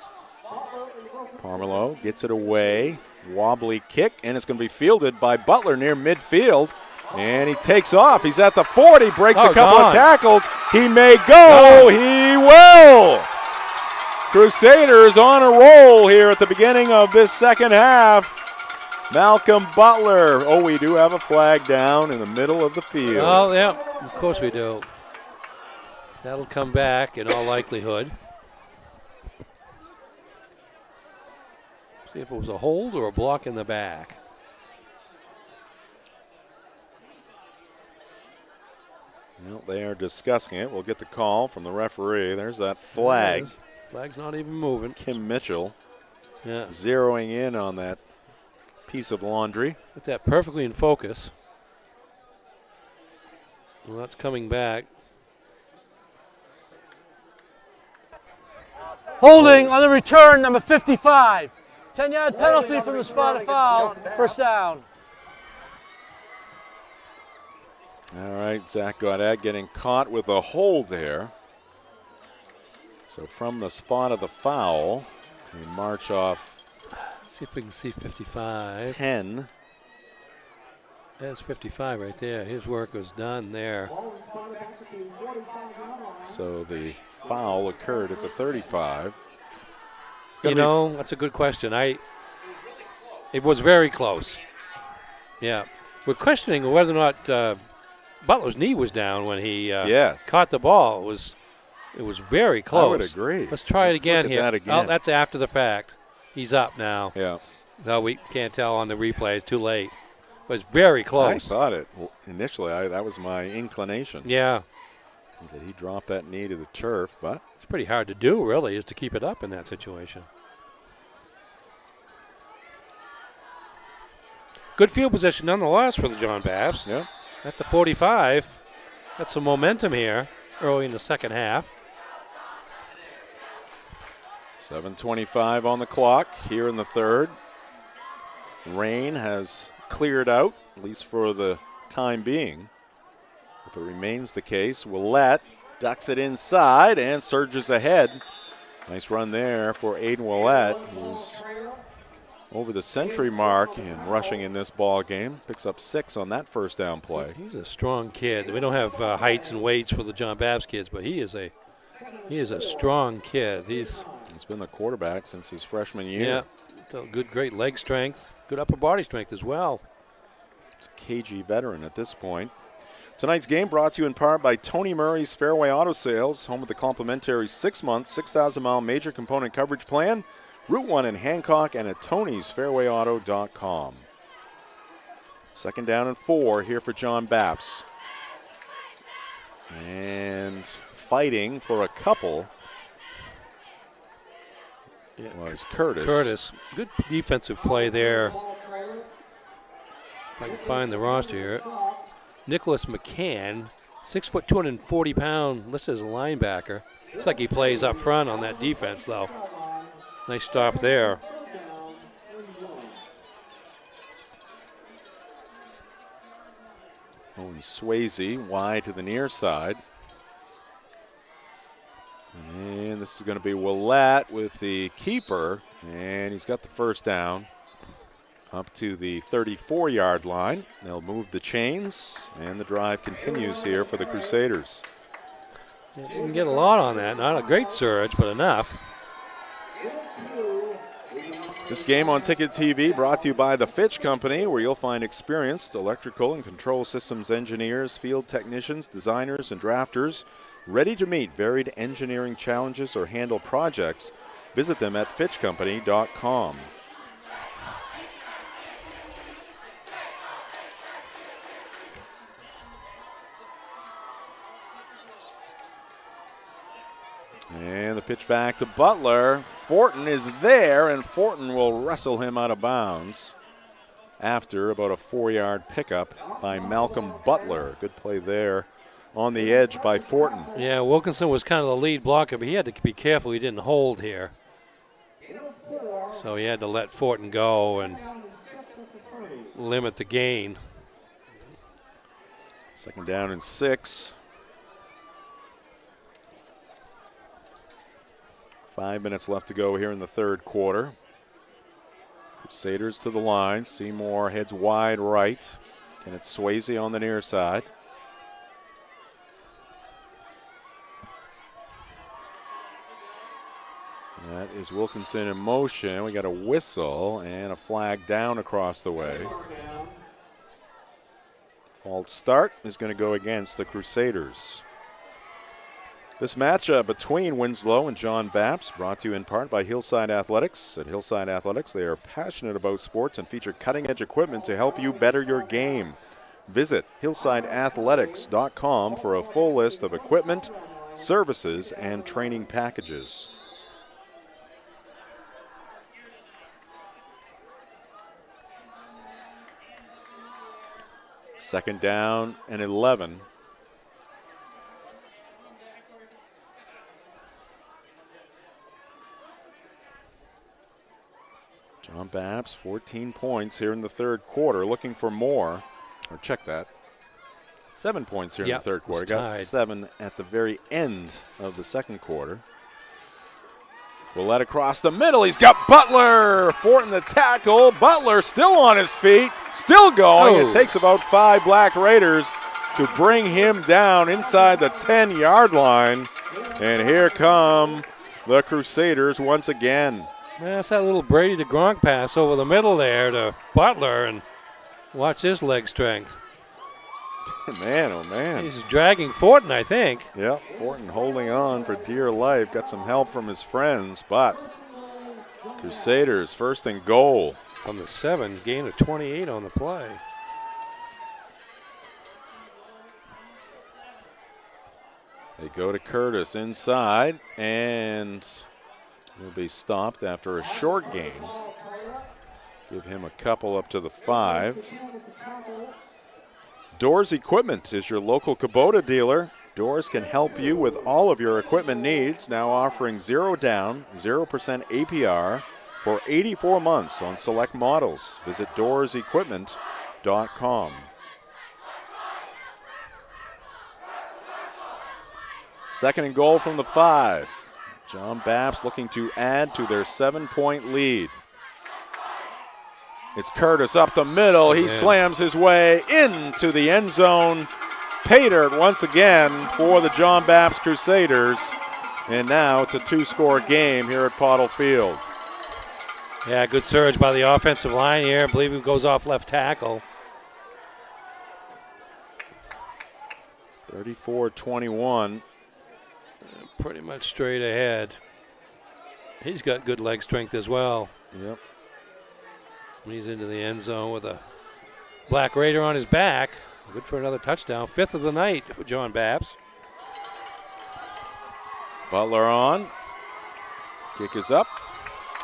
Pomelo gets it away, wobbly kick, and it's going to be fielded by Butler near midfield. And he takes off. He's at the 40, breaks a couple of tackles. He may go. He will. Crusaders on a roll here at the beginning of this second half. Malcolm Butler. Oh, we do have a flag down in the middle of the field. Oh, yeah, of course we do. That'll come back in all likelihood. See if it was a hold or a block in the back. Well, they are discussing it. We'll get the call from the referee. There's that flag. Flag's not even moving. Kim Mitchell zeroing in on that piece of laundry. Put that perfectly in focus. Well, that's coming back. Holding on the return, number 55. 10-yard penalty from the spot of foul. First down. All right, Zach Gaudet getting caught with a hold there. So from the spot of the foul, we march off. Let's see if we can see 55. 10. There's 55 right there. His work was done there. So the foul occurred at the 35. You know, that's a good question. It was very close. Yeah. We're questioning whether or not Butler's knee was down when he caught the ball. It was very close. I would agree. Let's try it again here. That again. Oh, that's after the fact. He's up now. Yeah. No, we can't tell on the replay. It's too late. But it's very close. I thought it. Initially, that was my inclination. Yeah. That he dropped that knee to the turf, but it's pretty hard to do, really, is to keep it up in that situation. Good field position nonetheless for the John Bapst. Yeah. At the 45. Got some momentum here early in the second half. 7:25 on the clock here in the third. Rain has cleared out, at least for the time being. If it remains the case, Willett ducks it inside and surges ahead. Nice run there for Aiden Willett, who's over the century mark in rushing in this ball game. Picks up 6 on that first down play. He's a strong kid. We don't have heights and weights for the John Bapst kids, but he is a strong kid. He's been the quarterback since his freshman year. Yeah, good, great leg strength, good upper body strength as well. He's a cagey veteran at this point. Tonight's game brought to you in part by Tony Murray's Fairway Auto Sales, home of the complimentary 6-month, 6,000-mile major component coverage plan. Route 1 in Hancock and at tonysfairwayauto.com. Second down and 4 here for John Bapst. And fighting for a couple was Curtis. Curtis, good defensive play there. If I can find the roster here. Nicholas McCann, 6 foot, 240 pound, listed as a linebacker. Looks like he plays up front on that defense, though. Nice stop there. Owen Swayze wide to the near side. And this is going to be Willett with the keeper, and he's got the first down up to the 34-yard line. They'll move the chains, and the drive continues here for the Crusaders. You can get a lot on that. Not a great surge, but enough. This game on Ticket TV brought to you by the Fitch Company, where you'll find experienced electrical and control systems engineers, field technicians, designers, and drafters ready to meet varied engineering challenges or handle projects. Visit them at fitchcompany.com. And the pitch back to Butler. Fortin is there, and Fortin will wrestle him out of bounds after about a 4-yard pickup by Malcolm Butler. Good play there on the edge by Fortin. Yeah, Wilkinson was kind of the lead blocker, but he had to be careful he didn't hold here. So he had to let Fortin go and limit the gain. Second down and 6. 5 minutes left to go here in the third quarter. Crusaders to the line. Seymour heads wide right. And it's Swayze on the near side. That is Wilkinson in motion. We got a whistle and a flag down across the way. False start is going to go against the Crusaders. This matchup between Winslow and John Bapst brought to you in part by Hillside Athletics. At Hillside Athletics, they are passionate about sports and feature cutting-edge equipment to help you better your game. Visit hillsideathletics.com for a full list of equipment, services, and training packages. Second down and 11. John Bapst, 14 points here in the third quarter, looking for more. Or check that. 7 points here in the third quarter. Got 7 at the very end of the second quarter. Willett across the middle. He's got Butler. Fortin the tackle. Butler still on his feet, still going. It takes about 5 Black Raiders to bring him down inside the 10-yard line. And here come the Crusaders once again. That's that little Brady to Gronk pass over the middle there to Butler, and watch his leg strength. Man, oh man. He's dragging Fortin, I think. Yep, Fortin holding on for dear life. Got some help from his friends, but Crusaders first and goal. From the 7, gain of 28 on the play. They go to Curtis inside, and he'll be stopped after a short gain. Give him a couple up to the 5. Doors Equipment is your local Kubota dealer. Doors can help you with all of your equipment needs, now offering 0 down, 0% APR for 84 months on select models. Visit doorsequipment.com. Second and goal from the 5. John Bapst looking to add to their 7-point lead. It's Curtis up the middle. He slams his way into the end zone. Pay dirt once again for the John Bapst Crusaders. And now it's a 2-score game here at Pottle Field. Yeah, good surge by the offensive line here. I believe it goes off left tackle. 34-21. Pretty much straight ahead. He's got good leg strength as well. Yep. He's into the end zone with a Black Raider on his back. Good for another touchdown. 5th of the night for John Bapst. Butler on. Kick is up.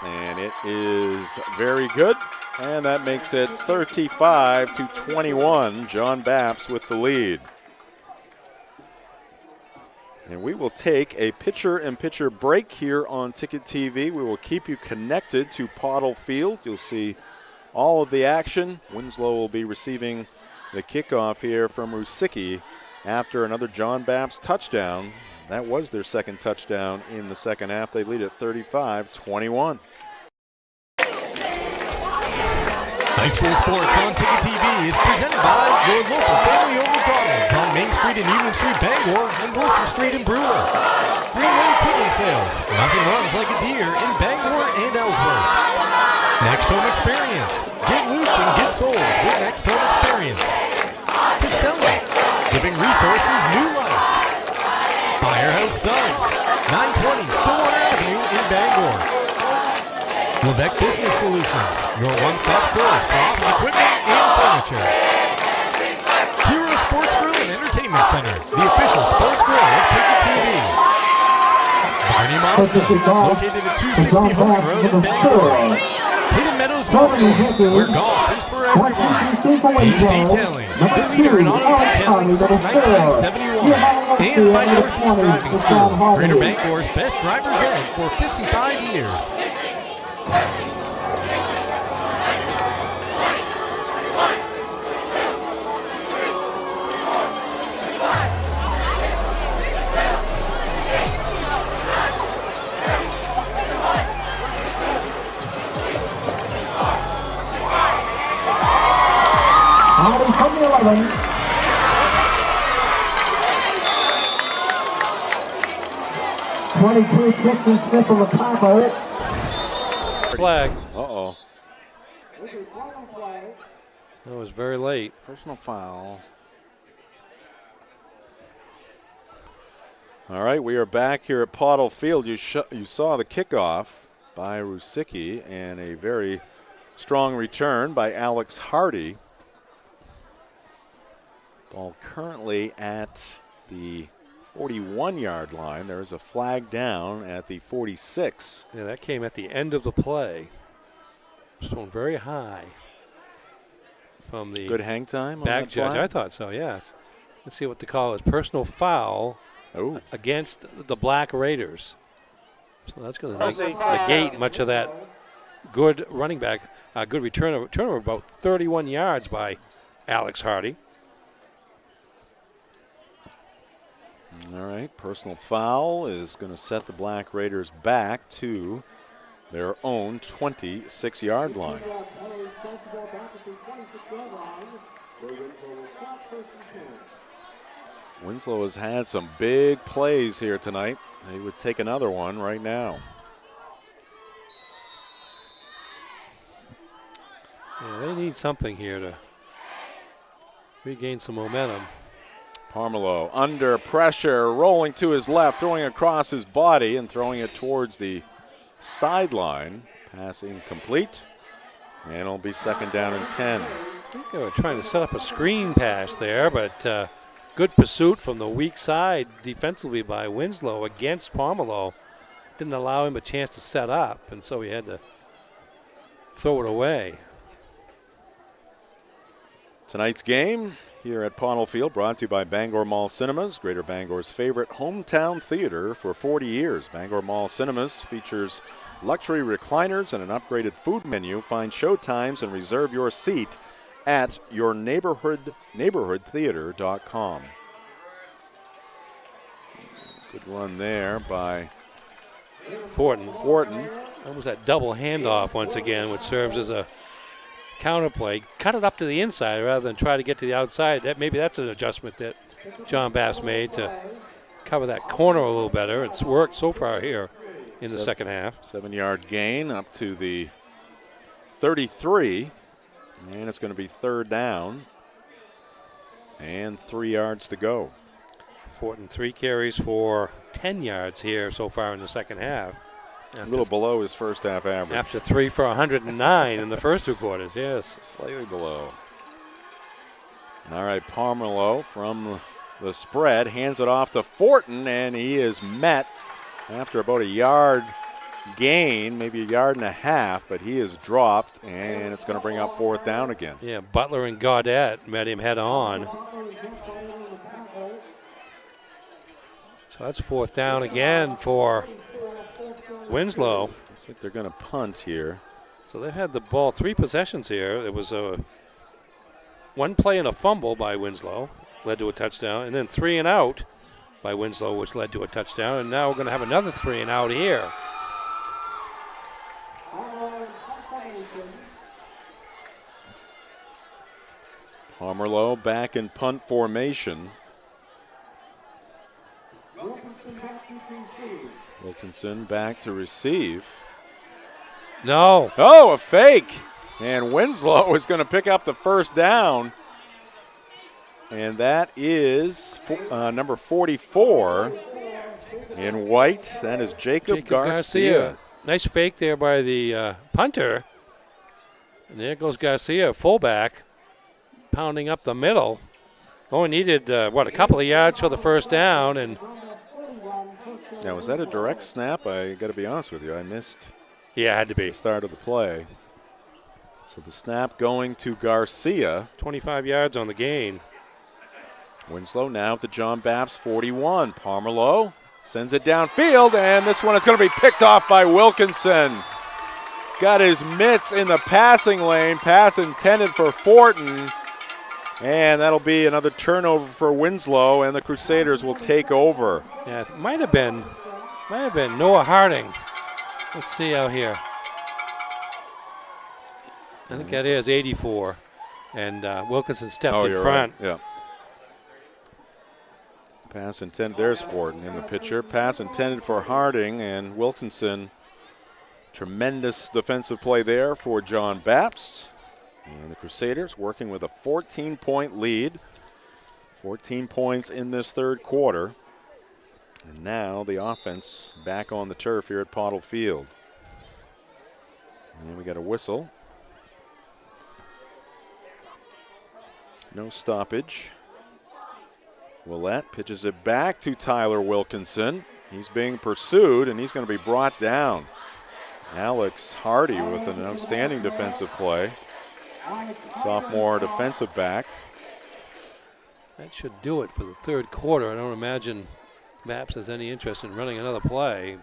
And it is very good. And that makes it 35-21. John Bapst with the lead. And we will take a pitcher-in-pitcher break here on Ticket TV. We will keep you connected to Pottle Field. You'll see all of the action. Winslow will be receiving the kickoff here from Rusicki after another John Bapst touchdown. That was their second touchdown in the second half. They lead at 35-21. High school sports on Ticket TV is presented by your local family-owned McDonald's on Main Street and Union Street, Bangor, and Wilson Street in Brewer. Greenway Equipment Sales. Nothing runs like a deer in Bangor and Ellsworth. Next Home Experience. Get looped and get sold with Next Home Experience. Casella. Giving resources new life. Firehouse Subs. 920 Stillwater Avenue in Bangor. Levesque Business Solutions, your one-stop source for office equipment and furniture. Hero Sports Grill and Entertainment Center, the official sports grill of Ticket TV. Barney Mazda, located at 260 Hogan Road in Bangor. Hidden Meadows Golf Course, where golf is for everyone. Dave's Detailing, the leader in auto detailing since 1971. And by Northeast Driving School, Greater Bangor's best driver's ed for 55 years. Flag. Uh-oh. That was very late. Personal foul. All right, we are back here at Pottle Field. You saw the kickoff by Rusicki and a very strong return by Alex Hardy. Ball currently at the 41-yard line. There's a flag down at the 46. Yeah, that came at the end of the play. Thrown very high from the good hang time back on that judge. flag? I thought so, yes. Let's see what the call is. Personal foul against the Black Raiders. So that's going to negate much of that good running back, good return of about 31 yards by Alex Hardy. All right, personal foul is going to set the Black Raiders back to their own 26-yard line. Winslow has had some big plays here tonight. He would take another one right now. Yeah, they need something here to regain some momentum. Parmelo under pressure, rolling to his left, throwing across his body and throwing it towards the sideline. Pass incomplete, and it'll be second down and 10. I think they were trying to set up a screen pass there, but good pursuit from the weak side defensively by Winslow against Parmelo. Didn't allow him a chance to set up, and so he had to throw it away. Tonight's game here at Pottle Field brought to you by Bangor Mall Cinemas, Greater Bangor's favorite hometown theater for 40 years. Bangor Mall Cinemas features luxury recliners and an upgraded food menu. Find show times and reserve your seat at your neighborhoodtheater.com. Good run there by Fortin. Almost that double handoff once again, which serves as a counterplay. Cut it up to the inside rather than try to get to the outside. Maybe that's an adjustment that John Bapst made to cover that corner a little better. It's worked so far here in the second half. 7-yard gain up to the 33. And it's going to be third down. And 3 yards to go. Fortin 3 carries for 10 yards here so far in the second half. A little below his first half average. After 3 for 109 in the first 2 quarters, yes. Slightly below. All right, Parmelo from the spread hands it off to Fortin, and he is met after about a yard gain, maybe a yard and a half, but he is dropped, and it's going to bring up fourth down again. Yeah, Butler and Gaudette met him head on. So that's fourth down again for Winslow. Looks like they're going to punt here. So they've had the ball 3 possessions here. It was a one play and a fumble by Winslow, led to a touchdown, and then 3 and out by Winslow, which led to a touchdown. And now we're going to have another 3 and out here. Parmelo back in punt formation. Wilkinson back to receive. No. Oh, a fake. And Winslow is going to pick up the first down. And that is number 44 in white. That is Jacob Garcia. Nice fake there by the punter. And there goes Garcia, fullback, pounding up the middle. Only needed, a couple of yards for the first down. And now, was that a direct snap? I got to be honest with you. I missed it had to be the start of the play. So the snap going to Garcia. 25 yards on the gain. Winslow now to John Bapst, 41. Parmelo sends it downfield, and this one is going to be picked off by Wilkinson. Got his mitts in the passing lane. Pass intended for Fortin. And that'll be another turnover for Winslow, and the Crusaders will take over. Yeah, it might have been Noah Harding. Let's see out here. I think that is 84. And Wilkinson stepped in front. Right. Yeah. Pass intended. There's Fortin in the picture. Pass intended for Harding, and Wilkinson. Tremendous defensive play there for John Bapst. And the Crusaders working with a 14-point lead. 14 points in this third quarter. And now the offense back on the turf here at Pottle Field. And we got a whistle. No stoppage. Willett pitches it back to Tyler Wilkinson. He's being pursued, and he's going to be brought down. Alex Hardy with an outstanding defensive play. Sophomore defensive back. That should do it for the third quarter. I don't imagine Bapst has any interest in running another play.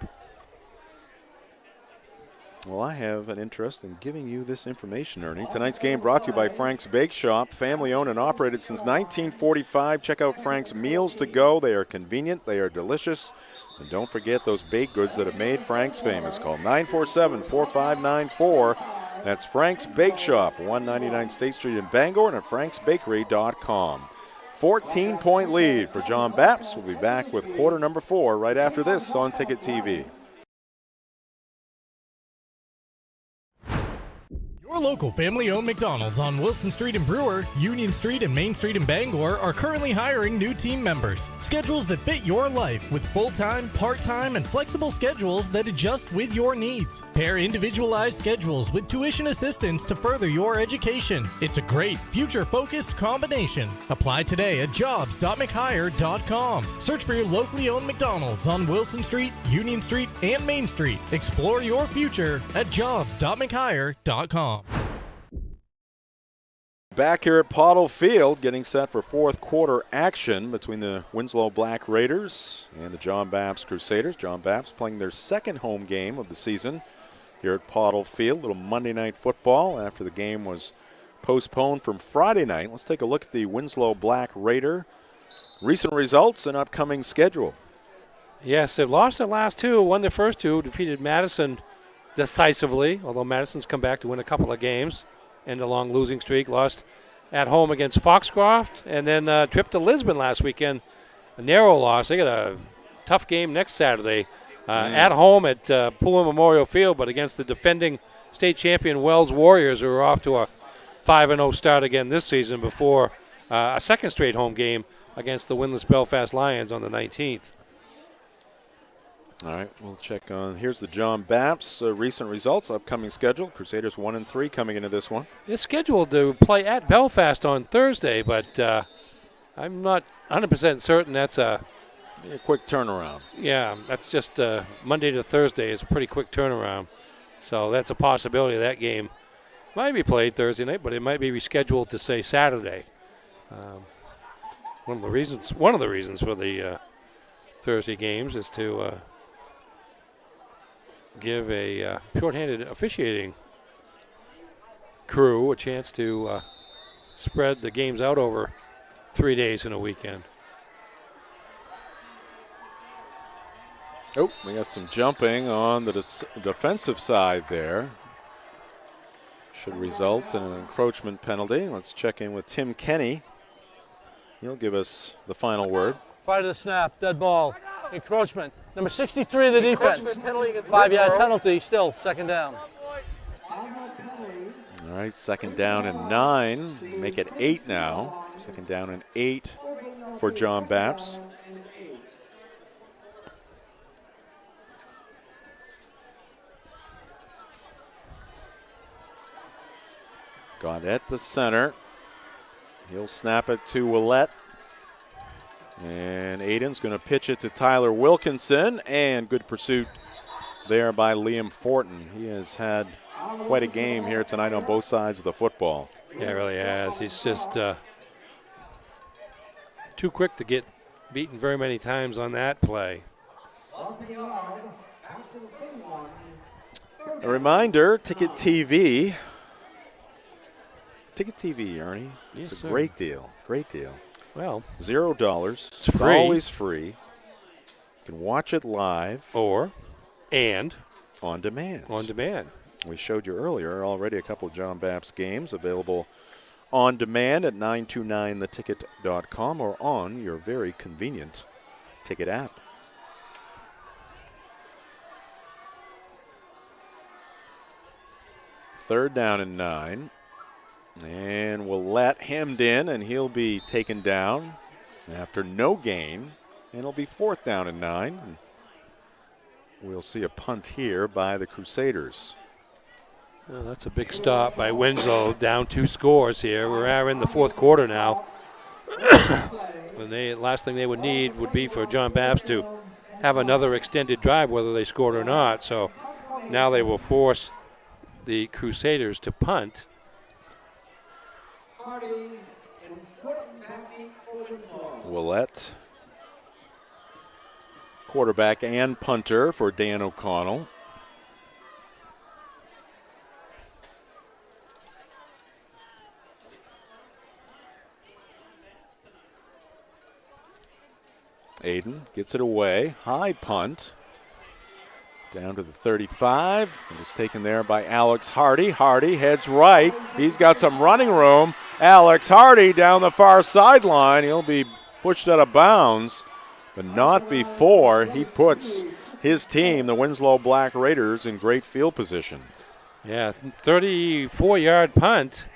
Well, I have an interest in giving you this information, Ernie. Tonight's game brought to you by Frank's Bake Shop, family owned and operated since 1945. Check out Frank's Meals to Go. They are convenient, they are delicious, and don't forget those baked goods that have made Frank's famous. Call 947-4594. That's Frank's Bake Shop, 199 State Street in Bangor, and at franksbakery.com. 14-point lead for John Bapst. We'll be back with quarter number 4 right after this on Ticket TV. Your local family-owned McDonald's on Wilson Street in Brewer, Union Street and Main Street in Bangor are currently hiring new team members. Schedules that fit your life with full-time, part-time, and flexible schedules that adjust with your needs. Pair individualized schedules with tuition assistance to further your education. It's a great, future-focused combination. Apply today at jobs.mchire.com. Search for your locally owned McDonald's on Wilson Street, Union Street, and Main Street. Explore your future at jobs.mchire.com. Back here at Pottle Field, getting set for fourth quarter action between the Winslow Black Raiders and the John Bapst Crusaders. John Bapst playing their second home game of the season here at Pottle Field. Little Monday night football after the game was postponed from Friday night. Let's take a look at the Winslow Black Raider recent results and upcoming schedule. Yes, they've lost their last two, won their first two, defeated Madison decisively, although Madison's come back to win a couple of games. End a long losing streak, lost at home against Foxcroft, and then trip to Lisbon last weekend. A narrow loss. They got a tough game next Saturday at home at Pullen Memorial Field, but against the defending state champion Wells Warriors, who are off to a 5-0 start again this season before a second straight home game against the winless Belfast Lions on the 19th. All right, we'll check on. Here's the John Bapst recent results, upcoming schedule. Crusaders 1-3 coming into this one. It's scheduled to play at Belfast on Thursday, but I'm not 100% certain that's a quick turnaround. Yeah, that's just Monday to Thursday is a pretty quick turnaround. So that's a possibility that game might be played Thursday night, but it might be rescheduled to, say, Saturday. One of the reasons for the Thursday games is to give a shorthanded officiating crew a chance to spread the games out over 3 days in a weekend. Oh, we got some jumping on the defensive side there. Should result in an encroachment penalty. Let's check in with Tim Kenny. He'll give us the final word. Prior to the snap, dead ball, encroachment. Number 63 of the defense. 5-yard penalty, still second down. All right, second down and 9. Make it 8 now. Second down and 8 for John Bapst. Got at the center. He'll snap it to Willette. And Aiden's going to pitch it to Tyler Wilkinson. And good pursuit there by Liam Fortin. He has had quite a game here tonight on both sides of the football. Yeah, he really has. He's just too quick to get beaten very many times on that play. A reminder, Ticket TV. Ticket TV, Ernie. Yes, it's a sir. great deal. Great deal. Well, $0. It's free. Always free. You can watch it live. And on demand. On demand. We showed you earlier already a couple of John Bapst games available on demand at 929theticket.com or on your very convenient ticket app. Third down and 9. And we'll let him in, and he'll be taken down after no gain. And it'll be fourth down and 9. And we'll see a punt here by the Crusaders. Well, that's a big stop by Winslow, down 2 scores here. We're in the fourth quarter now. And last thing they would need would be for John Bapst to have another extended drive, whether they scored or not. So now they will force the Crusaders to punt. Willette, quarterback and punter for Dan O'Connell. Aiden gets it away. High punt. Down to the 35. It is taken there by Alex Hardy. Hardy heads right. He's got some running room. Alex Hardy down the far sideline. He'll be pushed out of bounds, but not before he puts his team, the Winslow Black Raiders, in great field position. Yeah, 34-yard punt.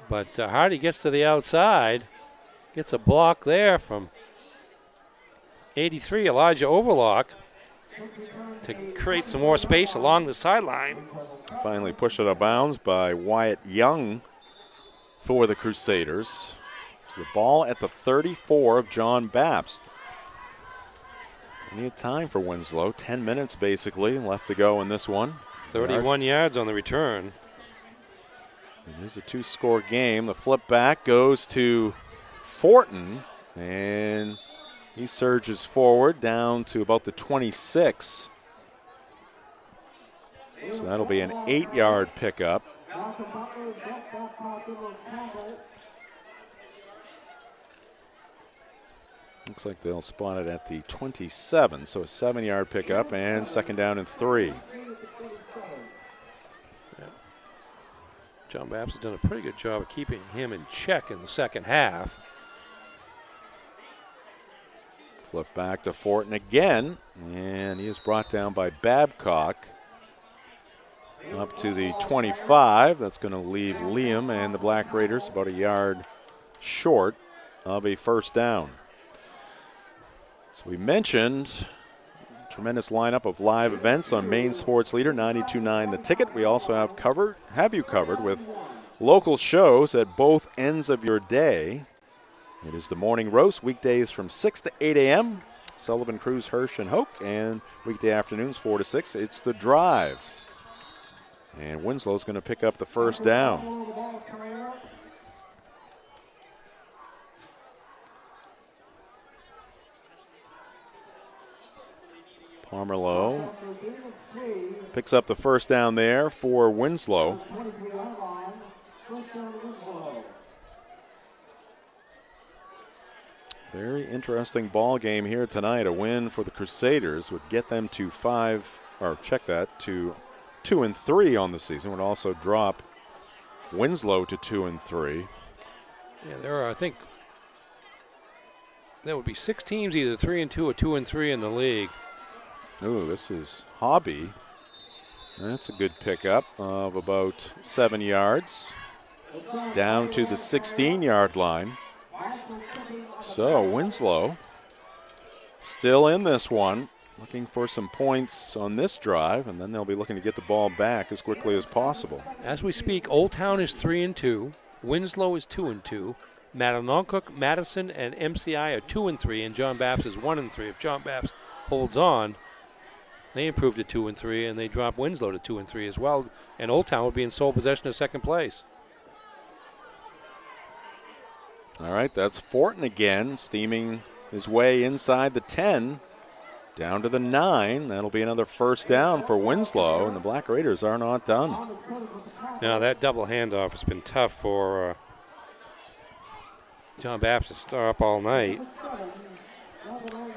But Hardy gets to the outside. Gets a block there from 83, Elijah Overlock, to create some more space along the sideline. Finally pushed out of bounds by Wyatt Young for the Crusaders. So the ball at the 34 of John Bapst. Plenty of time for Winslow. 10 minutes basically left to go in this one. 31 yards on the return. And there's a two-score game. The flip back goes to Fortin, and he surges forward down to about the 26. So that'll be an 8-yard pickup. Looks like they'll spot it at the 27, so a 7-yard pickup and second down and 3. John Bapst has done a pretty good job of keeping him in check in the second half. Flip back to Fortin again, and he is brought down by Babcock up to the 25. That's going to leave Liam and the Black Raiders about a yard short of a first down. So we mentioned tremendous lineup of live events on Maine Sports Leader 92.9 The Ticket. We also have you covered with local shows at both ends of your day. It is the morning roast, weekdays from 6 to 8 a.m. Sullivan, Cruz, Hirsch, and Hoke. And weekday afternoons 4 to 6. It's The Drive. And Winslow's going to pick up the first down. Pomerleau picks up the first down there for Winslow. Very interesting ball game here tonight. A win for the Crusaders would get them to 2-3 on the season. Would also drop Winslow to 2-3. Yeah, there are, I think, there would be 6 teams either 3-2 or 2-3 in the league. Ooh, this is Hobby. That's a good pickup of about 7 yards. Down to the 16-yard line. So Winslow still in this one, looking for some points on this drive, and then they'll be looking to get the ball back as quickly as possible. As we speak, Old Town is 3-2. Winslow is 2-2. Madononcook, Madison, and MCI are 2-3, and John Bapst is 1-3. If John Bapst holds on, they improve to 2-3, and they drop Winslow to 2-3 as well. And Old Town would be in sole possession of second place. All right, that's Fortin again, steaming his way inside the 10, down to the 9. That'll be another first down for Winslow, and the Black Raiders are not done. Now, that double handoff has been tough for John Bapst to star up all night.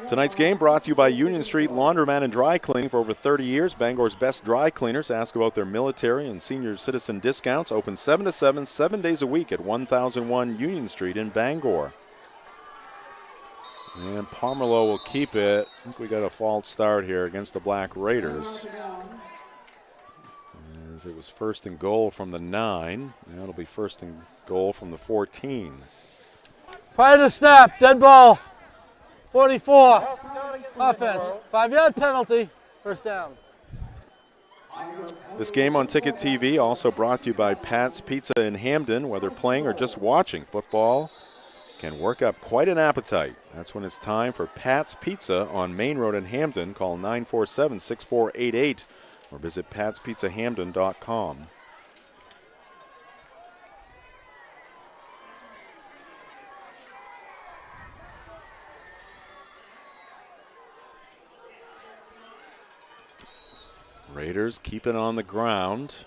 Tonight's game brought to you by Union Street Laundromat and Dry Cleaning. For over 30 years, Bangor's best dry cleaners. Ask about their military and senior citizen discounts. Open 7 to 7, 7 days a week at 1001 Union Street in Bangor. And Pomerleau will keep it. I think we got a false start here against the Black Raiders. As it was first and goal from the 9. Now it'll be first and goal from the 14. Prior to snap, dead ball. 44, offense, 5-yard penalty, first down. This game on Ticket TV also brought to you by Pat's Pizza in Hamden. Whether playing or just watching football can work up quite an appetite. That's when it's time for Pat's Pizza on Main Road in Hamden. Call 947-6488 or visit patspizzahamden.com. Raiders keep it on the ground.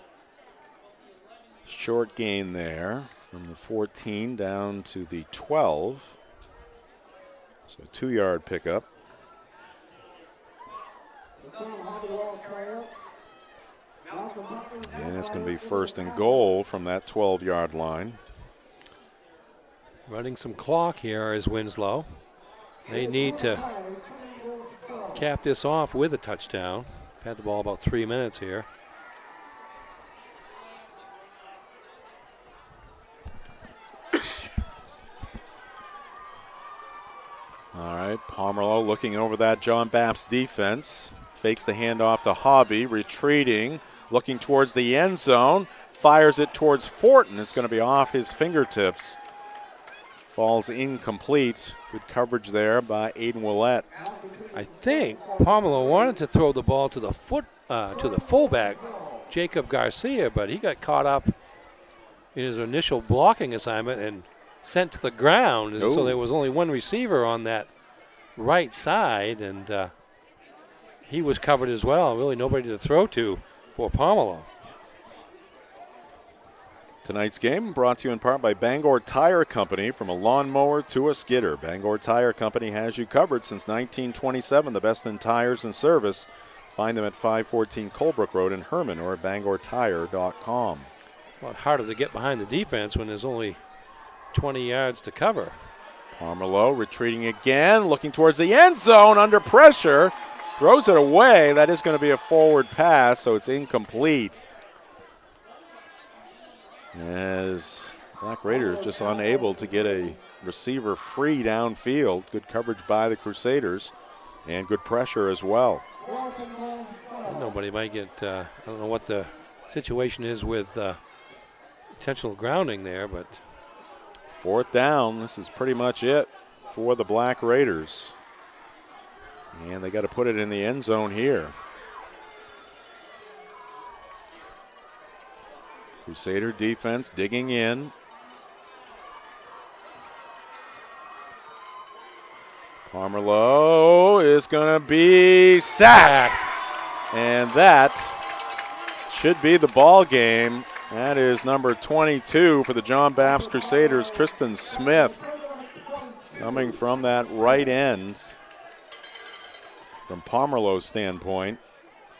Short gain there from the 14 down to the 12. So a 2-yard pickup. And it's going to be 1st and goal from that 12-yard line. Running some clock here is Winslow. They need to cap this off with a touchdown. Had the ball about 3 minutes here. All right, Pomerleau looking over that John Bapst defense. Fakes the handoff to Hobby, retreating, looking towards the end zone. Fires it towards Fortin. It's going to be off his fingertips. Falls incomplete. Good coverage there by Aiden Willett. I think Pomerleau wanted to throw the ball to the fullback, Jacob Garcia, but he got caught up in his initial blocking assignment and sent to the ground. And so there was only one receiver on that right side, and he was covered as well. Really nobody to throw to for Pomerleau. Tonight's game brought to you in part by Bangor Tire Company. From a lawnmower to a skidder, Bangor Tire Company has you covered since 1927. The best in tires and service. Find them at 514 Colebrook Road in Herman or at bangortire.com. It's a lot harder to get behind the defense when there's only 20 yards to cover. Pomerleau retreating again, looking towards the end zone under pressure. Throws it away. That is going to be a forward pass, so it's incomplete. As Black Raiders just unable to get a receiver free downfield. Good coverage by the Crusaders and good pressure as well. Nobody might get, I don't know what the situation is with intentional grounding there, but 4th down, this is pretty much it for the Black Raiders. And they got to put it in the end zone here. Crusader defense digging in. Pomerleau is going to be sacked. And that should be the ball game. That is number 22 for the John Bapst Crusaders, Tristan Smith, coming from that right end. From Pomerleau's standpoint.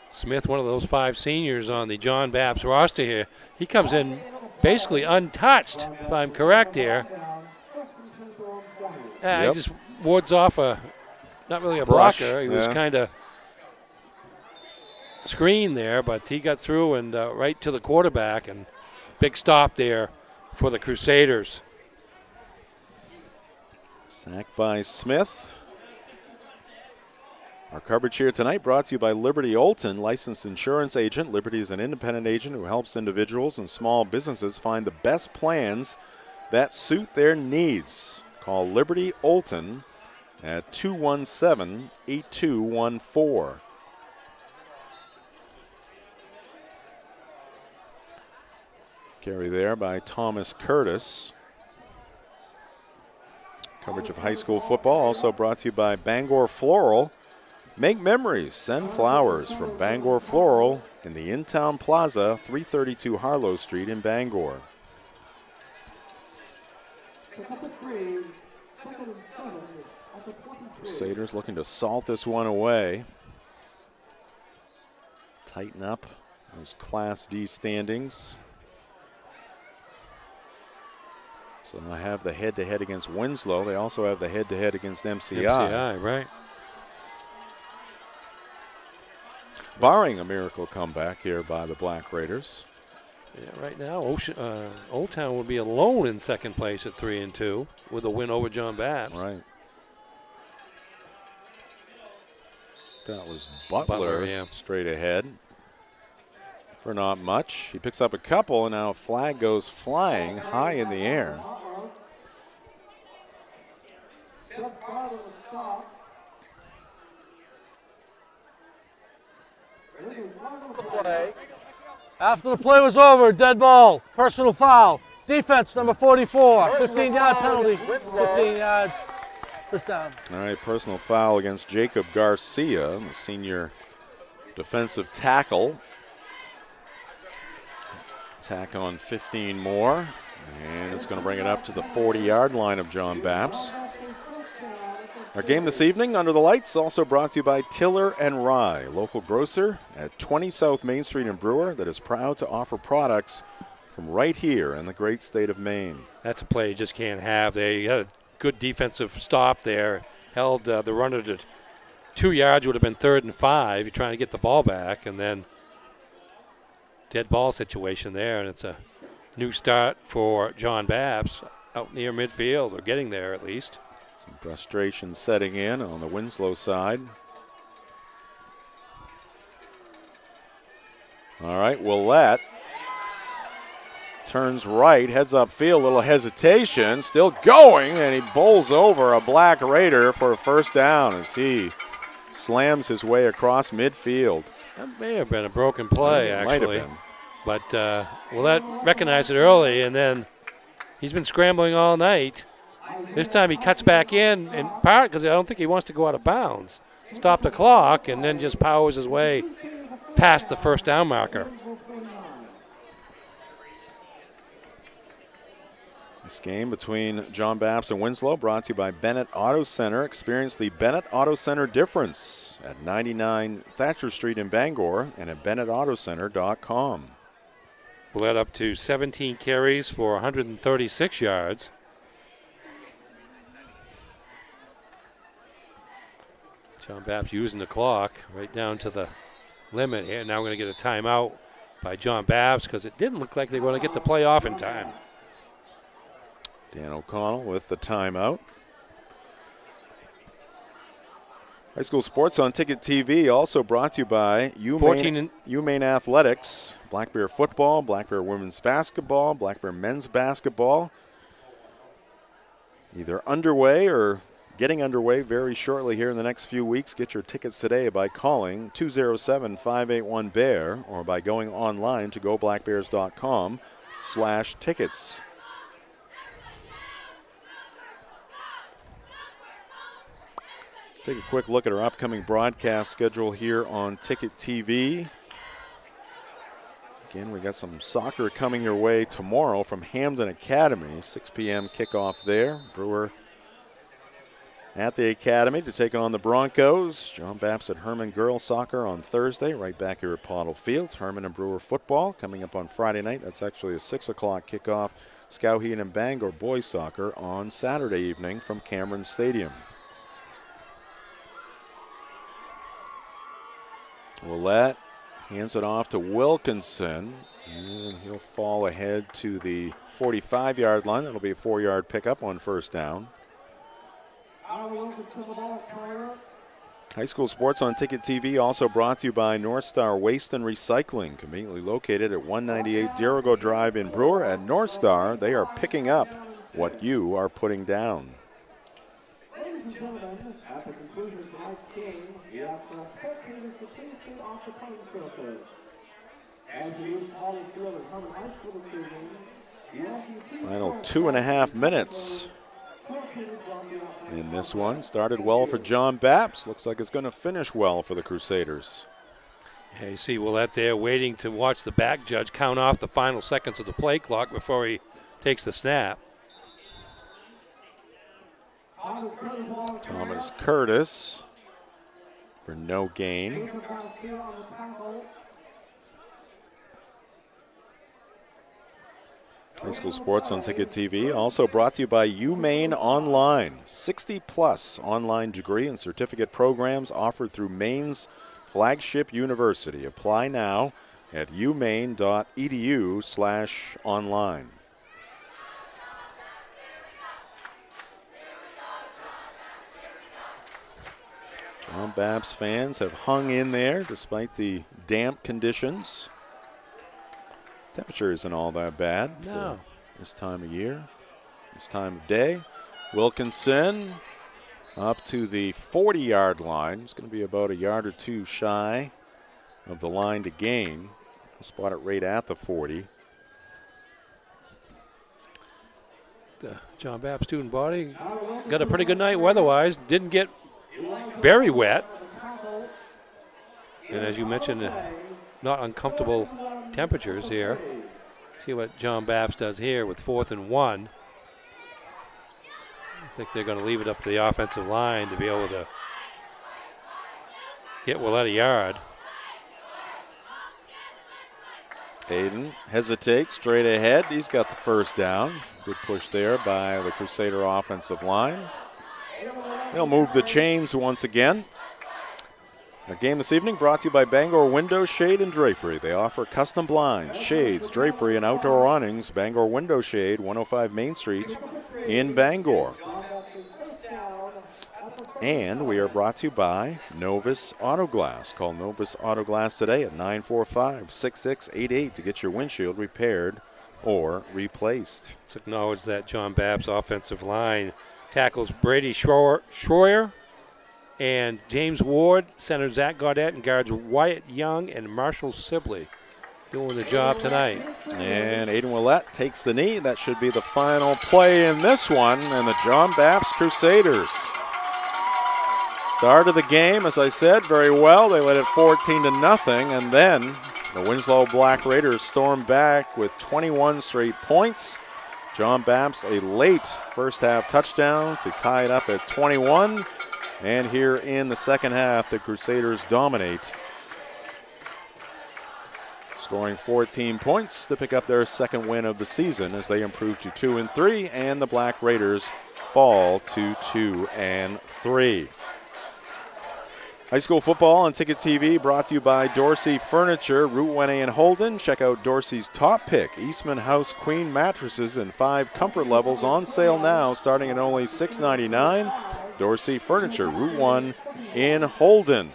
Smith, one of those 5 seniors on the John Bapst roster here. He comes in basically untouched, if I'm correct here. He just wards off not really a blocker. He was kind of screened there, but he got through and right to the quarterback, and big stop there for the Crusaders. Sacked by Smith. Our coverage here tonight brought to you by Liberty Olton, licensed insurance agent. Liberty is an independent agent who helps individuals and small businesses find the best plans that suit their needs. Call Liberty Olton at 217-8214. Carry there by Thomas Curtis. Coverage of high school football also brought to you by Bangor Floral. Make memories, send flowers from Bangor Floral in the In-Town Plaza, 332 Harlow Street in Bangor. Crusaders looking to salt this one away. Tighten up those Class D standings. So I have the head-to-head against Winslow. They also have the head-to-head against MCI. MCI, right. Barring a miracle comeback here by the Black Raiders. Yeah, right now, Old Town would be alone in second place at 3-2 with a win over John Bapst. Right. That was Butler straight ahead for not much. He picks up a couple, and now a flag goes flying high in the air. After the play was over, dead ball, personal foul, defense number 44, 15-yard penalty, 15 yards, first down. All right, personal foul against Jacob Garcia, the senior defensive tackle. Tack on 15 more, and it's going to bring it up to the 40-yard line of John Bapst. Our game this evening, Under the Lights, also brought to you by Tiller and Rye, local grocer at 20 South Main Street in Brewer that is proud to offer products from right here in the great state of Maine. That's a play you just can't have. They had a good defensive stop there, held the runner to 2 yards, would have been 3rd and 5. You're trying to get the ball back, and then dead ball situation there, and it's a new start for John Bapst out near midfield, or getting there at least. Some frustration setting in on the Winslow side. All right, Willette turns right, heads upfield, little hesitation, still going, and he bowls over a Black Raider for a first down as he slams his way across midfield. That may have been a broken play, actually. Might have been. But Willette recognized it early, and then he's been scrambling all night. This time he cuts back in part because I don't think he wants to go out of bounds. Stop the clock, and then just powers his way past the first down marker. This game between John Bapst and Winslow brought to you by Bennett Auto Center. Experience the Bennett Auto Center difference at 99 Thatcher Street in Bangor and at BennettAutoCenter.com. Willette up to 17 carries for 136 yards. John Bapst using the clock right down to the limit here. Now we're going to get a timeout by John Bapst because it didn't look like they were going to get the play off in time. Dan O'Connell with the timeout. High school sports on Ticket TV also brought to you by UMaine Athletics, Black Bear football, Black Bear women's basketball, Black Bear men's basketball. Either underway or getting underway very shortly here in the next few weeks. Get your tickets today by calling 207-581-BEAR or by going online to goblackbears.com/tickets. Take a quick look at our upcoming broadcast schedule here on Ticket TV. Again, we got some soccer coming your way tomorrow from Hamden Academy. 6 p.m. kickoff there. Brewer at the Academy to take on the Broncos. John Bapst at Herman Girls Soccer on Thursday, right back here at Pottle Fields. Herman and Brewer football coming up on Friday night. That's actually a 6 o'clock kickoff. Skowhegan and Bangor boys soccer on Saturday evening from Cameron Stadium. Willette hands it off to Wilkinson, and he'll fall ahead to the 45-yard line. That'll be a 4-yard pickup on first down. High school sports on Ticket TV also brought to you by North Star Waste and Recycling, conveniently located at 198 Dirigo Drive in Brewer. At North Star, they are picking up what you are putting down. Ladies and gentlemen, at the conclusion of tonight's game, we ask our spectators to please get off the playing surface. As we move Pottle Field and Herman High School this evening, we ask you please. Final 2.5 minutes in this one. Started well for John Bapst. Looks like it's going to finish well for the Crusaders. Yeah, you see Willette there waiting to watch the back judge count off the final seconds of the play clock before he takes the snap. Thomas Curtis for no gain. High school sports on Ticket TV also brought to you by UMaine Online. 60-plus online degree and certificate programs offered through Maine's flagship university. Apply now at umaine.edu/online. John Bapst fans have hung in there despite the damp conditions. Temperature isn't all that bad for this time of year, this time of day. Wilkinson up to the 40-yard line. It's going to be about a yard or two shy of the line to gain. We'll spot it right at the 40. The John Bapst student body got a pretty good night weather-wise. Didn't get very wet. And as you mentioned, not uncomfortable temperatures here. See what John Bapst does here with 4th and 1. I think they're going to leave it up to the offensive line to be able to get Willett a yard. Aiden hesitates straight ahead. He's got the first down. Good push there by the Crusader offensive line. They'll move the chains once again. Our game this evening brought to you by Bangor Window Shade and Drapery. They offer custom blinds, shades, drapery, and outdoor awnings. Bangor Window Shade, 105 Main Street in Bangor. And we are brought to you by Novus Auto Glass. Call Novus Auto Glass today at 945-6688 to get your windshield repaired or replaced. Let's acknowledge that John Bapst offensive line tackles Brady Schroyer and James Ward, center Zach Gaudette, and guards Wyatt Young and Marshall Sibley doing the job tonight. And Aiden Willett takes the knee. That should be the final play in this one. And the John Bapst Crusaders started the game, as I said, very well. They led it 14-0, and then the Winslow Black Raiders stormed back with 21 straight points. John Bapst a late first half touchdown to tie it up at 21. And here in the second half, the Crusaders dominate, scoring 14 points to pick up their second win of the season as they improve to 2-3, and the Black Raiders fall to 2-3. High school football on Ticket TV brought to you by Dorsey Furniture, Route 1A in Holden. Check out Dorsey's top pick, Eastman House Queen mattresses in 5 comfort levels on sale now, starting at only $6.99. Dorsey Furniture, Route 1 in Holden.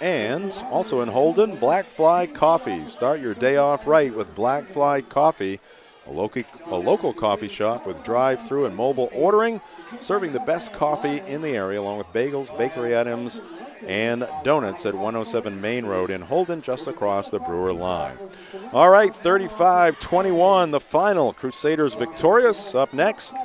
And also in Holden, Black Fly Coffee. Start your day off right with Black Fly Coffee, a local coffee shop with drive-through and mobile ordering, serving the best coffee in the area, along with bagels, bakery items, and donuts at 107 Main Road in Holden, just across the Brewer line. All right, 35-21, the final. Crusaders victorious. Up next,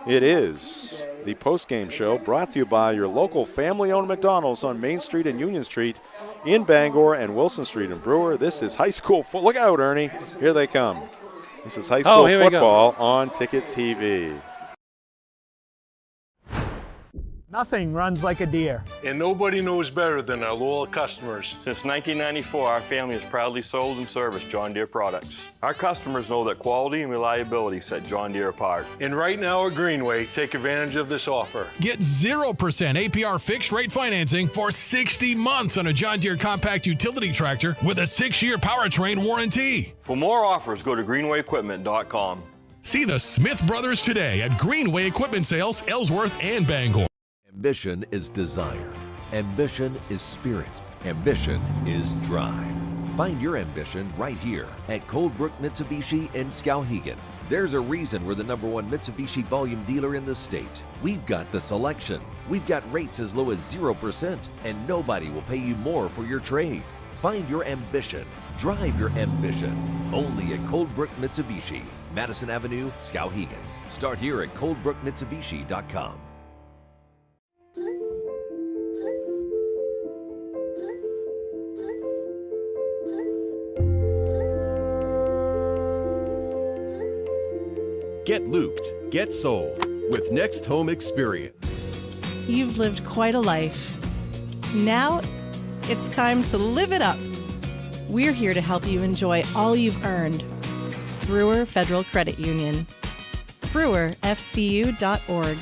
it is the postgame show brought to you by your local family-owned McDonald's on Main Street and Union Street in Bangor and Wilson Street in Brewer. This is high school football. Look out, Ernie. Here they come. This is high school football on Ticket TV. Nothing runs like a deer. And nobody knows better than our loyal customers. Since 1994, our family has proudly sold and serviced John Deere products. Our customers know that quality and reliability set John Deere apart. And right now at Greenway, take advantage of this offer. Get 0% APR fixed rate financing for 60 months on a John Deere compact utility tractor with a 6-year powertrain warranty. For more offers, go to greenwayequipment.com. See the Smith Brothers today at Greenway Equipment Sales, Ellsworth, and Bangor. Ambition is desire. Ambition is spirit. Ambition is drive. Find your ambition right here at Coldbrook Mitsubishi in Skowhegan. There's a reason we're the #1 Mitsubishi volume dealer in the state. We've got the selection. We've got rates as low as 0%, and nobody will pay you more for your trade. Find your ambition. Drive your ambition. Only at Coldbrook Mitsubishi, Madison Avenue, Skowhegan. Start here at coldbrookmitsubishi.com. Get looped, get sold with Next Home Experience. You've lived quite a life. Now it's time to live it up. We're here to help you enjoy all you've earned. Brewer Federal Credit Union. BrewerFCU.org.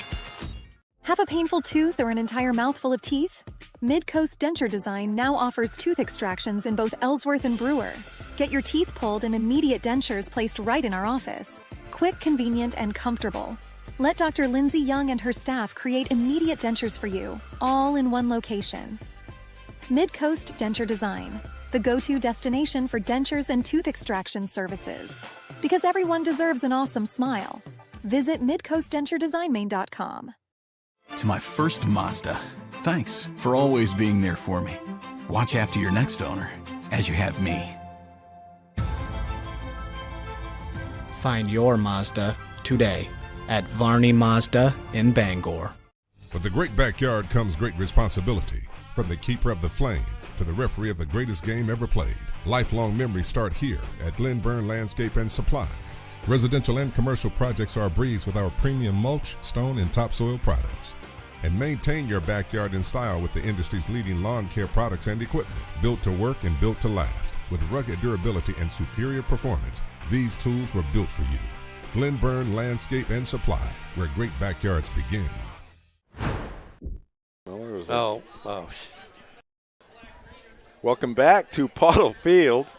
Have a painful tooth or an entire mouthful of teeth? Mid-Coast Denture Design now offers tooth extractions in both Ellsworth and Brewer. Get your teeth pulled and immediate dentures placed right in our office. Quick, convenient, and comfortable. Let Dr. Lindsay Young and her staff create immediate dentures for you, all in one location. Mid-Coast Denture Design, the go-to destination for dentures and tooth extraction services. Because everyone deserves an awesome smile. Visit midcoastdenturedesignmain.com. To my first Mazda, thanks for always being there for me. Watch after your next owner, as you have me. Find your Mazda today at Varney Mazda in Bangor. With a great backyard comes great responsibility. From the keeper of the flame to the referee of the greatest game ever played, lifelong memories start here at Glen Burn Landscape and Supply. Residential and commercial projects are a breeze with our premium mulch, stone, and topsoil products. And maintain your backyard in style with the industry's leading lawn care products and equipment. Built to work and built to last. With rugged durability and superior performance, these tools were built for you. Glenburn Landscape and Supply, where great backyards begin. Well, welcome back to Pottle Field.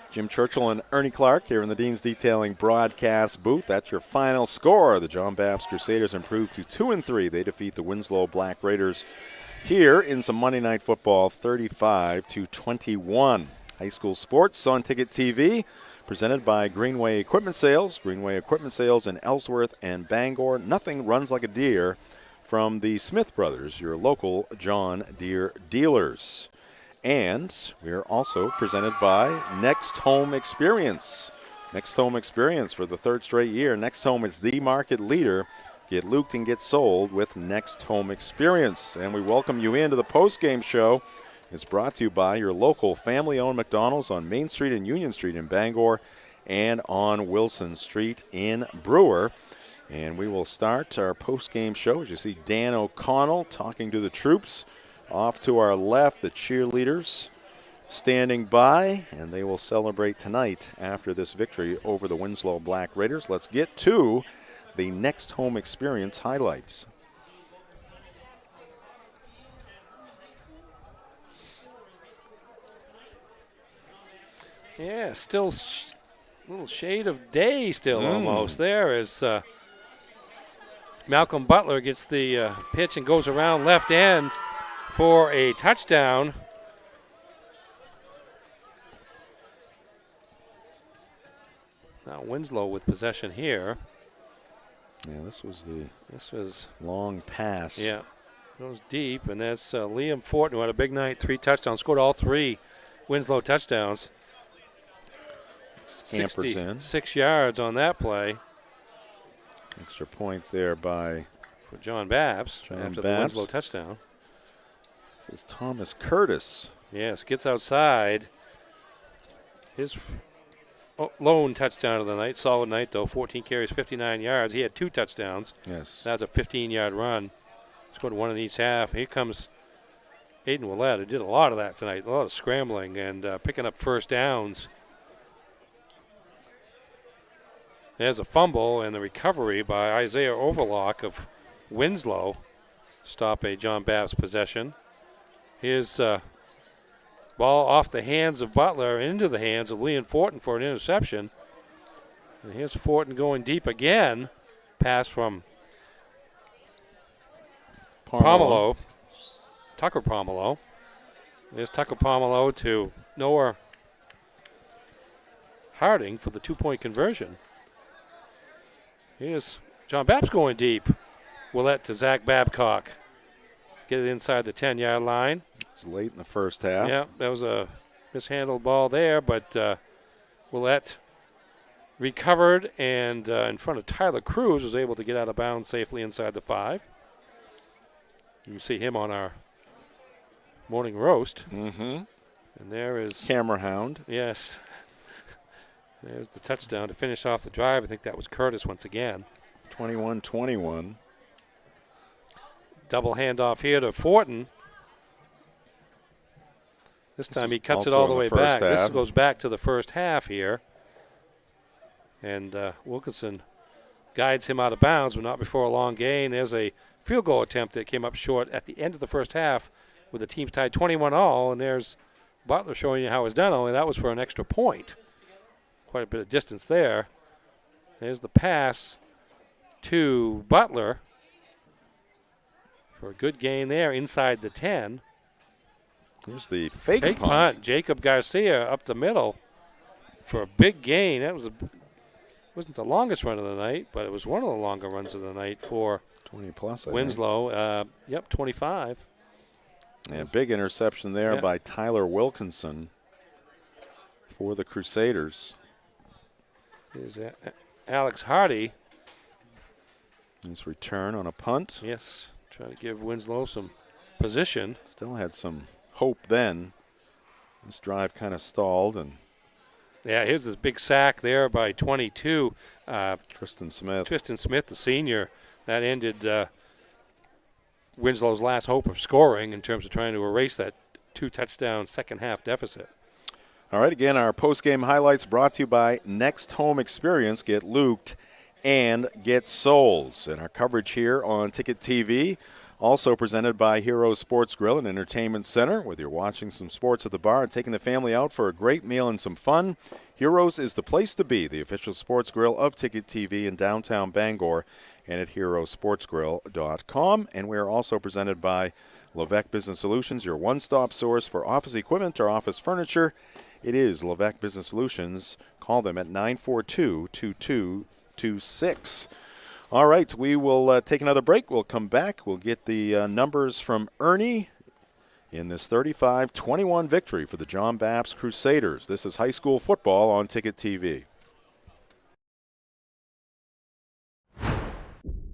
Jim Churchill and Ernie Clark here in the Dean's Detailing broadcast booth. That's your final score. The John Bapst Crusaders improved to 2-3. They defeat the Winslow Black Raiders here in some Monday Night Football, 35-21. High school sports on Ticket TV, presented by Greenway Equipment Sales. Greenway Equipment Sales in Ellsworth and Bangor. Nothing runs like a deer from the Smith Brothers, your local John Deere dealers. And we are also presented by Next Home Experience. Next Home Experience for the third straight year. Next Home is the market leader. Get looped and get sold with Next Home Experience. And we welcome you into the post-game show. It's brought to you by your local family-owned McDonald's on Main Street and Union Street in Bangor and on Wilson Street in Brewer. And we will start our post-game show as you see Dan O'Connell talking to the troops. Off to our left, the cheerleaders standing by, and they will celebrate tonight after this victory over the Winslow Black Raiders. Let's get to the Next Home Experience highlights. Yeah, still little shade of day still almost. There is Malcolm Butler gets the pitch and goes around left end for a touchdown. Now Winslow with possession here. Yeah, this was long pass. Yeah, goes deep, and that's Liam Fortin, who had a big night, 3 touchdowns, scored all 3 Winslow touchdowns. Scampers in. 6 yards on that play. Extra point there by for John Bapst after the Winslow touchdown. This is Thomas Curtis. Yes, gets outside. His lone touchdown of the night. Solid night, though. 14 carries, 59 yards. He had 2 touchdowns. Yes. That was a 15-yard run. Scored 1 in each half. Here comes Aiden Willett, who did a lot of that tonight. A lot of scrambling and picking up first downs. There's a fumble and the recovery by Isaiah Overlock of Winslow. Stop a John Bapst possession. Here's ball off the hands of Butler into the hands of Liam Fortin for an interception. And here's Fortin going deep again. Pass from Pomelo. Tucker Pomelo. There's Tucker Pomelo to Noah Harding for the 2-point conversion. Here's John Bapst going deep. Willett to Zach Babcock. Get it inside the 10-yard line. It was late in the first half. Yeah, that was a mishandled ball there, but Willett recovered and in front of Tyler Cruz was able to get out of bounds safely inside the 5. You can see him on our morning roast. Mm-hmm. And there is Camera Hound. Yes. There's the touchdown to finish off the drive. I think that was Curtis once again. 21-21. Double handoff here to Fortin. This time he cuts it all the way back. This goes back to the first half here. And Wilkinson guides him out of bounds, but not before a long gain. There's a field goal attempt that came up short at the end of the first half with the teams tied 21-all. And there's Butler showing you how it's done, only that was for an extra point. Quite a bit of distance there. There's the pass to Butler for a good gain there inside the 10. There's the fake punt. Jacob Garcia up the middle for a big gain. That wasn't the longest run of the night, but it was one of the longer runs of the night for 20+ Winslow. 25. And big interception there by Tyler Wilkinson for the Crusaders. Is Alex Hardy. His return on a punt. Yes, trying to give Winslow some position. Still had some hope then. This drive kind of stalled, and Yeah, here's this big sack there by 22. Tristan Smith. Tristan Smith, the senior. That ended Winslow's last hope of scoring in terms of trying to erase that 2-touchdown second-half deficit. All right, again, our post-game highlights brought to you by Next Home Experience. Get looped and get sold. And our coverage here on Ticket TV, also presented by Hero Sports Grill and Entertainment Center. Whether you're watching some sports at the bar and taking the family out for a great meal and some fun, Heroes is the place to be, the official sports grill of Ticket TV in downtown Bangor and at herosportsgrill.com. And we are also presented by Levesque Business Solutions, your one-stop source for office equipment or office furniture. It is Levesque Business Solutions. Call them at 942-2226. All right, we will take another break. We'll come back. We'll get the numbers from Ernie in this 35-21 victory for the John Bapst Crusaders. This is high school football on Ticket TV.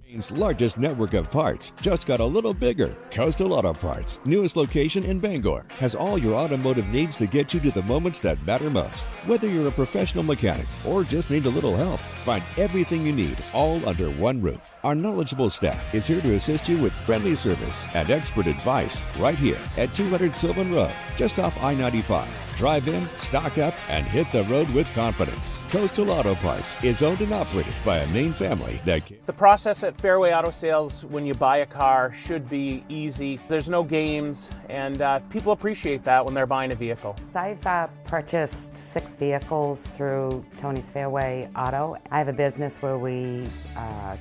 Maine's largest network of parts just got a little bigger. Coastal Auto Parts, newest location in Bangor, has all your automotive needs to get you to the moments that matter most. Whether you're a professional mechanic or just need a little help, find everything you need all under one roof. Our knowledgeable staff is here to assist you with friendly service and expert advice right here at 200 Sylvan Road, just off I-95. Drive in, stock up, and hit the road with confidence. Coastal Auto Parts is owned and operated by a Maine family that The process at Fairway Auto Sales when you buy a car should be easy. There's no games, and people appreciate that when they're buying a vehicle. I've purchased 6 vehicles through Tony's Fairway Auto. I have a business where we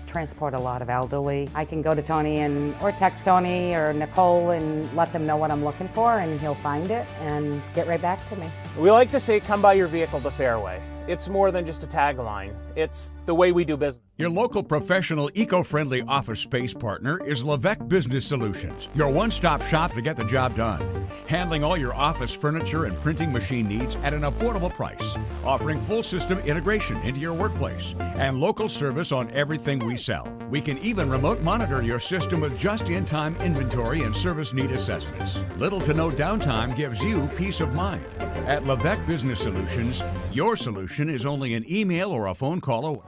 transport a lot of elderly. I can go to Tony or text Tony or Nicole and let them know what I'm looking for, and he'll find it and get right back to me. We like to say, come buy your vehicle to Fairway. It's more than just a tagline. It's the way we do business. Your local professional, eco-friendly office space partner is Levesque Business Solutions, your one-stop shop to get the job done. Handling all your office furniture and printing machine needs at an affordable price. Offering full system integration into your workplace and local service on everything we sell. We can even remote monitor your system with just-in-time inventory and service need assessments. Little to no downtime gives you peace of mind. At Levesque Business Solutions, your solution is only an email or a phone call away.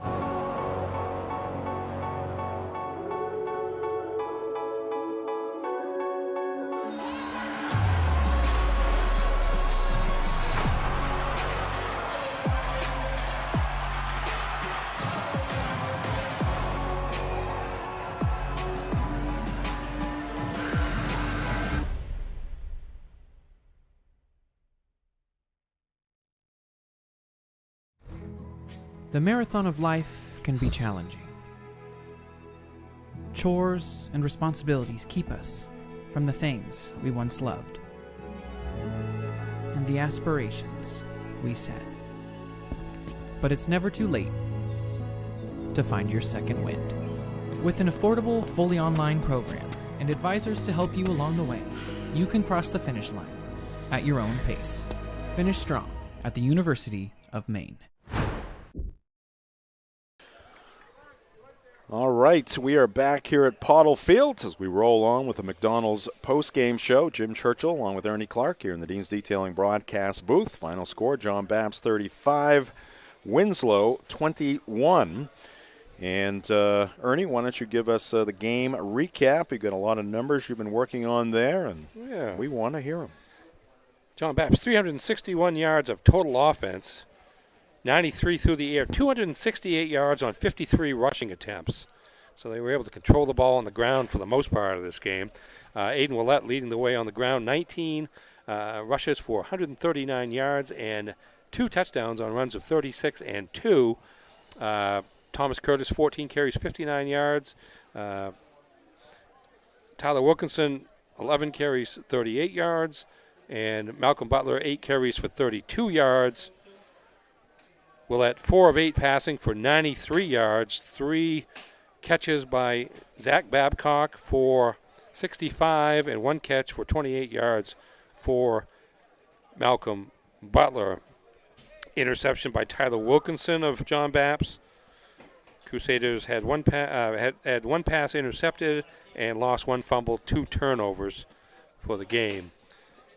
The marathon of life can be challenging. Chores and responsibilities keep us from the things we once loved and the aspirations we set. But it's never too late to find your second wind. With an affordable, fully online program and advisors to help you along the way, you can cross the finish line at your own pace. Finish strong at the University of Maine. All right, we are back here at Pottle Field as we roll on with the McDonald's post-game show. Jim Churchill along with Ernie Clark here in the Dean's Detailing broadcast booth. Final score, John Bapst 35, Winslow 21. And Ernie, why don't you give us the game recap? You've got a lot of numbers you've been working on there, and we want to hear them. John Bapst, 361 yards of total offense. 93 through the air, 268 yards on 53 rushing attempts. So they were able to control the ball on the ground for the most part of this game. Aiden Willett leading the way on the ground, 19 rushes for 139 yards and 2 touchdowns on runs of 36 and 2. Thomas Curtis, 14 carries, 59 yards. Tyler Wilkinson, 11 carries, 38 yards. And Malcolm Butler, 8 carries for 32 yards. Willett, 4 of 8 passing for 93 yards. 3 catches by Zach Babcock for 65 and 1 catch for 28 yards for Malcolm Butler. Interception by Tyler Wilkinson of John Bapst. Crusaders had one pass intercepted and lost 1 fumble, 2 turnovers for the game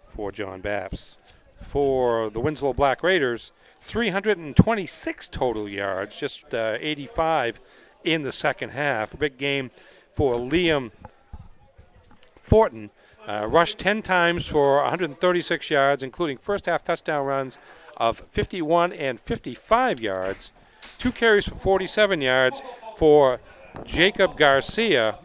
for John Bapst. For the Winslow Black Raiders, 326 total yards, just 85 in the second half. Big game for Liam Fortin. Rushed 10 times for 136 yards, including first half touchdown runs of 51 and 55 yards. 2 carries for 47 yards for Jacob Garcia,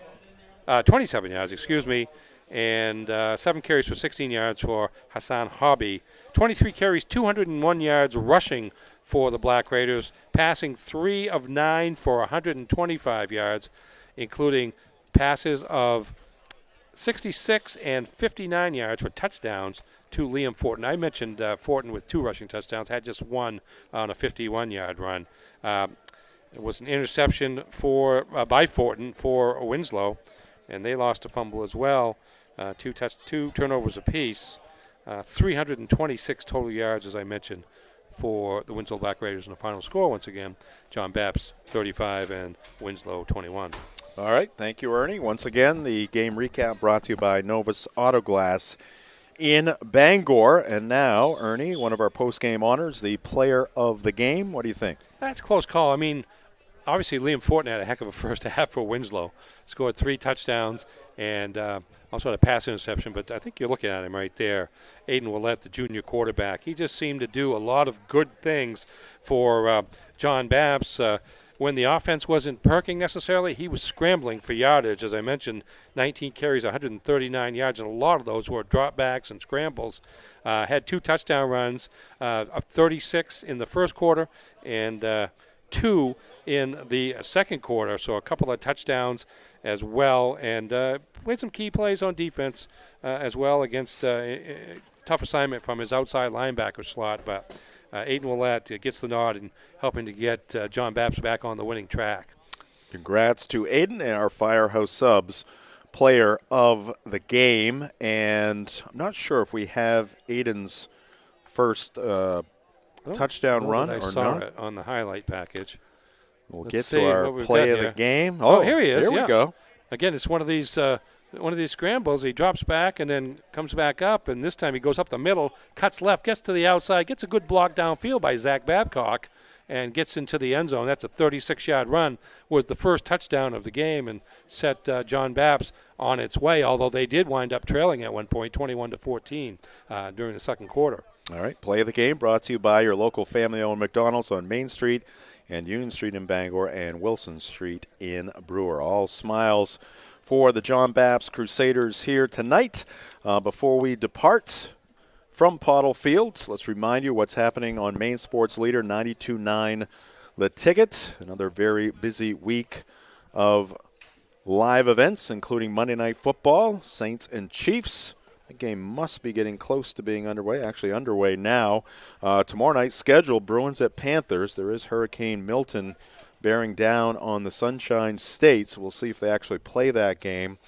27 yards, excuse me, and 7 carries for 16 yards for Hassan Hobby. 23 carries, 201 yards rushing for the Black Raiders, passing 3 of 9 for 125 yards, including passes of 66 and 59 yards for touchdowns to Liam Fortin. I mentioned Fortin with 2 rushing touchdowns, had just 1 on a 51-yard run. It was an interception by Fortin for Winslow, and they lost a fumble as well. 2 turnovers apiece. 326 total yards, as I mentioned, for the Winslow Black Raiders. In the final score, once again, John Bapst 35 and Winslow 21. All right, thank you, Ernie. Once again, the game recap brought to you by Novus Auto Glass in Bangor. And now, Ernie, one of our post-game honors, the player of the game. What do you think? That's a close call. I mean, obviously Liam Fortin had a heck of a first half for Winslow. Scored 3 touchdowns and also had a pass interception, but I think you're looking at him right there. Aiden Willett, the junior quarterback. He just seemed to do a lot of good things for John Bapst. When the offense wasn't perking necessarily, he was scrambling for yardage. As I mentioned, 19 carries, 139 yards, and a lot of those were dropbacks and scrambles. Had 2 touchdown runs, of 36 in the first quarter and 2 in the second quarter, so a couple of touchdowns as well, and with some key plays on defense as well against tough assignment from his outside linebacker slot, but Aiden Willett gets the nod in helping to get John Bapst back on the winning track. Congrats to Aiden and our Firehouse Subs player of the game, and I'm not sure if we have Aiden's first touchdown run or not. I saw it on the highlight package. We'll get to our play of the game. Oh, here he is. Here we go. Again, it's one of these scrambles. He drops back and then comes back up, and this time he goes up the middle, cuts left, gets to the outside, gets a good block downfield by Zach Babcock, and gets into the end zone. That's a 36-yard run, was the first touchdown of the game, and set John Bapst on its way, although they did wind up trailing at one point, 21-14 during the second quarter. All right, play of the game brought to you by your local family-owned McDonald's on Main Street and Union Street in Bangor and Wilson Street in Brewer. All smiles for the John Bapst Crusaders here tonight. Before we depart from Pottle Fields, let's remind you what's happening on Main Sports Leader 92.9 The Ticket. Another very busy week of live events, including Monday Night Football, Saints and Chiefs. The game must be getting close to being underway, actually underway now. Tomorrow night, scheduled Bruins at Panthers. There is Hurricane Milton bearing down on the Sunshine State, so we'll see if they actually play that game.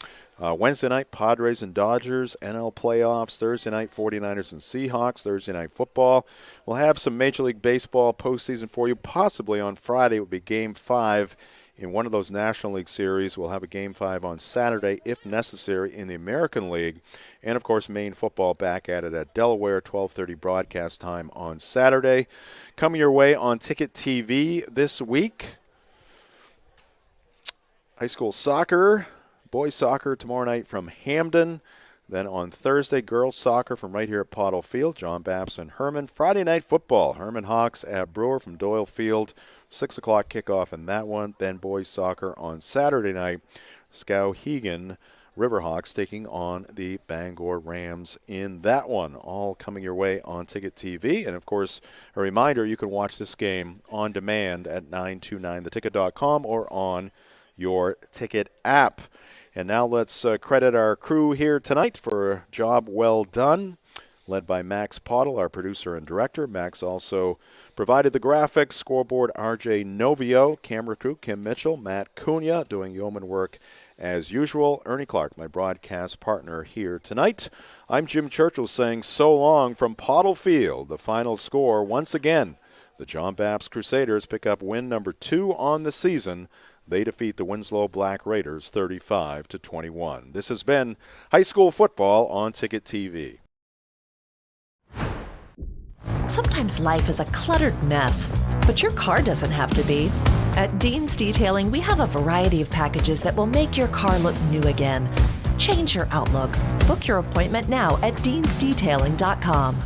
Wednesday night, Padres and Dodgers, NL playoffs. Thursday night, 49ers and Seahawks. Thursday night football. We'll have some Major League Baseball postseason for you. Possibly on Friday, it will be Game 5 in one of those National League series. We'll have a Game 5 on Saturday, if necessary, in the American League. And, of course, Maine football back at it at Delaware, 12:30 broadcast time on Saturday. Coming your way on Ticket TV this week, high school soccer, boys soccer tomorrow night from Hamden. Then on Thursday, girls soccer from right here at Pottle Field, John Bapst and Herman. Friday night football, Herman Hawks at Brewer from Doyle Field. 6 o'clock kickoff in that one. Then boys soccer on Saturday night, Skowhegan Riverhawks taking on the Bangor Rams in that one. All coming your way on Ticket TV. And, of course, a reminder, you can watch this game on demand at 929theticket.com or on your Ticket app. And now let's credit our crew here tonight for a job well done, led by Max Pottle, our producer and director. Max also provided the graphics, scoreboard RJ Novio, camera crew Kim Mitchell, Matt Cunha doing yeoman work as usual. Ernie Clark, my broadcast partner here tonight. I'm Jim Churchill saying so long from Pottle Field. The final score, once again, the John Bapst Crusaders pick up win number 2 on the season. They defeat the Winslow Black Raiders 35-21. This has been high school football on Ticket TV. Sometimes life is a cluttered mess, but your car doesn't have to be. At Dean's Detailing, we have a variety of packages that will make your car look new again. Change your outlook. Book your appointment now at deansdetailing.com.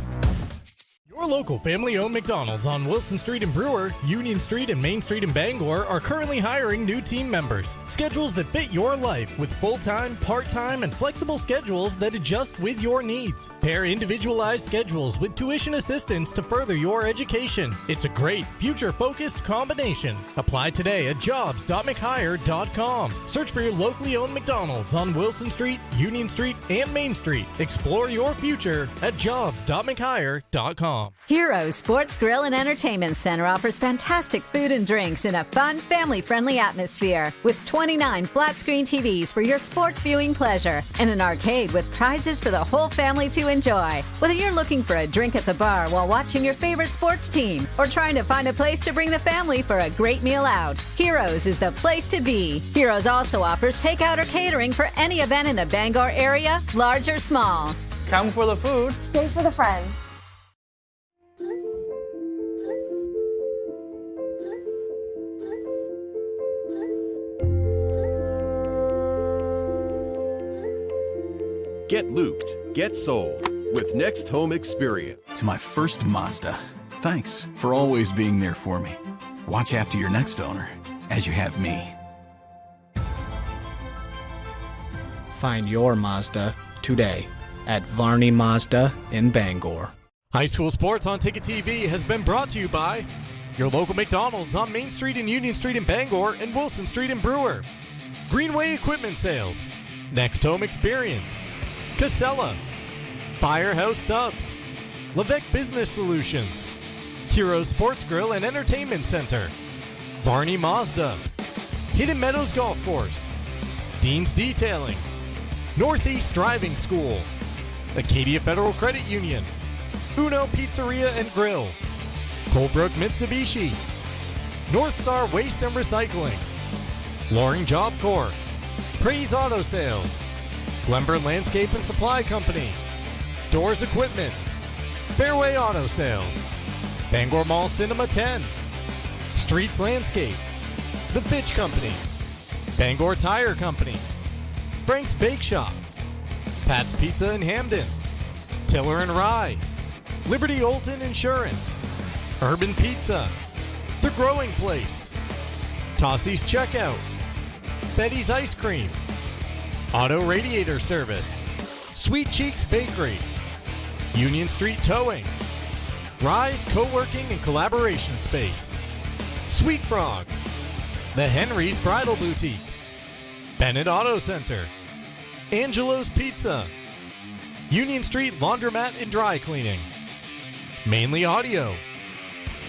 Your local family-owned McDonald's on Wilson Street in Brewer, Union Street and Main Street in Bangor are currently hiring new team members. Schedules that fit your life with full-time, part-time, and flexible schedules that adjust with your needs. Pair individualized schedules with tuition assistance to further your education. It's a great, future-focused combination. Apply today at jobs.mchire.com. Search for your locally owned McDonald's on Wilson Street, Union Street, and Main Street. Explore your future at jobs.mchire.com. Hero Sports Grill and Entertainment Center offers fantastic food and drinks in a fun, family-friendly atmosphere with 29 flat-screen TVs for your sports viewing pleasure and an arcade with prizes for the whole family to enjoy. Whether you're looking for a drink at the bar while watching your favorite sports team or trying to find a place to bring the family for a great meal out, Heroes is the place to be. Heroes also offers takeout or catering for any event in the Bangor area, large or small. Come for the food. Stay for the friends. Get looped, get sold with Next Home Experience. To my first Mazda, thanks for always being there for me. Watch after your next owner, as you have me. Find your Mazda today at Varney Mazda in Bangor. High school sports on Ticket TV has been brought to you by your local McDonald's on Main Street and Union Street in Bangor and Wilson Street in Brewer. Greenway Equipment Sales. Next Home Experience. Casella. Firehouse Subs. Levesque Business Solutions. Hero Sports Grill and Entertainment Center. Varney Mazda. Hidden Meadows Golf Course. Dean's Detailing. Northeast Driving School. Acadia Federal Credit Union. Uno Pizzeria and Grill. Colebrook Mitsubishi. North Star Waste and Recycling. Loring Job Corps. Praise Auto Sales. Glenburn Landscape and Supply Company. Doors Equipment. Fairway Auto Sales. Bangor Mall Cinema 10. Streets Landscape. The Fitch Company. Bangor Tire Company. Frank's Bake Shop. Pat's Pizza in Hamden. Tiller and Rye. Liberty Olton Insurance. Urban Pizza. The Growing Place. Tossie's Checkout. Betty's Ice Cream. Auto Radiator Service. Sweet Cheeks Bakery. Union Street Towing. Rise Co-working and Collaboration Space. Sweet Frog. The Henry's Bridal Boutique. Bennett Auto Center. Angelo's Pizza. Union Street Laundromat and Dry Cleaning. Mainly Audio.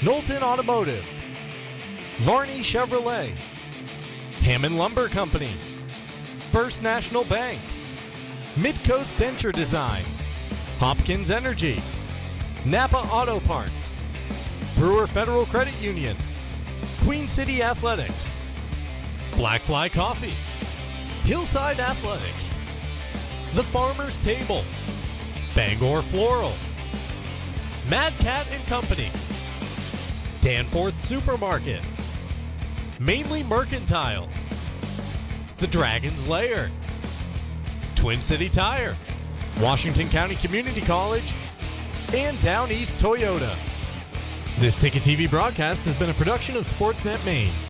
Knowlton Automotive. Varney Chevrolet. Hammond Lumber Company. First National Bank. Midcoast Denture Design. Hopkins Energy. Napa Auto Parts. Brewer Federal Credit Union. Queen City Athletics. Blackfly Coffee. Hillside Athletics. The Farmer's Table. Bangor Floral. Mad Cat and Company. Danforth Supermarket. Mainly Mercantile. The Dragon's Lair. Twin City Tire. Washington County Community College. And Down East Toyota. This Ticket TV broadcast has been a production of Sportsnet Maine.